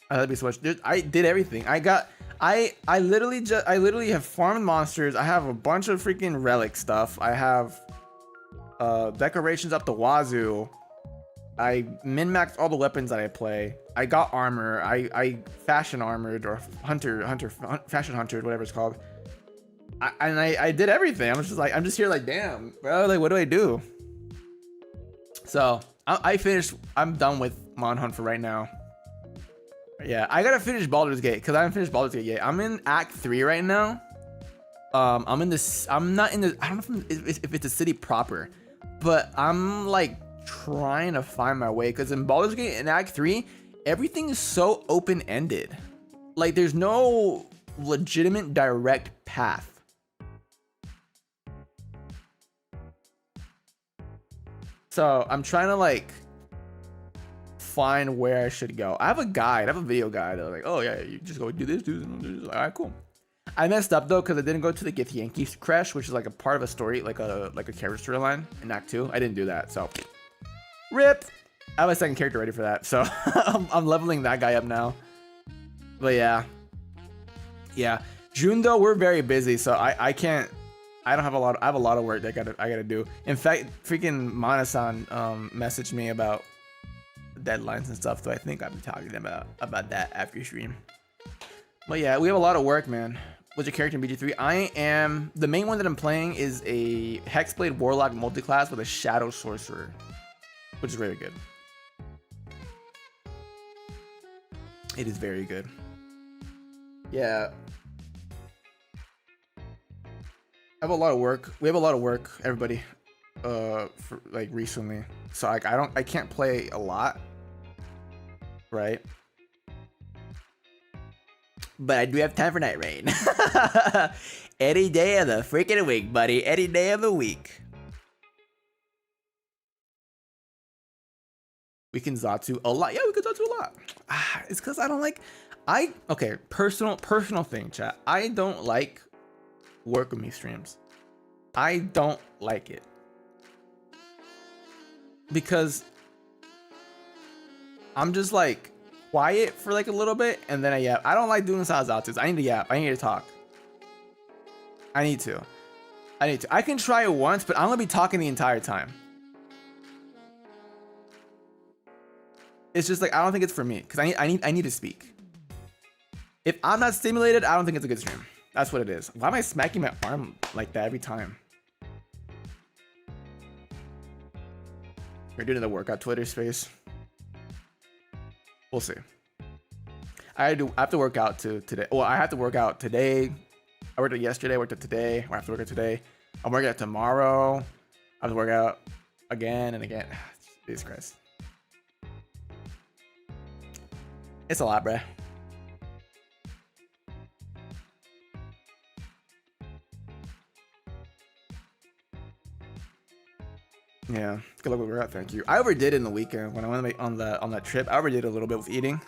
That'd be so much. Dude, I did everything. I literally have farmed monsters. I have a bunch of freaking relic stuff. I have decorations up the wazoo. I min-maxed all the weapons that I play. I got armor. I fashion armored or fashion huntered, whatever it's called. I did everything. I'm just here like, damn, bro. Like, what do I do? So I finished. I'm done with Monhunt for right now. Yeah, I gotta finish Baldur's Gate because I haven't finished Baldur's Gate yet. I'm in Act 3 right now. I'm in this. I'm not in the. I don't know if it's a city proper, but I'm like trying to find my way because in Baldur's Gate in Act 3, everything is so open-ended. Like there's no legitimate direct path. So I'm trying to like find where I should go. I have a guide. I have a video guide. I'm like, oh yeah, you just go do this, do this, do this. All right, cool. I messed up though because I didn't go to the Get Yankees crash, which is like a part of a story, like a character storyline in Act 2. I didn't do that, so rip. I have a second character ready for that, so I'm leveling that guy up now. But yeah, June though, we're very busy, so I can't. I don't have a lot. I have a lot of work that I gotta do. In fact, freaking Mana-san messaged me about deadlines and stuff, so I think I'll be talking about that after stream. But yeah, we have a lot of work, man. What's your character in BG3? I am the main one that I'm playing is a Hexblade Warlock multiclass with a Shadow Sorcerer, which is very good. It is very good. Yeah. I have a lot of work. We have a lot of work, everybody. For like recently, so like I can't play a lot, right? But I do have time for Night Rain. Any day of the freaking week, buddy. Any day of the week. We can Zatsu a lot. Yeah, we can Zatsu a lot. It's because I don't like. Okay, personal thing, chat. I don't like work with me streams. I don't like it. Because I'm just like quiet for like a little bit and then I yap. I don't like doing Satsus. I need to yap. I need to talk. I need to. I can try it once, but I'm gonna be talking the entire time. It's just like I don't think it's for me because I need to speak. If I'm not stimulated, I don't think it's a good stream. That's what it is. Why am I smacking my arm like that every time? We're doing the workout Twitter space. We'll see. I have to work out today. Well, I have to work out today. I worked out yesterday. I worked out today. I have to work out today. I'm working out tomorrow. I have to work out again and again. Jesus Christ. It's a lot, bruh. Yeah, good luck with workout. Thank you. I overdid in the weekend when I went on that trip. I overdid a little bit with eating.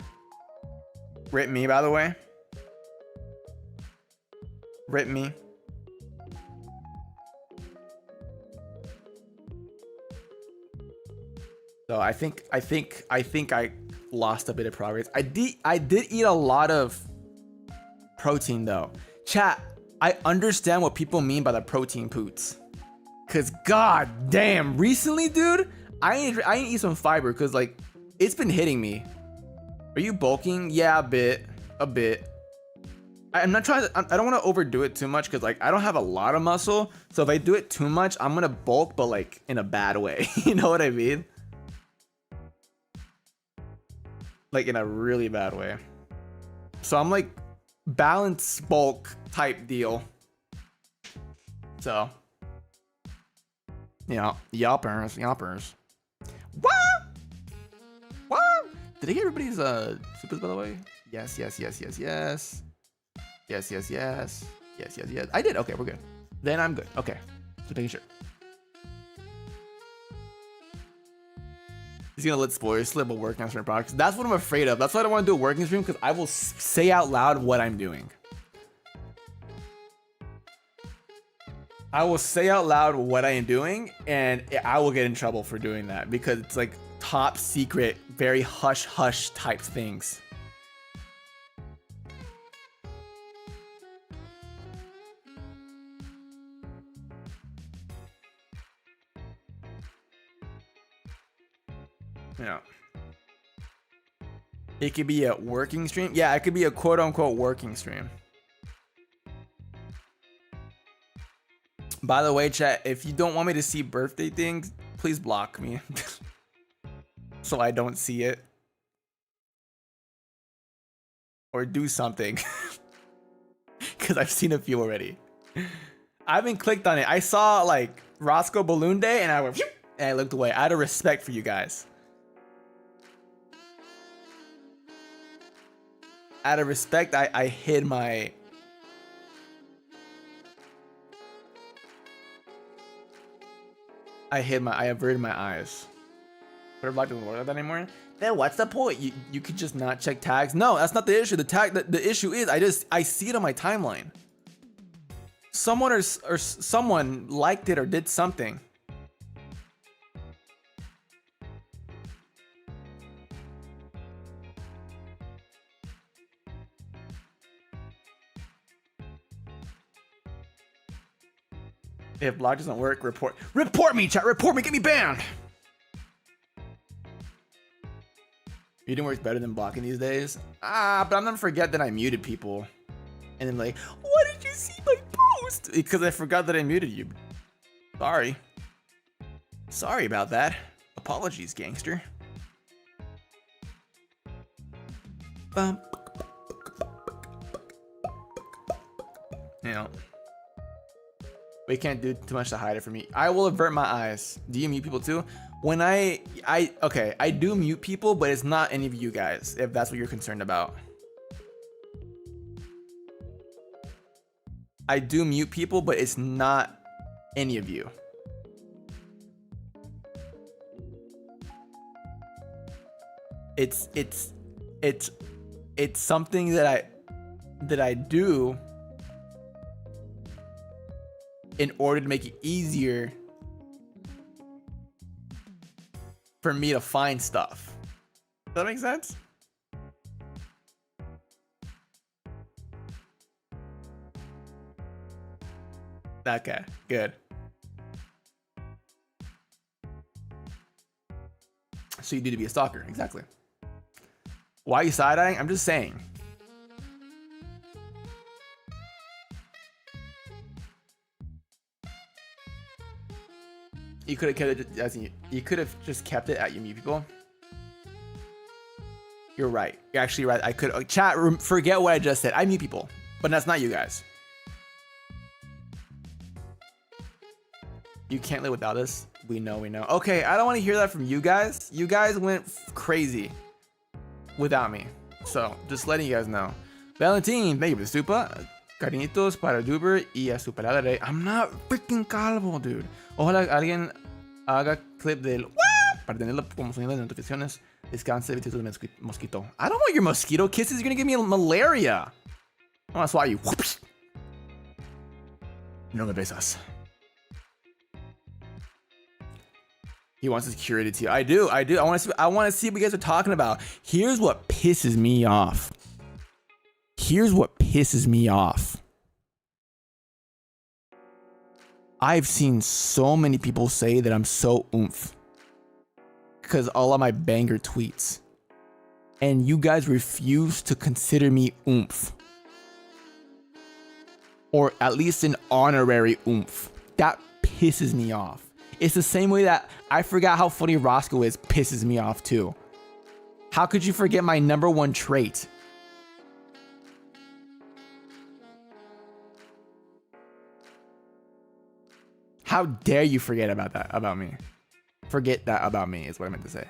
Rip me, by the way. Rip me. So I think I lost a bit of progress. I did eat a lot of protein though. Chat, I understand what people mean by the protein poots. Cause god damn, recently, dude, I need to eat some fiber because like it's been hitting me. Are you bulking? Yeah, a bit. I'm not trying to. I don't want to overdo it too much because like I don't have a lot of muscle. So if I do it too much, I'm gonna bulk, but like in a bad way. You know what I mean? Like in a really bad way. So I'm like balance bulk type deal. So, you know, yoppers. What? Did I get everybody's supers by the way? Yes. Yes. I did. Okay, we're good. Then I'm good. Okay. So taking sure. He's gonna let spoilers slip a working on certain products. That's what I'm afraid of. That's why I don't want to do a working stream because I will say out loud what I'm doing. I will say out loud what I am doing, and I will get in trouble for doing that because it's like top secret, very hush hush type things. Yeah. It could be a working stream. Yeah, it could be a quote unquote working stream. By the way, chat, if you don't want me to see birthday things, please block me. So I don't see it. Or do something. Because I've seen a few already. I haven't clicked on it. I saw like Rosco Balloon Day and I went and I looked away. Out of respect for you guys. Out of respect, I hid my... I averted my eyes. Twitter block doesn't work like that anymore. Then what's the point? You could just not check tags. No, that's not the issue. The issue is I see it on my timeline. Someone or someone liked it or did something. If block doesn't work, report me, chat. Report me. Get me banned. Muting works better than blocking these days. But I'm gonna forget that I muted people, and then like, why did you see my post? Because I forgot that I muted you. Sorry about that. Apologies, gangster. You know. We can't do too much to hide it from me. I will avert my eyes. Do you mute people too? When okay, I do mute people, but it's not any of you guys, if that's what you're concerned about. I do mute people, but it's not any of you. It's something that I do in order to make it easier for me to find stuff. Does that make sense? Okay, good. So you need to be a stalker, exactly. Why are you side-eyeing? I'm just saying. You could have kept it as you could have just kept it at you mute people. You're right. You're actually right. I could chat. Forget what I just said. I mute people, but that's not you guys. You can't live without us. We know. Okay, I don't want to hear that from you guys. You guys went crazy without me. So just letting you guys know. Valentine, thank you for the super. Cariñitos para VTuber y a su pelada de... I'm not freaking calvo, dude. Ojalá alguien haga clip del... para tenerlo como sonido de notificaciones. Descanse, besitos de mosquito. I don't want your mosquito kisses. You're gonna give me malaria. I want to swat you. No me besas. He wants us curated to you. I do. I want to see what you guys are talking about. Here's what pisses me off. I've seen so many people say that I'm so oomph. because all of my banger tweets. And you guys refuse to consider me oomph. Or at least an honorary oomph. That pisses me off. It's the same way that I forgot how funny Rosco is pisses me off too. How could you forget my #1 trait? How dare you forget about that about me? Forget that about me is what I meant to say.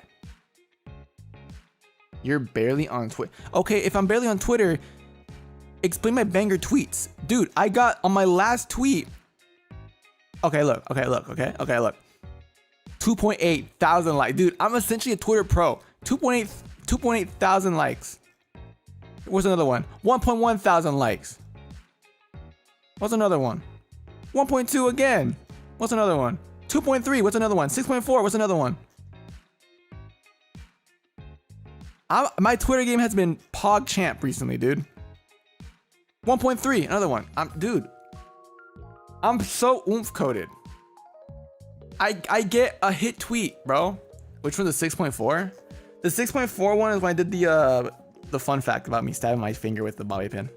You're barely on Twitter. Okay, if I'm barely on Twitter, explain my banger tweets. Dude, I got on my last tweet. Okay, look. 2.8 thousand likes. Dude, I'm essentially a Twitter pro. 2.8 thousand likes. What's another one? 1.1 thousand likes. What's another one? 1.2 again. What's another one? 2.3. What's another one? 6.4. What's another one? My Twitter game has been Pog Champ recently, dude. 1.3. Another one. Dude. I'm so oomph coded. I get a hit tweet, bro. Which one's the 6.4? The 6.4 one is when I did the fun fact about me stabbing my finger with the bobby pin.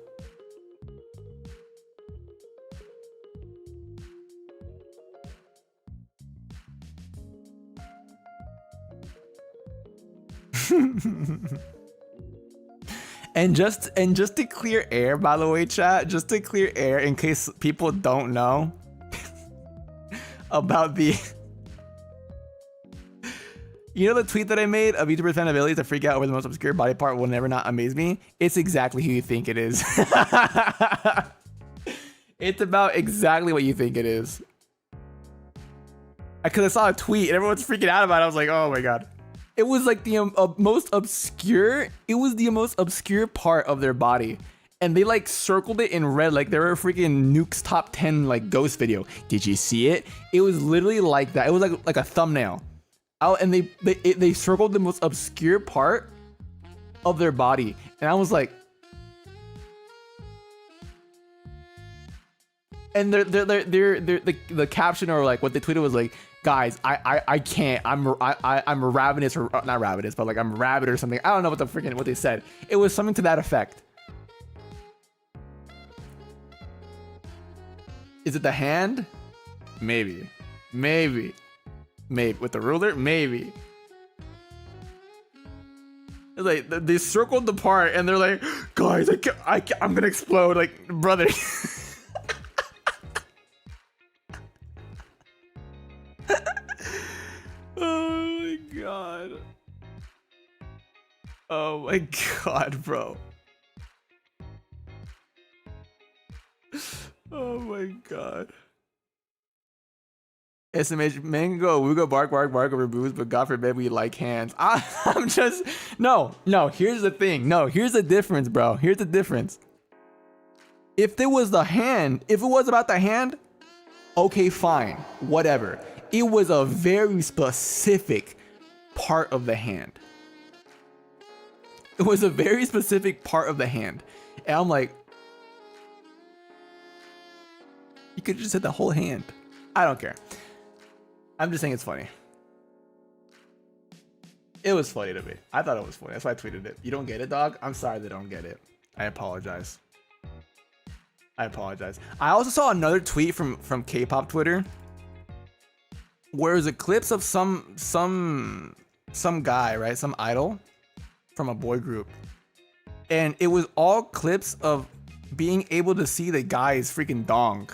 and just to clear air, by the way, chat, just to clear air in case people don't know about the you know the tweet that I made of VTuber fan ability to freak out over the most obscure body part will never not amaze me? It's exactly who you think it is. It's about exactly what you think it is. Because I saw a tweet and everyone's freaking out about it. I was like, oh my god. It was like the most obscure. It was the most obscure part of their body, and they like circled it in red, like they were a freaking Nuke's top 10 like ghost video. Did you see it? It was literally like that. It was like a thumbnail. And they circled the most obscure part of their body, and I was like, and the caption or like what they tweeted was like, guys, I can't. I'm ravenous, or not ravenous, but like I'm rabid or something. I don't know what they said. It was something to that effect. Is it the hand? Maybe with the ruler. Maybe. It's like they circled the part and they're like, guys, I'm gonna explode, like, brother. Oh my god, bro. Oh my god. SMH, man can go wooga bark over booze, but God forbid we like hands. I'm just no, here's the thing. No, here's the difference, bro. Here's the difference. If it was about the hand, okay, fine. Whatever. It was a very specific part of the hand. It was a very specific part of the hand. And I'm like, you could have just said the whole hand. I don't care. I'm just saying it's funny. It was funny to me. I thought it was funny. That's why I tweeted it. You don't get it, dog? I'm sorry they don't get it. I apologize. I also saw another tweet from K-pop Twitter, where it was a clips of some guy, right? Some idol from a boy group. And it was all clips of being able to see the guy's freaking dong.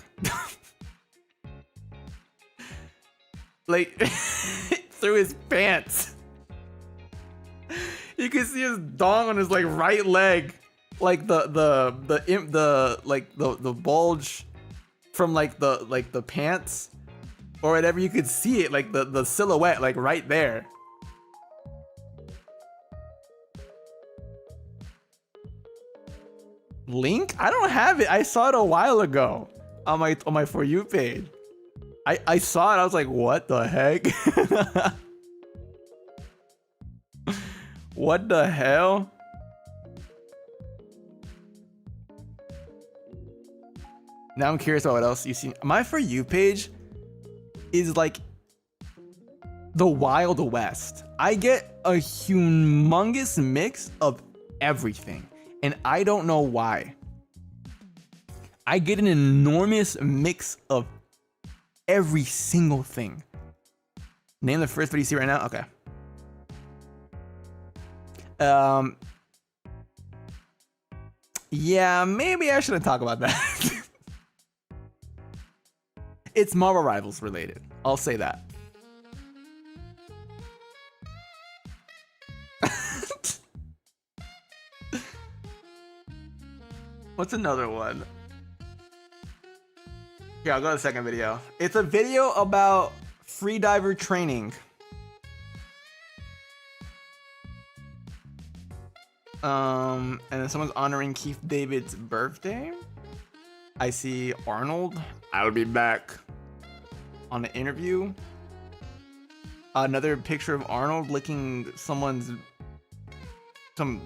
Like through his pants. You can see his dong on his like right leg. Like the bulge from like the pants or whatever. You could see it, like the silhouette, like right there. Link? I don't have it. I saw it a while ago on my For You page. I saw it. I was like, what the heck? What the hell? Now I'm curious about what else you see. My For You page is like the Wild West. I get a humongous mix of everything, and I don't know why. I get an enormous mix of every single thing. Name the first video you see right now? Okay. Yeah, maybe I shouldn't talk about that. It's Marvel Rivals related. I'll say that. What's another one? Yeah, I'll go to the second video. It's a video about freediver training. And then someone's honoring Keith David's birthday. I see Arnold. I'll be back on the interview. Another picture of Arnold licking some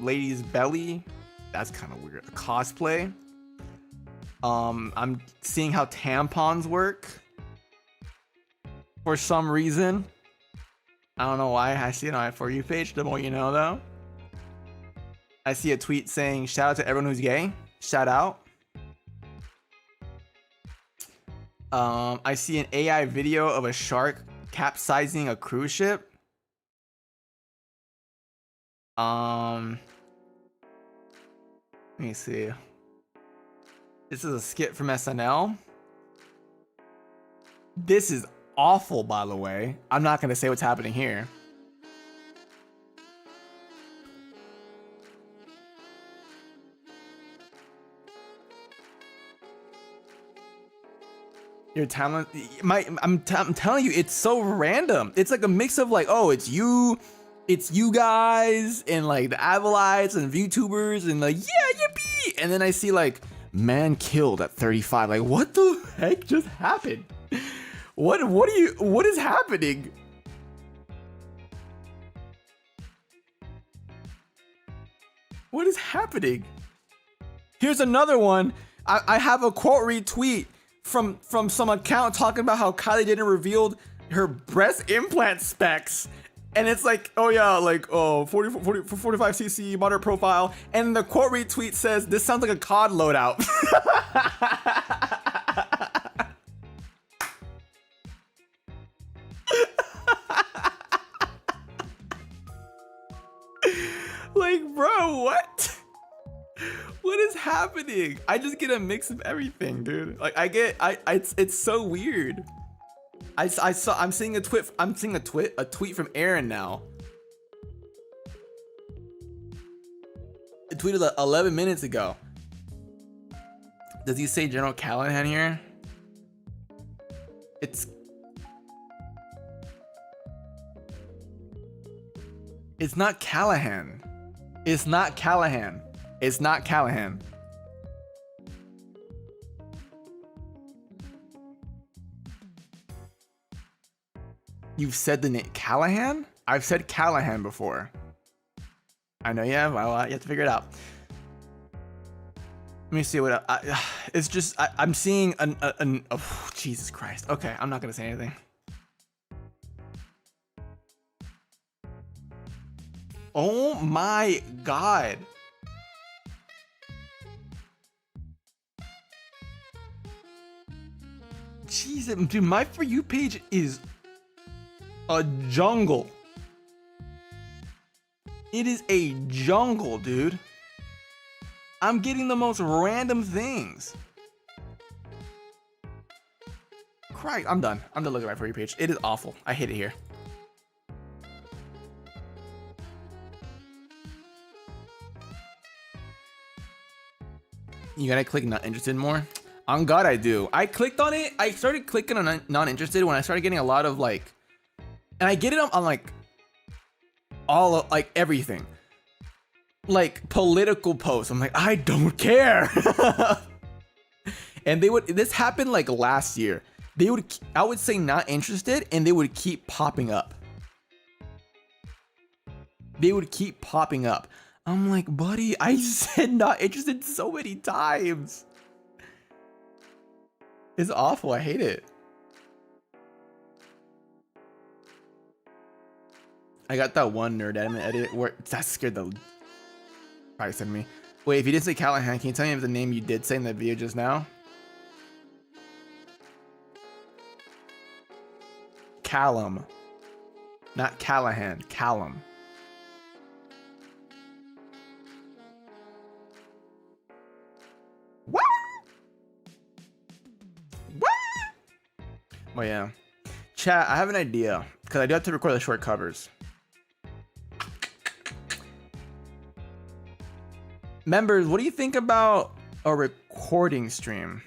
lady's belly. That's kind of weird. A cosplay. I'm seeing how tampons work for some reason. I don't know why. I see it on my For You page. The more you know, though. I see a tweet saying, shout out to everyone who's gay. Shout out. I see an AI video of a shark capsizing a cruise ship. Let me see. This is a skit from SNL. This is awful, by the way. I'm not going to say what's happening here. Your talent, I'm telling you, it's so random. It's like a mix of like, oh, it's you guys, and like the Avalites and VTubers, and like, yeah, yippee. And then I see like, man killed at 35. Like, what the heck just happened? What is happening? What is happening? Here's another one. I have a quote retweet from some account talking about how Kylie Jenner revealed her breast implant specs. And it's like, oh yeah, like 45cc moderate profile. And the quote retweet says, this sounds like a COD loadout. Like, bro, what? What is happening? I just get a mix of everything, dude. Like it's so weird. I'm seeing a tweet from Aaron now. It tweeted 11 minutes ago. Does he say General Callahan here? It's not Callahan. It's not Callahan. It's not Callahan. You've said the name Callahan? I've said Callahan before. I know you have. Well, you have to figure it out. Let me see what it's just. I'm seeing oh, Jesus Christ. Okay, I'm not gonna say anything. Oh my God. Jeez, dude, my For You page is a jungle. It is a jungle, dude. I'm getting the most random things. Christ, I'm done. I'm done looking at my For You page. It is awful. I hate it here. You gotta click not interested more. On God, I do. I clicked on it. I started clicking on not interested when I started getting a lot of like, and I get it on like all of like everything, like political posts. I'm like, I don't care. And this happened like last year. I would say not interested, and they would keep popping up. They would keep popping up. I'm like, buddy, I said not interested so many times. It's awful. I hate it. I got that one nerd admin edit where that scared the probably send me. Wait, if you didn't say Callahan, can you tell me the name you did say in that video just now? Callum. Not Callahan, Callum. What? What? Oh yeah. Chat, I have an idea because I do have to record the short covers. Members, what do you think about a recording stream?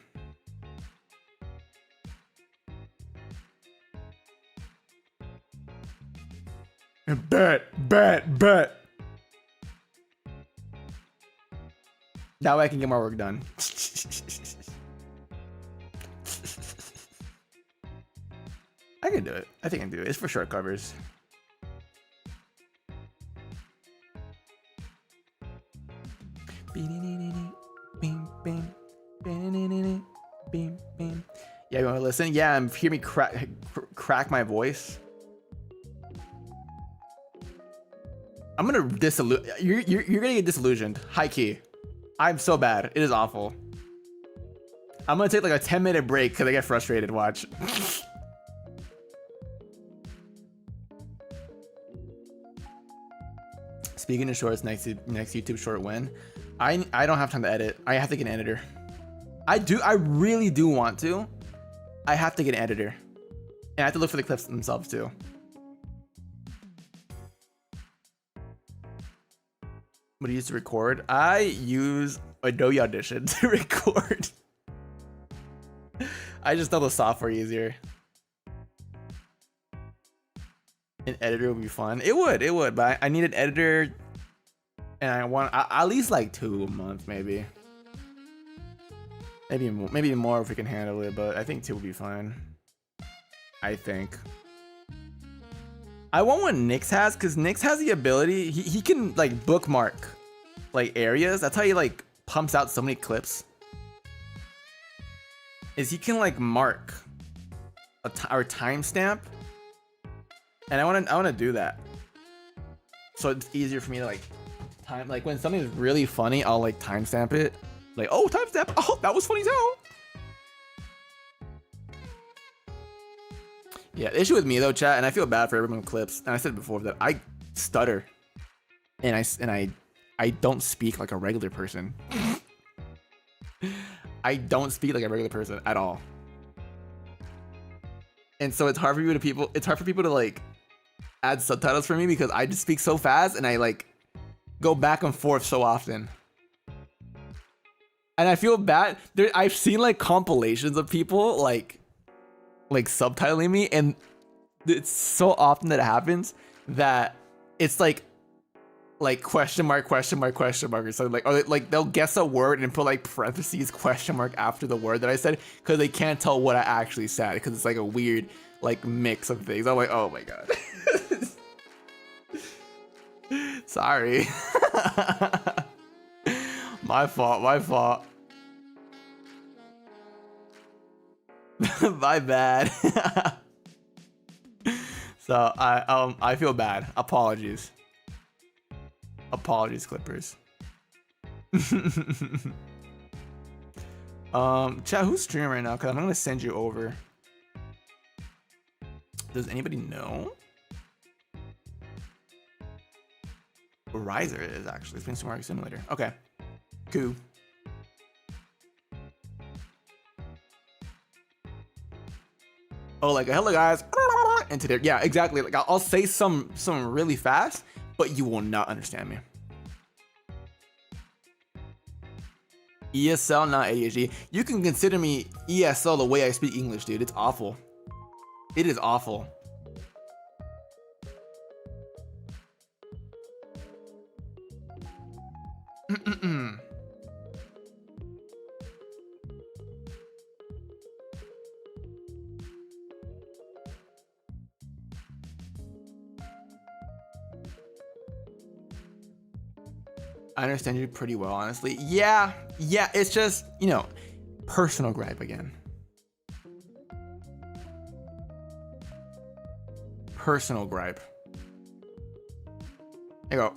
Bet. That way I can get my work done. I can do it. I think I can do it. It's for short covers. Yeah, you want to listen? Yeah, hear me crack my voice. I'm gonna you're gonna get disillusioned. High key. I'm so bad. It is awful. I'm gonna take like a 10-minute break because I get frustrated. Watch. Speaking of shorts, next YouTube short when? I don't have time to edit. I have to get an editor. I really do want to. I have to get an editor. And I have to look for the clips themselves too. What do you use to record? I use Adobe Audition to record. I just know the software easier. An editor would be fun. It would, but I need an editor, and I want at least like 2 a month, maybe more if we can handle it. But I think 2 would be fine. I think. I want what Nyx has, because Nyx has the ability. He can like bookmark like areas. That's how he like pumps out so many clips. Is he can like mark or timestamp. And I want to do that, so it's easier for me to like time. Like when something's really funny, I'll like timestamp it. Like, oh, timestamp. Oh, that was funny as hell. Yeah, the issue with me though, chat, and I feel bad for everyone with clips. And I said before that I stutter, and I don't speak like a regular person. I don't speak like a regular person at all. And so it's hard for people. It's hard for people to like add subtitles for me because I just speak so fast and I like go back and forth so often. And I feel bad. I've seen like compilations of people like subtitling me, and it's so often that it happens that it's like question mark or something, or like they'll guess a word and put like parentheses question mark after the word that I said because they can't tell what I actually said because it's like a weird like mix of things. I'm like, oh my god. Sorry. My fault. My bad. So I feel bad. Apologies, Clippers. Chat, who's streaming right now? Because I'm gonna send you over. Does anybody know? Riser is actually. It's been Smart Simulator. Okay. Cool. Oh, like hello guys. Into there. Yeah, exactly. Like I'll say some really fast, but you will not understand me. ESL, not ADHD. You can consider me ESL the way I speak English, dude. It's awful. It is awful. I understand you pretty well, honestly. Yeah, it's just, you know, personal gripe again. Personal gripe. I go.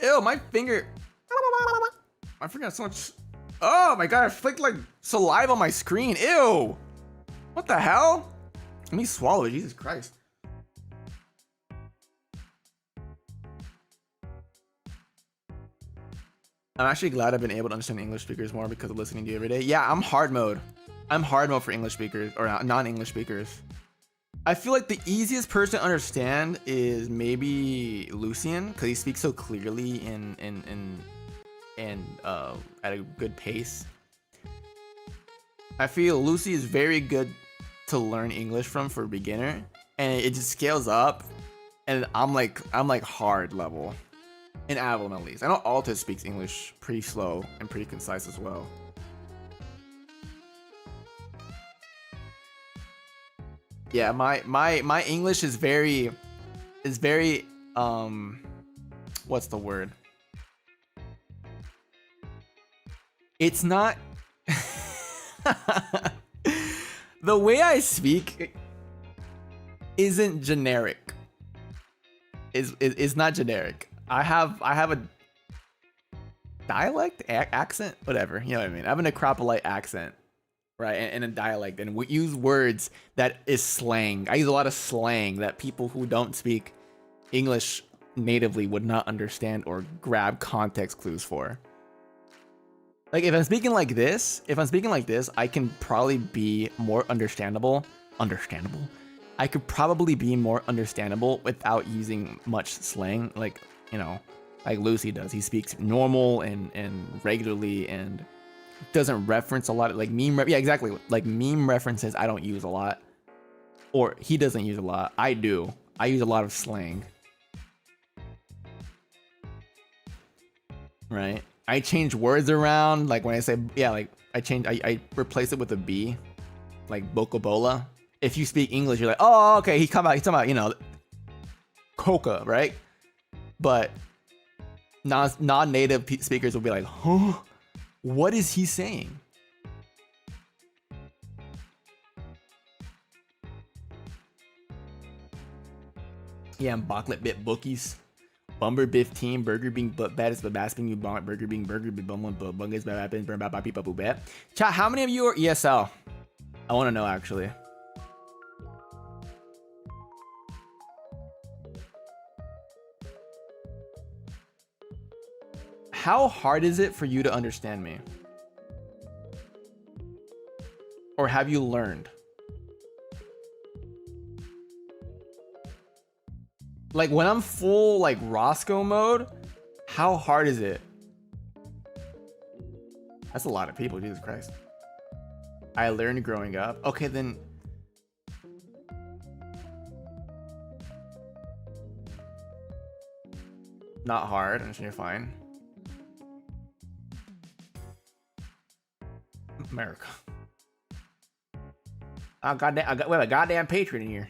Ew, my finger. I forgot so much. Oh my god, I flicked like saliva on my screen. Ew. What the hell? Let me swallow it. Jesus Christ. I'm actually glad I've been able to understand English speakers more because of listening to you every day. Yeah, I'm hard mode. I'm hard mode for English speakers or non-English speakers. I feel like the easiest person to understand is maybe Lucien because he speaks so clearly and at a good pace. I feel Lucy is very good to learn English from for a beginner, and it just scales up, and I'm like hard level. In Avallum at least. I know Alta speaks English pretty slow and pretty concise as well. Yeah, my English is very what's the word? It's not the way I speak isn't generic. Is not generic. I have a dialect, accent, whatever. You know what I mean? I have an acropolite accent, right? And a dialect, and we use words that is slang. I use a lot of slang that people who don't speak English natively would not understand or grab context clues for. Like if I'm speaking like this, I can probably be more understandable. I could probably be more understandable without using much slang, like, you know, like Lucy does. He speaks normal and regularly and doesn't reference a lot of like yeah, exactly. Like meme references I don't use a lot, or he doesn't use a lot. I do. I use a lot of slang. Right? I change words around. Like when I say, yeah, like I replace it with a B, like bocobola. If you speak English, you're like, oh, okay, he's talking about, you know, coca, right? But non-native speakers will be like, huh? What is he saying? Yeah, I'm Bachlet bit bookies. Bumber biff team, burger being but baddest but basping you bonk, burger being bumble but bungus bad happens, burn bad people boo bad. Chat, how many of you are ESL? I want to know actually. How hard is it for you to understand me? Or have you learned? Like when I'm full like Rosco mode, how hard is it? That's a lot of people, Jesus Christ. I learned growing up. Okay, then. Not hard, I'm sure you're fine. America. Oh, goddamn, we have a goddamn patron in here.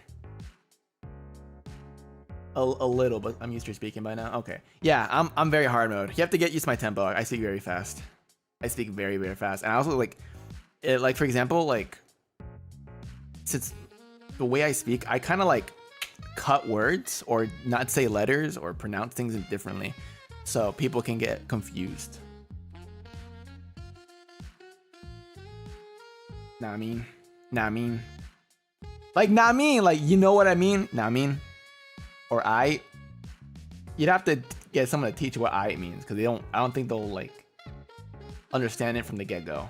A little, but I'm used to speaking by now. Okay. Yeah, I'm very hard mode. You have to get used to my tempo. I speak very fast. I speak very, very fast. And I also like, for example, like, since the way I speak, I kind of like cut words or not say letters or pronounce things differently. So people can get confused. Nah, I mean. Like, you know what I mean? Nah, I mean. Or I. You'd have to get someone to teach what I means, because I don't think they'll, like, understand it from the get-go.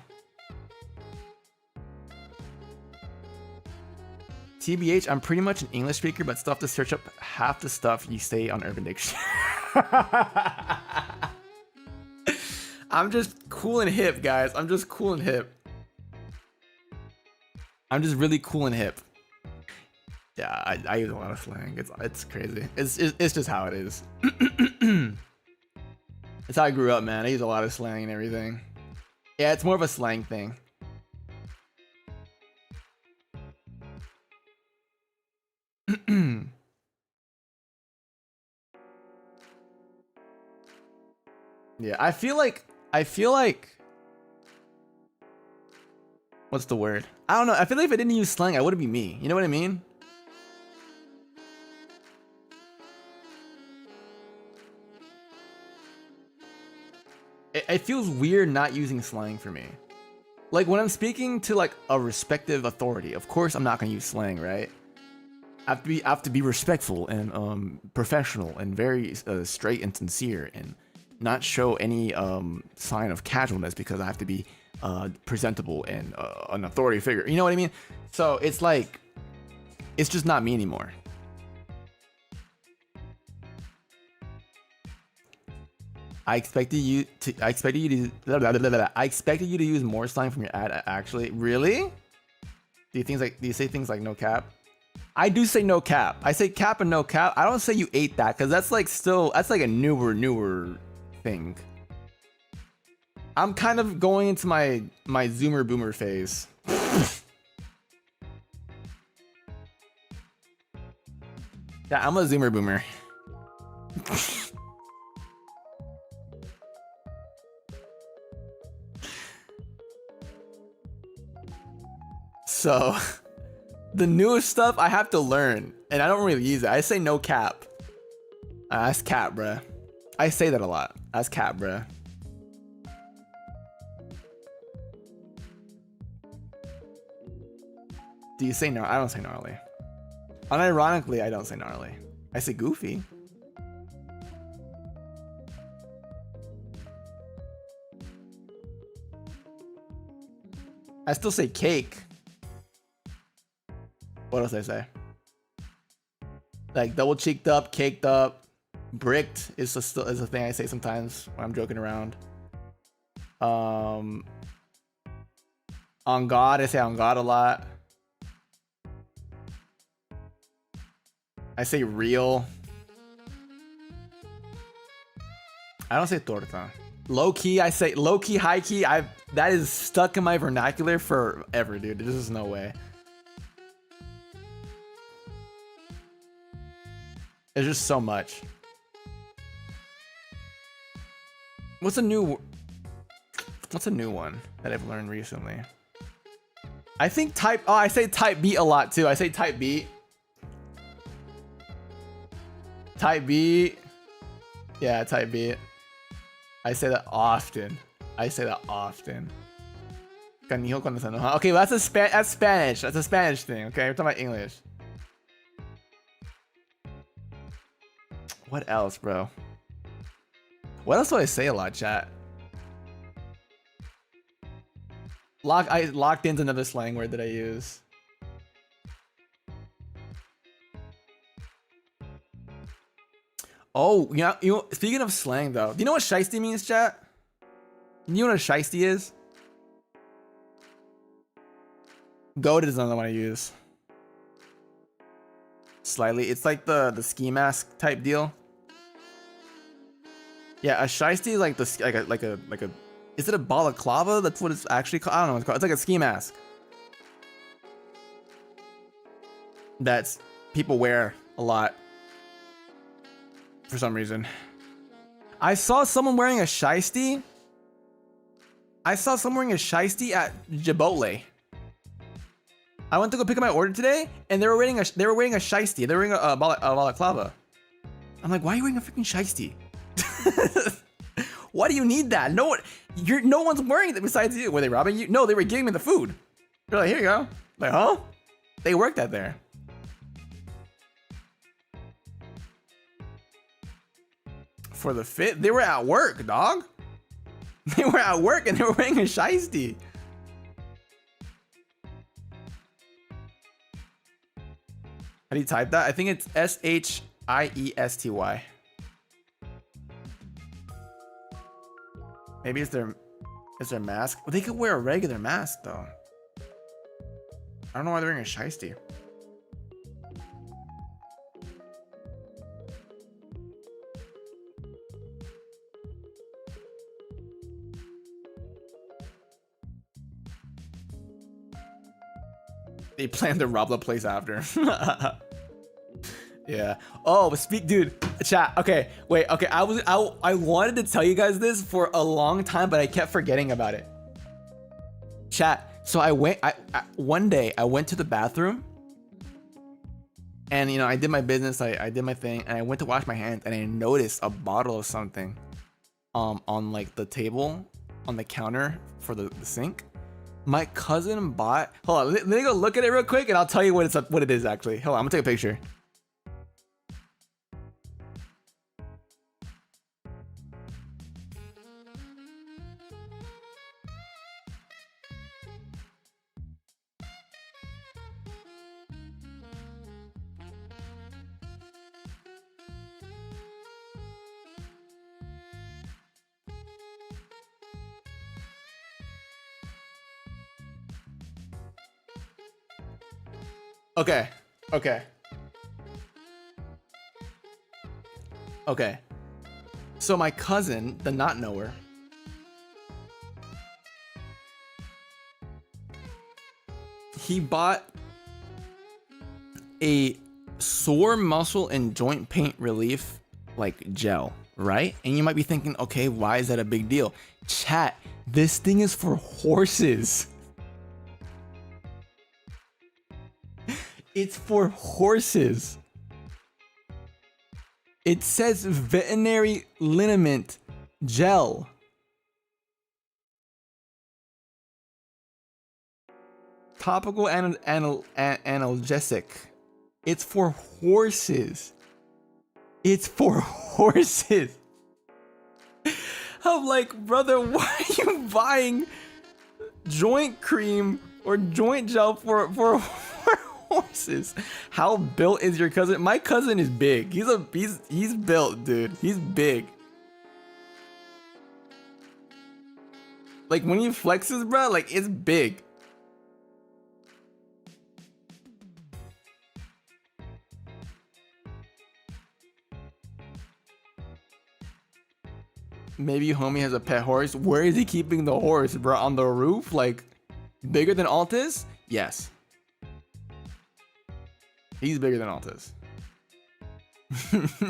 TBH, I'm pretty much an English speaker, but still have to search up half the stuff you say on Urban Dictionary. I'm just cool and hip, guys. I'm just cool and hip. I'm just really cool and hip. Yeah, I use a lot of slang. It's crazy. It's just how it is. It's how I grew up, man. I use a lot of slang and everything. Yeah, it's more of a slang thing. Yeah, I feel like what's the word? I don't know. I feel like if I didn't use slang, I wouldn't be me. You know what I mean? it feels weird not using slang for me. Like when I'm speaking to like a respective authority, of course I'm not gonna use slang, right? I have to be respectful and professional and very straight and sincere and not show any sign of casualness because I have to be presentable and an authority figure. You know what I mean? So it's like, it's just not me anymore. I expected you to use more slang from your ad. Actually, really? Do you say things like no cap? I do say no cap. I say cap and no cap. I don't say you ate that because that's like a newer thing. I'm kind of going into my Zoomer Boomer phase. Yeah, I'm a Zoomer Boomer. So, the newest stuff I have to learn, and I don't really use it. I say no cap. That's cap, bruh. I say that a lot. That's cap, bruh. Do you say no? I don't say gnarly. Unironically, I don't say gnarly. I say goofy. I still say cake. What else did I say? Like double cheeked up, caked up, bricked is a thing I say sometimes when I'm joking around. On God, I say on God a lot. I say real. I don't say torta. Low key, I say low key, high key. That is stuck in my vernacular forever, dude. There's just no way. There's just so much. What's a new one that I've learned recently? I think I say type beat a lot too. I say type beat. Type beat. Yeah, type beat. I say that often. Canijo cuando se enoja. Okay, well, that's Spanish. That's a Spanish thing, okay? We're talking about English. What else, bro? What else do I say a lot, chat? Locked in's another slang word that I use. Oh, you know, speaking of slang though, do you know what shiesty means, chat? You know what a shiesty is? Goated is another one I use. Slightly, it's like the ski mask type deal. Yeah, a shiesty is like like a is it a balaclava? That's what it's actually called. I don't know what it's called. It's like a ski mask that's people wear a lot for some reason. I saw someone wearing a shiesty. at Chipotle. I went to go pick up my order today, and they were wearing a shiesty. They were wearing a balaclava. I'm like, why are you wearing a freaking shiesty? Why do you need that? No one's wearing it besides you. Were they robbing you? No, they were giving me the food. They're like, here you go. Like, huh? They worked out there. For the fit, they were at work, dog. They were at work and they were wearing a shiesty. How do you type that? I think it's SHIESTY. Maybe it's their mask. Well, they could wear a regular mask though. I don't know why they're wearing a shiesty. They plan to rob the place after. Yeah. Oh, but dude, chat. Okay, wait. Okay, I wanted to tell you guys this for a long time, but I kept forgetting about it. Chat. So one day I went to the bathroom, and you know I did my business. I did my thing, and I went to wash my hands, and I noticed a bottle of something on like the table on the counter for the sink. My cousin bought. Hold on, let me go look at it real quick, and I'll tell you what it is actually. Hold on, I'm gonna take a picture. Okay. So my cousin, the not knower, he bought a sore muscle and joint pain relief like gel, right? And you might be thinking, okay, why is that a big deal? Chat, this thing is for horses. It's for horses. It says veterinary liniment gel. Topical analgesic. It's for horses. It's for horses. I'm like, brother, why are you buying joint cream or joint gel for horses? How built is your cousin? My cousin is big. He's built, dude. He's big. Like when he flexes, bro, like it's big. Maybe homie has a pet horse. Where is he keeping the horse, bro? On the roof? Like bigger than Altus? Yes. He's bigger than Altus.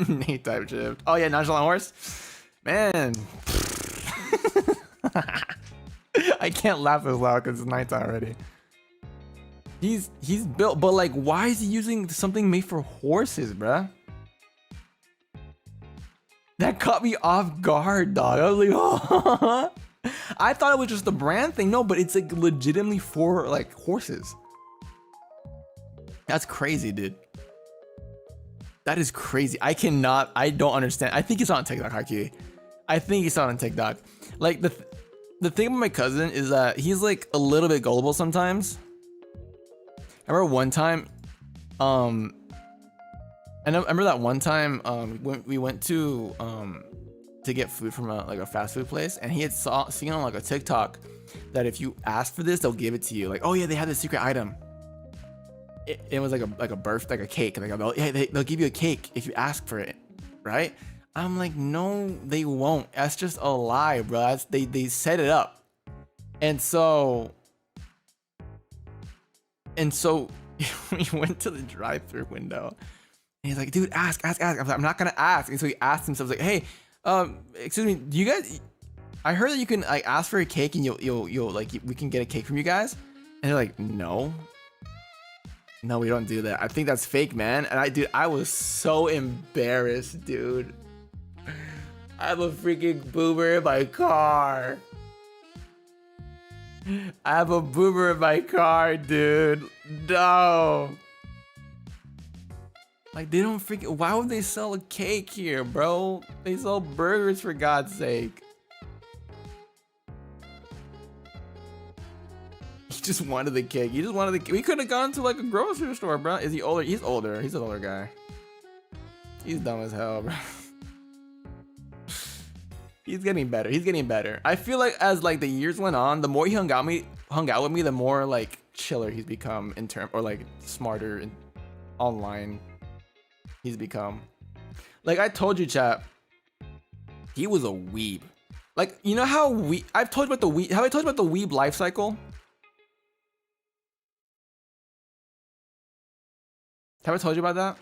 Nate type shift. Oh yeah, nonchalant horse. Man. I can't laugh as loud because it's nighttime already. He's built, but like, why is he using something made for horses, bruh? That caught me off guard, dog. I was like, oh. I thought it was just the brand thing. No, but it's like legitimately for like horses. That's crazy, dude. That is crazy. I don't understand. I think he's on TikTok, Haki. I think he's on TikTok. Like the thing with my cousin is that he's like a little bit gullible sometimes. I remember one time, I remember that one time when we went to get food from a fast food place, and he had seen on like a TikTok that if you ask for this, they'll give it to you. Like, oh yeah, they have this secret item. It was like a cake. Like, they'll give you a cake if you ask for it, right? I'm like, no, they won't. That's just a lie, bro. They set it up, and so we went to the drive-through window. And he's like, dude, ask. I'm not gonna ask. And so he asked himself, like, hey, excuse me, do you guys? I heard that you can like ask for a cake and you'll like we can get a cake from you guys. And they're like, no, we don't do that. I think that's fake, man. And I was so embarrassed, dude. I have a freaking boomer in my car. Dude. No. Like, they don't freaking... Why would they sell a cake here, bro? They sell burgers, for God's sake. He just wanted the cake. We could have gone to, like, a grocery store, bro. Is he older? He's older. He's an older guy. He's dumb as hell, bro. He's getting better. I feel like as, like, the years went on, the more he hung out with me, the more, like, chiller he's become or, like, smarter and online he's become. Like I told you, chat, he was a weeb. Like, you know how I've told you about the weeb. Have I told you about the weeb life cycle? Have I told you about that?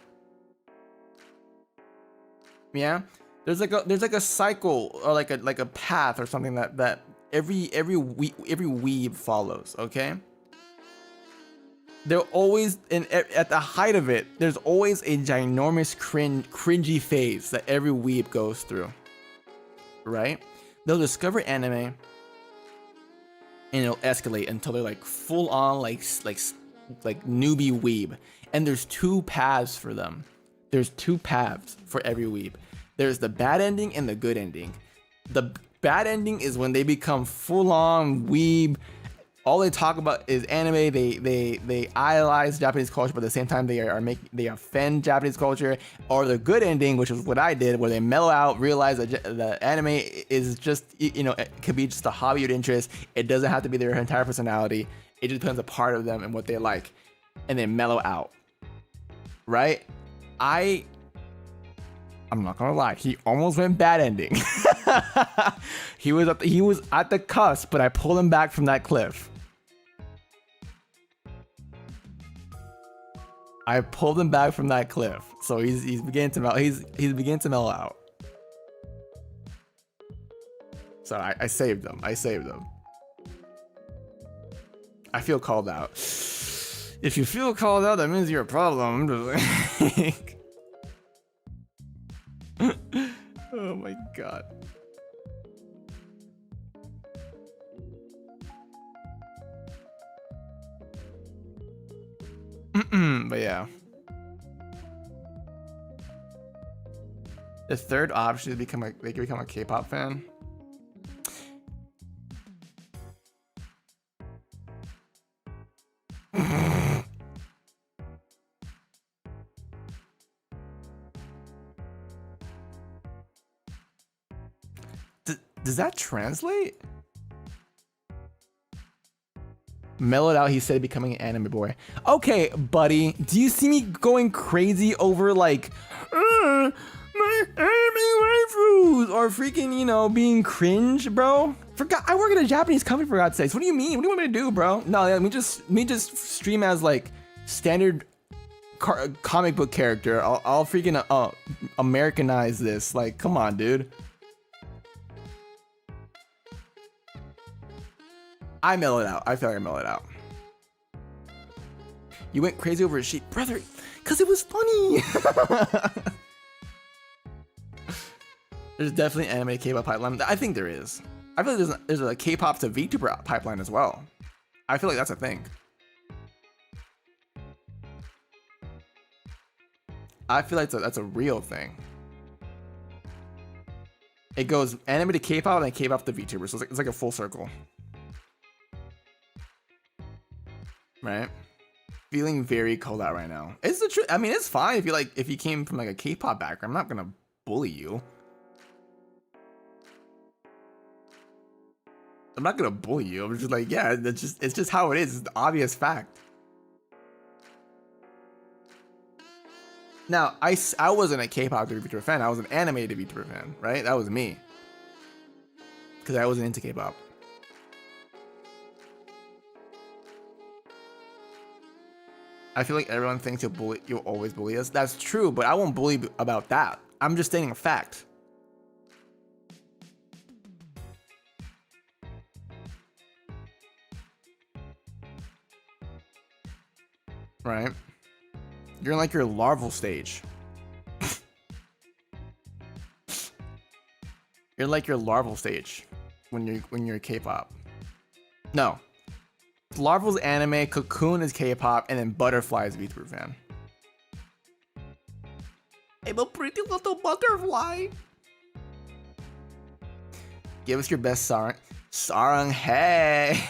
Yeah. There's like a cycle or like a path or something that every weeb follows. Okay. They're always at the height of it. There's always a ginormous cringy phase that every weeb goes through, right? they'll discover anime and it'll escalate until they're like full on like newbie weeb. And there's two paths for them. There's two paths for every weeb. There's the bad ending and the good ending. The bad ending is when they become full on weeb. All they talk about is anime. They idolize Japanese culture, but at the same time they offend Japanese culture. Or the good ending, which is what I did, where they mellow out, realize that the anime is just, you know, it could be just a hobby or interest. It doesn't have to be their entire personality. It just becomes a part of them and what they like, and they mellow out. Right? I'm not gonna lie, he almost went bad ending. he was at the cusp, but I pulled him back from that cliff. I pulled him back from that cliff, so he's beginning to mellow out. So I saved him. I feel called out. If you feel called out, that means you're a problem. Oh my god. But yeah. The third option is they can become a K-pop fan. Does that translate? Mellowed out, he said, becoming an anime boy. Okay, buddy, do you see me going crazy over like my anime waifus or freaking, you know, being cringe, bro? I work at a Japanese company, for God's sakes. What do you mean? What do you want me to do, bro? No, let me just stream as like standard comic book character. I'll freaking Americanize this. Like, come on, dude. I mellowed out. I feel like I mellowed out. You went crazy over a sheet, brother, because it was funny. There's definitely anime K-pop pipeline. I think there is. I feel like there's a K-pop to VTuber pipeline as well. I feel like that's a thing. I feel like that's a real thing. It goes anime to K-pop and K-pop to VTuber, so it's like a full circle. Right? Feeling very called out right now. It's the truth. I mean, it's fine if you came from like a K-pop background. I'm not gonna bully you. I'm not gonna bully you. I'm just like, yeah, it's just how it is. It's the obvious fact. Now, I wasn't a K-pop to VTuber fan. I was an anime to VTuber fan, right? That was me. Because I wasn't into K-pop. I feel like everyone thinks you'll always bully us. That's true, but I won't bully about that. I'm just stating a fact. Right? You're in like your larval stage. You're like your larval stage when you're K-pop. No. Larval's anime, Cocoon is K-pop, and then Butterfly is VTuber fan. I'm a pretty little butterfly. Give us your best sarang. Sarang, hey.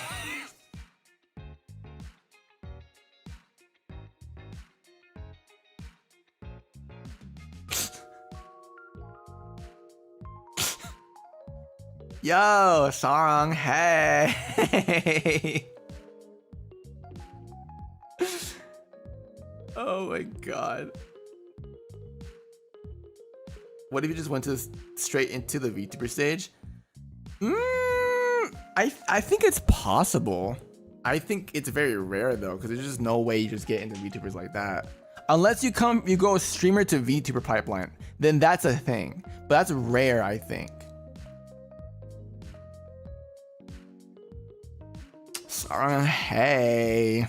Yo, sarang, hey. Oh my god. What if you just went straight into the VTuber stage? I think it's possible. I think it's very rare though, because there's just no way you just get into VTubers like that. Unless you go streamer to VTuber pipeline, then that's a thing. But that's rare, I think. Sorry, hey.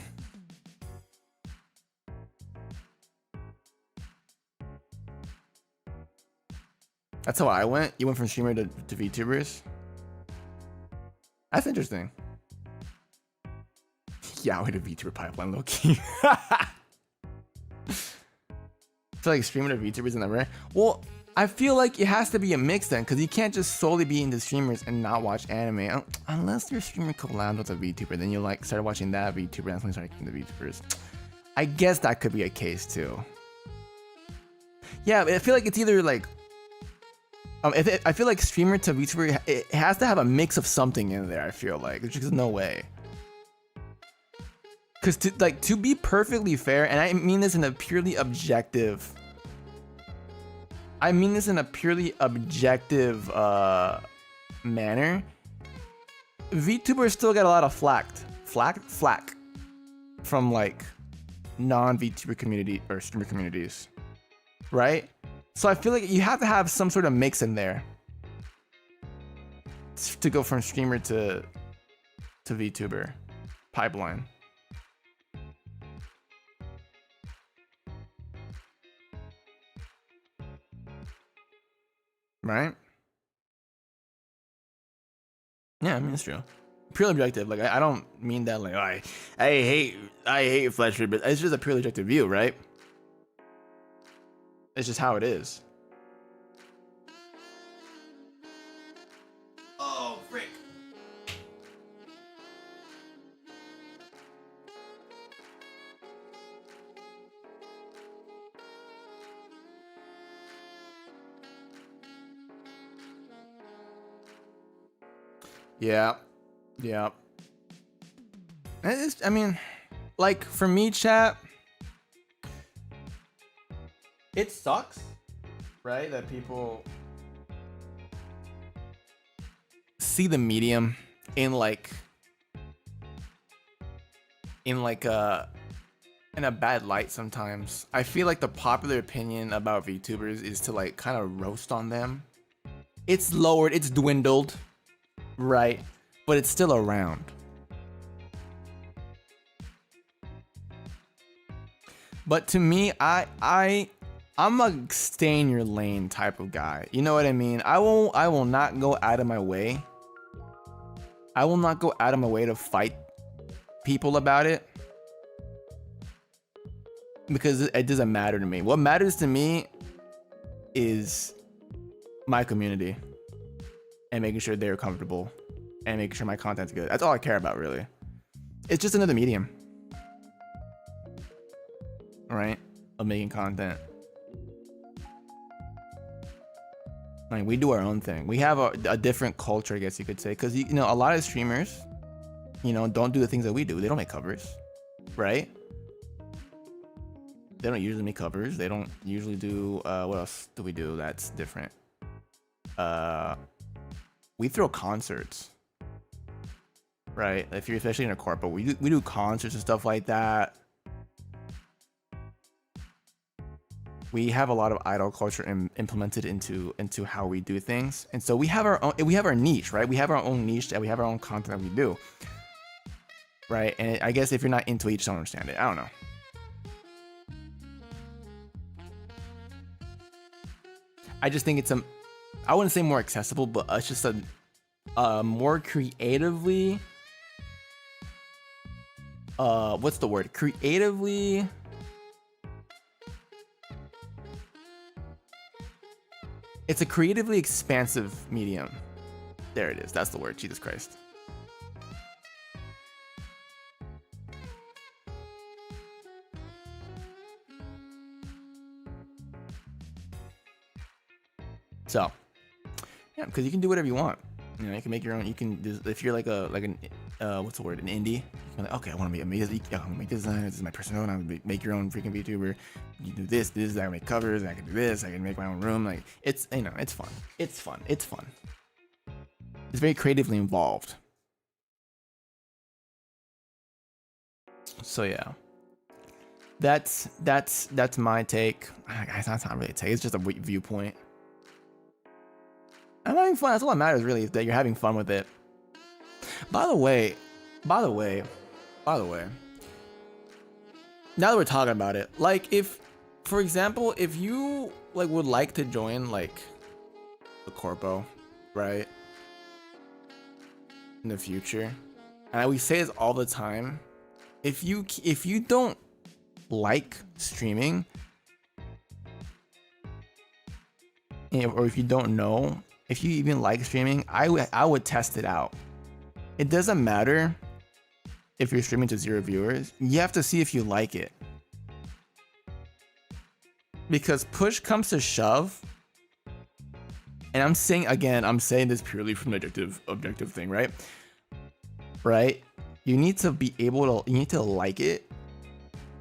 That's how I went. You went from streamer to VTubers. That's interesting. Yeah, with a VTuber pipeline, low key. So like streamer to VTubers in the rare. Well, I feel like it has to be a mix then, because you can't just solely be into streamers and not watch anime. Unless your streamer collabs with a VTuber, then you like start watching that VTuber, and that's when you start liking the VTubers. I guess that could be a case too. Yeah, I feel like it's either like, I feel like streamer to VTuber, it has to have a mix of something in there. I feel like there's just no way. Because to be perfectly fair, and I mean this in a purely objective. Manner. VTubers still get a lot of flack from like non-VTuber community or streamer communities, right? So I feel like you have to have some sort of mix in there to go from streamer to VTuber pipeline. Right? Yeah, I mean it's true. Purely objective. Like I don't mean that like I hate flesh food, but it's just a purely objective view, right? It's just how it is. Oh, frick. Yeah. I mean, like for me, chat, it sucks, right? That people see the medium in a bad light sometimes. I feel like the popular opinion about VTubers is to like kind of roast on them. It's lowered, it's dwindled, right? But it's still around. But to me, I'm a stay in your lane type of guy. You know what I mean? I will not go out of my way. I will not go out of my way to fight people about it. Because it doesn't matter to me. What matters to me is my community and making sure they're comfortable and making sure my content's good. That's all I care about, really. It's just another medium, right? Of making content. Like we do our own thing. We have a different culture, I guess you could say, because you know a lot of streamers, you know, don't do the things that we do. They don't make covers, right? They don't usually make covers. They don't usually do what else do we do that's different? We throw concerts, right? If you're especially in a corporate, we do concerts and stuff like that. We have a lot of idol culture implemented into how we do things, and so we have our niche, right? We have our own niche and we have our own content that we do, right? And I guess if you're not into it, you just don't understand it. I don't know. I just think it's I wouldn't say more accessible, but it's just a more creatively, what's the word? Creatively, it's a creatively expansive medium. There it is. That's the word. Jesus Christ. So, yeah, because you can do whatever you want. You know, you can make your own. You can, if you're like an what's the word? An indie. You can like, okay, I want to make I want to make design. This is my persona. I'm gonna make your own freaking VTuber. You do this. I can make covers. I can do this. I can make my own room. Like it's, you know, it's fun. It's fun. It's fun. It's very creatively involved. So yeah, that's my take. Guys, that's not really a take. It's just a viewpoint. I'm having fun. That's all that matters, really, is that you're having fun with it. By the way, now that we're talking about it, like if, for example, if you like would like to join like the corpo, right? in the future, and we say this all the time, if you don't like streaming, or if you don't know if you even like streaming, I would test it out. It doesn't matter if you're streaming to 0 viewers. You have to see if you like it, because push comes to shove, and I'm saying this purely from the objective thing, right? You need to be able to, you need to like it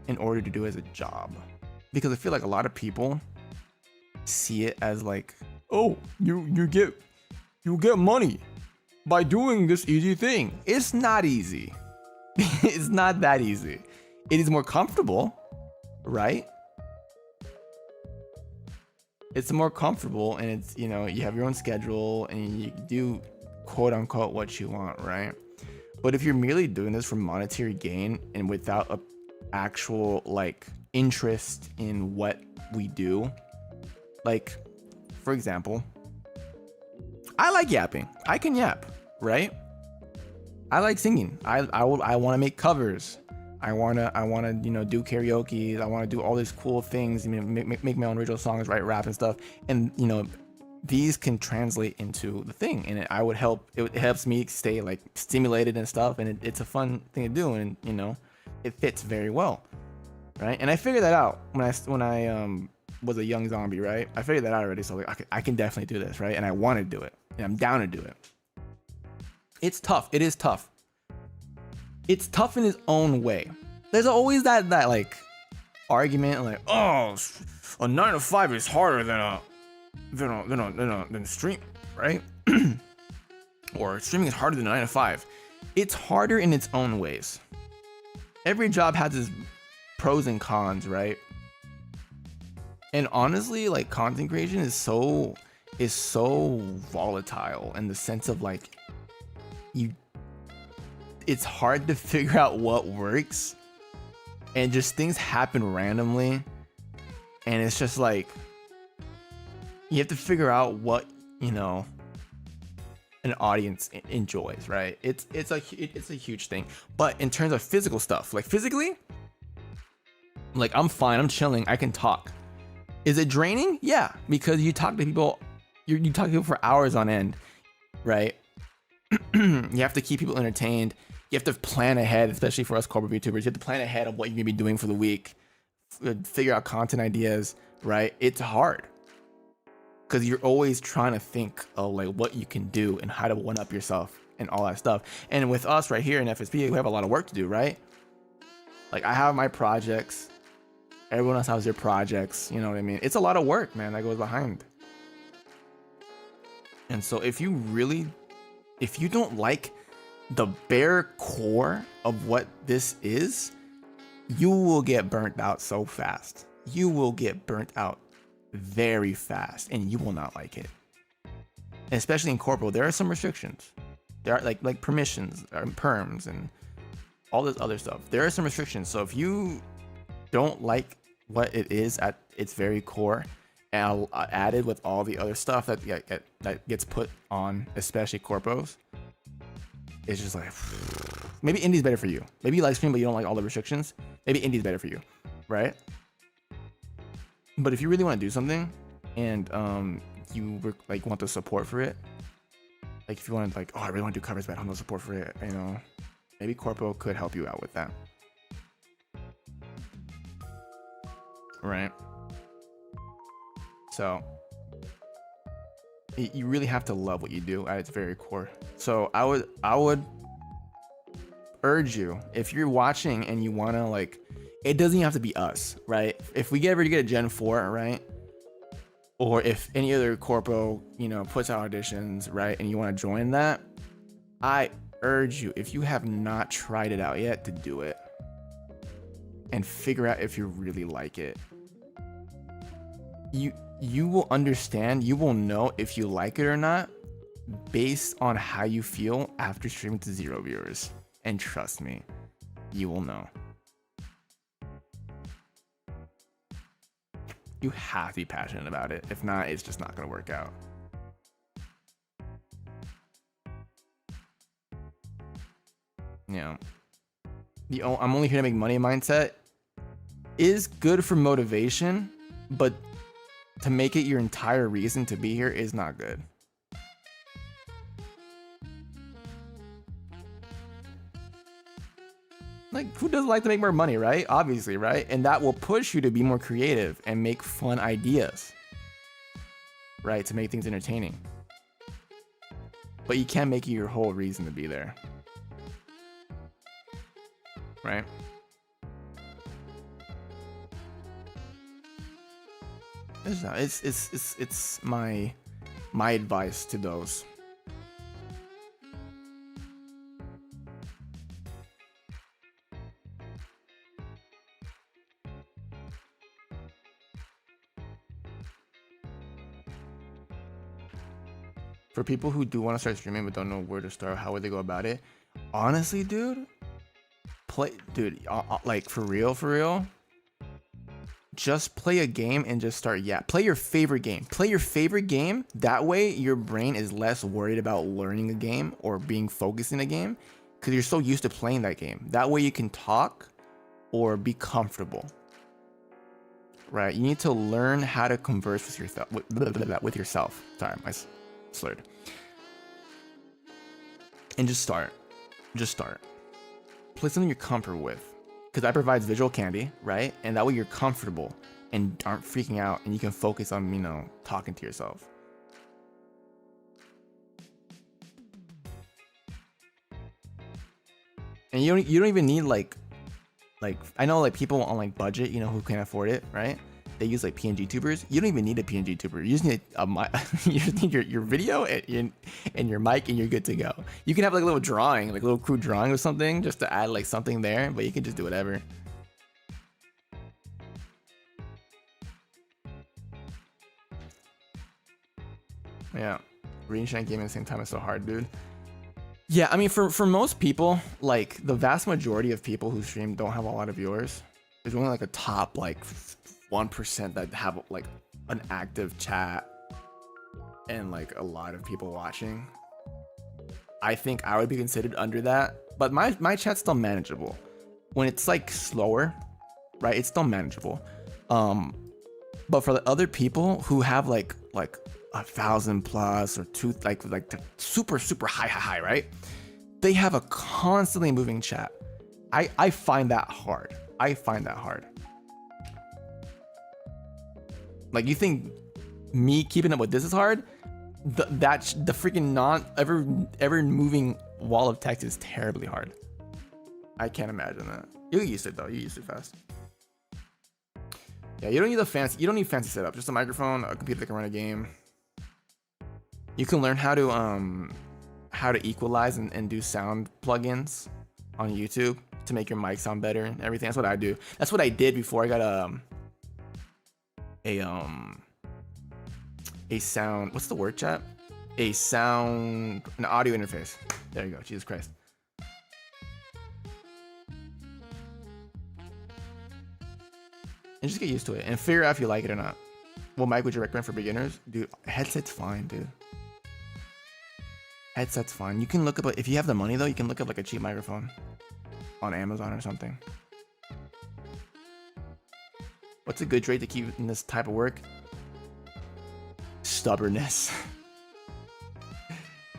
in order to do it as a job, because I feel like a lot of people see it as like, oh, you get money by doing this easy thing. It's not easy. It's not that easy. It is more comfortable, right? It's more comfortable, and it's, you know, you have your own schedule and you do quote unquote what you want, right? But if you're merely doing this for monetary gain and without a actual like interest in what we do, like for example, I like yapping. I can yap, right? I like singing. I want to make covers. I wanna you know, do karaoke. I want to do all these cool things. I mean, make my own original songs, write rap and stuff. And you know, these can translate into the thing, and it helps me stay like stimulated and stuff, and it's a fun thing to do, and you know, it fits very well, right? And I figured that out when I was a young zombie, right? I figured that out already, so like I can definitely do this, right? And I want to do it, and I'm down to do it. It's tough. It is tough. It's tough in its own way. There's always that like argument, like, oh, a 9 to 5 is harder than stream, right? Or streaming is harder than a 9 to 5. It's harder in its own ways. Every job has its pros and cons, right? And honestly, like, content creation is so volatile in the sense of like, it's hard to figure out what works, and just things happen randomly, and it's just like, you have to figure out what, you know, an audience enjoys, right? It's a huge thing. But in terms of physical stuff, like physically, like I'm fine, I'm chilling, I can talk. Is it draining? Yeah, because you talk to people, you talk to people for hours on end, right? You have to keep people entertained. You have to plan ahead, especially for us corporate VTubers. You have to plan ahead of what you're gonna be doing for the week, figure out content ideas, right? It's hard because you're always trying to think of like what you can do and how to one up yourself and all that stuff. And with us right here in FSP, we have a lot of work to do, right? Like I have my projects, everyone else has their projects, you know what I mean? It's a lot of work, man, that goes behind. And so if you don't like the bare core of what this is, you will get burnt out so fast. You will get burnt out very fast, and you will not like it. And especially in corporal, there are some restrictions. There are like permissions, perms, and all this other stuff. There are some restrictions. So if you don't like what it is at its very core, and added with all the other stuff that gets put on, especially corpos, it's just like, maybe indie's better for you. Maybe you like stream, but you don't like all the restrictions. Maybe indie's better for you, right? But if you really want to do something, and you like want the support for it, like if you want to like, oh, I really want to do covers, but I don't have no support for it, you know, maybe corpo could help you out with that, right? So you really have to love what you do at its very core. So I would urge you, if you're watching and you want to like, it doesn't even have to be us, right? If we ever get a Gen 4, right? Or if any other corpo, you know, puts out auditions, right? And you want to join that, I urge you, if you have not tried it out yet, to do it and figure out if you really like it. You will understand, you will know if you like it or not based on how you feel after streaming to 0 viewers. And trust me, you will know. You have to be passionate about it. If not, it's just not going to work out. you know, I'm only here to make money mindset is good for motivation, but to make it your entire reason to be here is not good. Like, who doesn't like to make more money, right? Obviously, right? And that will push you to be more creative and make fun ideas, right? To make things entertaining. But you can't make it your whole reason to be there, right? It's my advice to those. For people who do want to start streaming but don't know where to start, how would they go about it? Honestly, dude, like for real, just play a game and just start. Yeah, play your favorite game. Play your favorite game. That way, your brain is less worried about learning a game or being focused in a game because you're so used to playing that game. That way, you can talk or be comfortable. Right? You need to learn how to converse with yourself. Sorry, I slurred. And just start. Play something you're comfortable with, because that provides visual candy, right? And that way you're comfortable and aren't freaking out, and you can focus on, you know, talking to yourself. And you don't even need like I know like people on like budget, you know, who can't afford it, right? They use like PNG tubers. You don't even need a PNG tuber. You just need you just need your video and your mic, and you're good to go. You can have like a little drawing, like a little crude drawing or something, just to add like something there, but you can just do whatever. Yeah, reading Shank Game at the same time is so hard, dude. Yeah, I mean, for most people, like the vast majority of people who stream don't have a lot of viewers. There's only like a top like 1% that have like an active chat and like a lot of people watching. I think I would be considered under that, but my chat's still manageable. When it's like slower, right? It's still manageable. But for the other people who have like 1,000 plus or two, like the super high, right? They have a constantly moving chat. I find that hard. Like, you think me keeping up with this is hard? The freaking ever moving wall of text is terribly hard. I can't imagine that. You'll get used to it though. You used to it fast. Yeah, you don't need fancy setup. Just a microphone, a computer that can run a game. You can learn how to equalize and do sound plugins on YouTube to make your mic sound better and everything. That's what I do. That's what I did before I got a sound, what's the word, chat? An audio interface. There you go. Jesus Christ. And just get used to it and figure out if you like it or not. What mic would you recommend for beginners? Dude, headset's fine, dude. Headset's fine. You can look up, if you have the money though, you can look up like a cheap microphone on Amazon or something. What's a good trait to keep in this type of work? Stubbornness.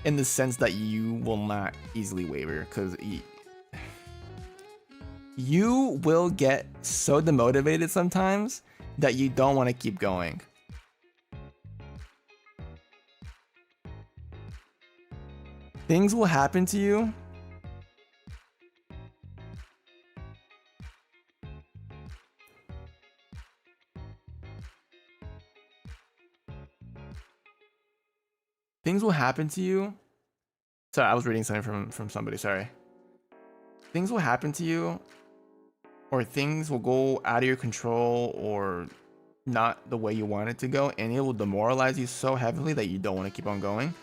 In the sense that you will not easily waver, because you will get so demotivated sometimes that you don't want to keep going. Things will happen to you. Things will happen to you. Sorry, I was reading something from somebody, sorry. Things will happen to you, or things will go out of your control or not the way you want it to go, and it will demoralize you so heavily that you don't want to keep on going.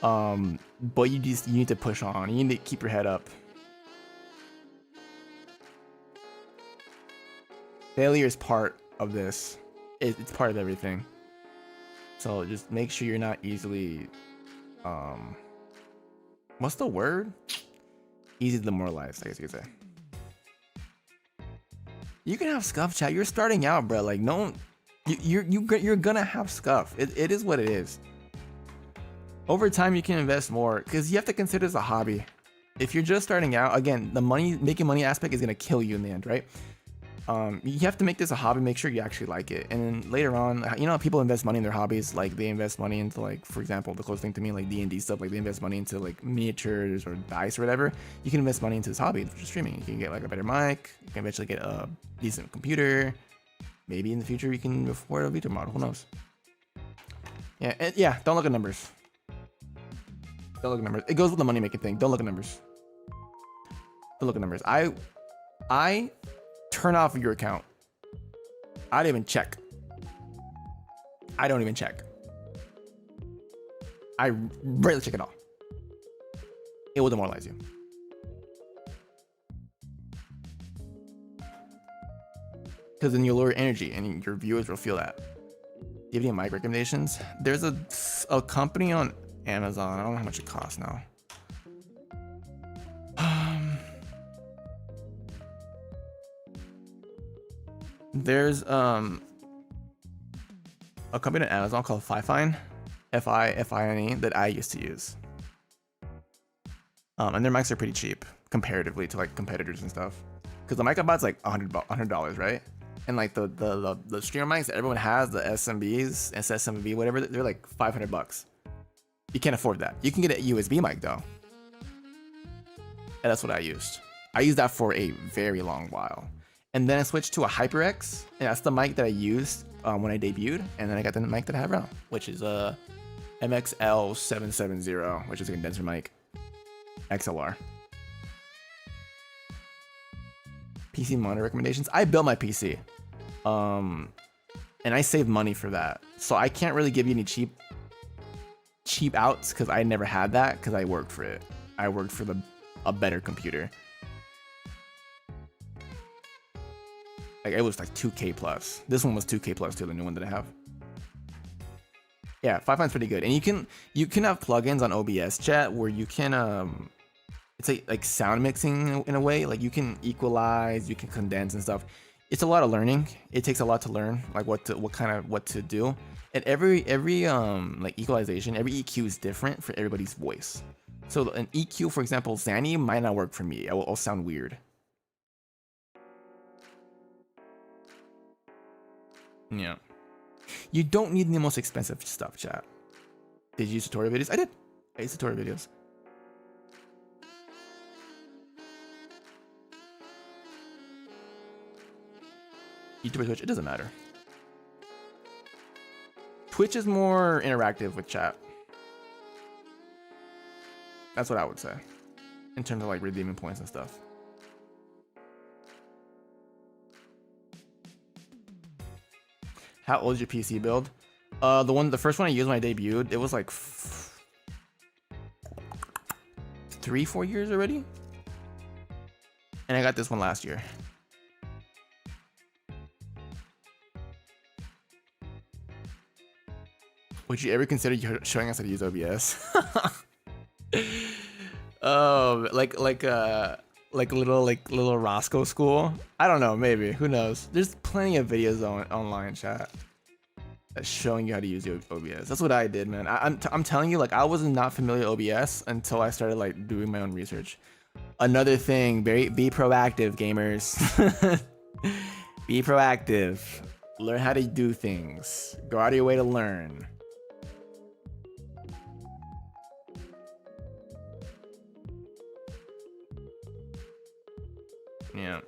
But you need to push on. You need to keep your head up. Failure is part of this. It's part of everything. So just make sure you're not easily, what's the word? Easy to demoralize, I guess you could say. You can have scuff, chat. You're starting out, bro. Like, no, you're gonna have scuff. It is what it is. Over time, you can invest more because you have to consider this a hobby. If you're just starting out, again, the making money aspect is gonna kill you in the end, right? You have to make this a hobby, make sure you actually like it, and then later on, you know, people invest money in their hobbies. Like they invest money into, like, for example, the closest thing to me, like D&D stuff. Like they invest money into like miniatures or dice or whatever. You can invest money into this hobby for streaming. You can get like a better mic. You can eventually get a decent computer. Maybe in the future you can afford a VTuber model. Who knows? Yeah, and yeah. Don't look at numbers. Don't look at numbers. It goes with the money making thing. Don't look at numbers. Don't look at numbers. I turn off your account. I don't even check. I don't even check. I rarely check it all. It will demoralize you. Because then you lower energy and your viewers will feel that. Do you have any mic recommendations? There's a company on Amazon. I don't know how much it costs now. There's a company on Amazon called Fifine, Fifine, that I used to use. And their mics are pretty cheap comparatively to like competitors and stuff. Because the mic I bought is like $100, right? And like the streamer mics that everyone has, the SMBs, SSMB, whatever, they're like $500. You can't afford that. You can get a USB mic though. And that's what I used. I used that for a very long while. And then I switched to a HyperX, and that's the mic that I used when I debuted. And then I got the mic that I have now, which is a MXL770, which is a condenser mic, XLR. PC monitor recommendations. I built my PC, and I saved money for that, so I can't really give you any cheap outs because I never had that because I worked for it. I worked for a better computer. Like it was like 2K plus. This one was 2K plus too, the new one that I have. Yeah, Fifine's pretty good, and you can have plugins on OBS chat where you can it's like sound mixing in a way. Like you can equalize, you can condense and stuff. It's a lot of learning. It takes a lot to learn, like what to do. And every like equalization, every EQ is different for everybody's voice. So an EQ, for example, Zanny might not work for me. I'll sound weird. Yeah. You don't need the most expensive stuff, chat. Did you use tutorial videos? I did. I used tutorial videos. YouTube or Twitch, it doesn't matter. Twitch is more interactive with chat. That's what I would say. In terms of like redeeming points and stuff. How old is your PC build? The first one I used when I debuted, it was like 3-4 years already. And I got this one last year. Would you ever consider showing us how to use OBS? Like little Rosco school. I don't know, maybe. Who knows? There's plenty of videos online, chat, that's showing you how to use OBS. That's what I did, man. I'm telling you, like I was not familiar with OBS until I started like doing my own research. Another thing, be proactive, gamers. Be proactive. Learn how to do things. Go out of your way to learn. Yeah.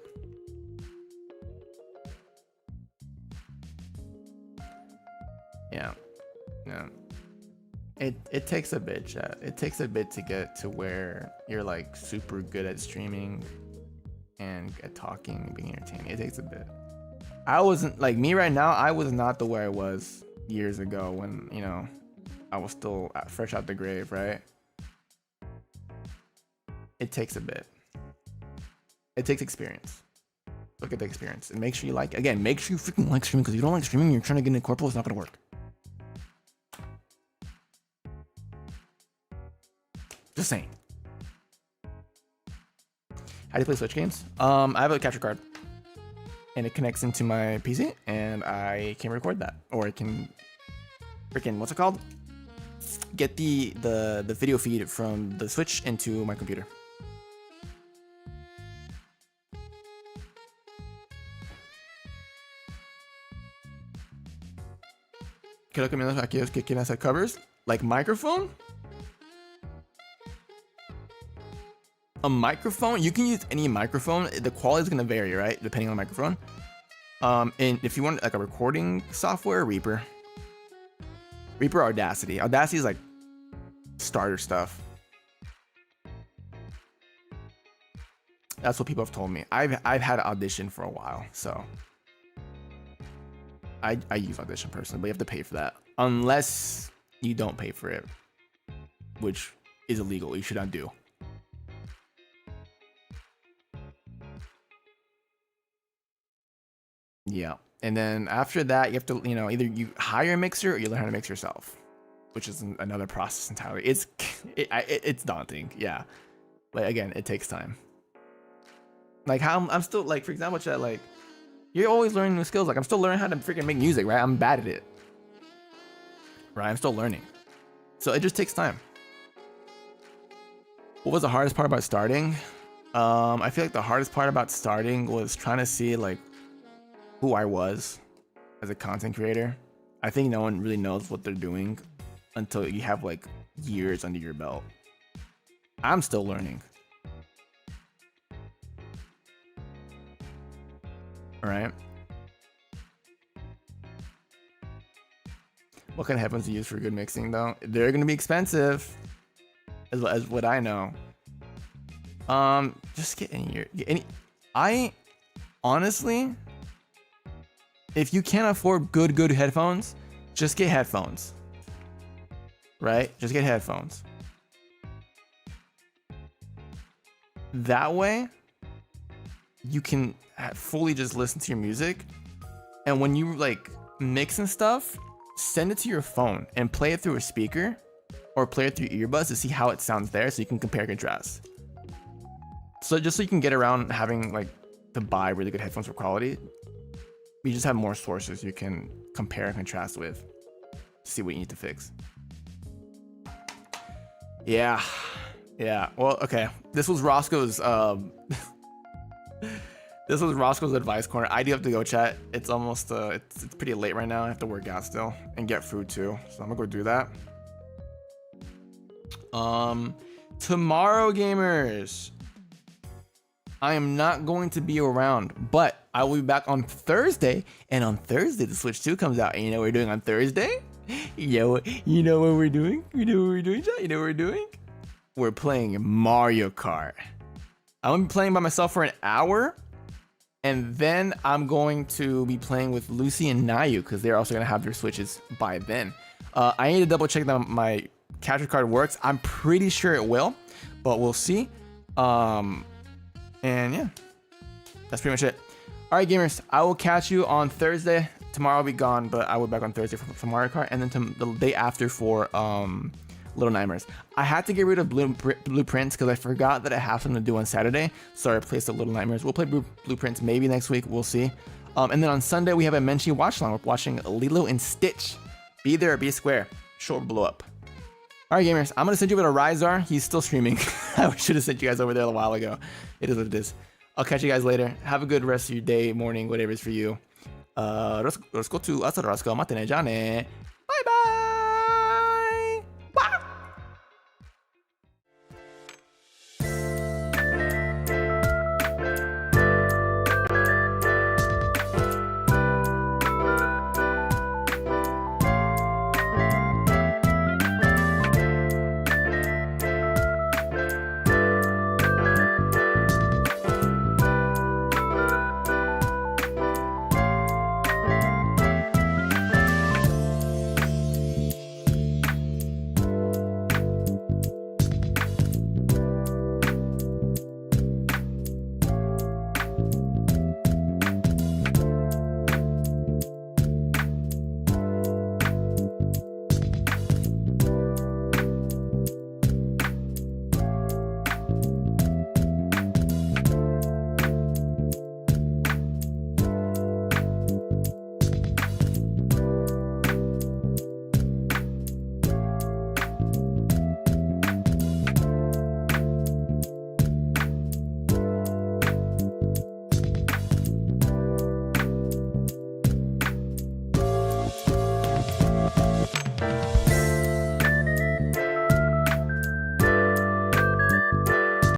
Yeah. Yeah. It takes a bit, chat. It takes a bit to get to where you're like super good at streaming and at talking and being entertaining. It takes a bit. I wasn't like me right now. I was not the way I was years ago when, you know, I was still fresh out the grave, right? It takes a bit. It takes experience. Look at the experience and make sure you like. Again, make sure you freaking like streaming, because if you don't like streaming, you're trying to get into corporal, it's not gonna work. Just saying. How do you play Switch games? I have a capture card, and it connects into my PC, and I can record that, or I can freaking, what's it called? Get the video feed from the Switch into my computer. Creo que menos aquellos que quieren hacer covers, like microphone. A microphone, you can use any microphone. The quality is gonna vary, right, depending on the microphone. And if you want like a recording software, Reaper or Audacity. Audacity is like starter stuff. That's what people have told me. I've had Audition for a while, so I use Audition personally, but you have to pay for that unless you don't pay for it, which is illegal. You should not do. Yeah, and then after that, you have to, you know, either you hire a mixer or you learn how to mix yourself, which is another process entirely. It's daunting, yeah. But again, it takes time. Like how I'm still, like, for example, chat, like, you're always learning new skills. Like, I'm still learning how to freaking make music, right? I'm bad at it, right? I'm still learning, so it just takes time. What was the hardest part about starting? I feel like the hardest part about starting was trying to see like who I was as a content creator. I think no one really knows what they're doing until you have like years under your belt. I'm still learning. All right. What kind of headphones do you use for good mixing though? They're gonna be expensive, as what I know. Just get any. I honestly, if you can't afford good headphones, just get headphones. Right? Just get headphones. That way, you can fully just listen to your music, and when you like mix and stuff, send it to your phone and play it through a speaker or play it through earbuds to see how it sounds there, so you can compare and contrast. So just so you can get around having like to buy really good headphones for quality, you just have more sources you can compare and contrast with to see what you need to fix. Yeah. Well, okay. This was Roscoe's this was Roscoe's advice corner. I do have to go, chat. It's almost it's pretty late right now. I have to work out still and get food too, so I'm gonna go do that. Tomorrow, gamers, I am not going to be around, but I will be back on Thursday, and on Thursday the Switch 2 comes out. And you know what we're doing on Thursday? You know what we're doing? You know what we're doing, chat? You know what we're doing? We're playing Mario Kart. I'm gonna be playing by myself for an hour, and then I'm going to be playing with Lucy and Nayu because they're also gonna have their Switches by then. I need to double check that my capture card works. I'm pretty sure it will, but we'll see. And yeah, that's pretty much it. All right, gamers, I will catch you on Thursday. Tomorrow I'll be gone, but I will be back on Thursday for Mario Kart, and then the day after for Little Nightmares. I had to get rid of Blueprints because I forgot that I have something to do on Saturday, so I replaced the Little Nightmares. We'll play Blueprints maybe next week. We'll see. And then on Sunday we have a Menchie watch along. We're watching Lilo and Stitch. Be there, be square. Short blow up. All right, gamers, I'm gonna send you over to Ryzar. He's still streaming. I should have sent you guys over there a while ago. It is what it is. I'll catch you guys later. Have a good rest of your day, morning, whatever it is for you. Rosco to Rosco. Matane, Jane.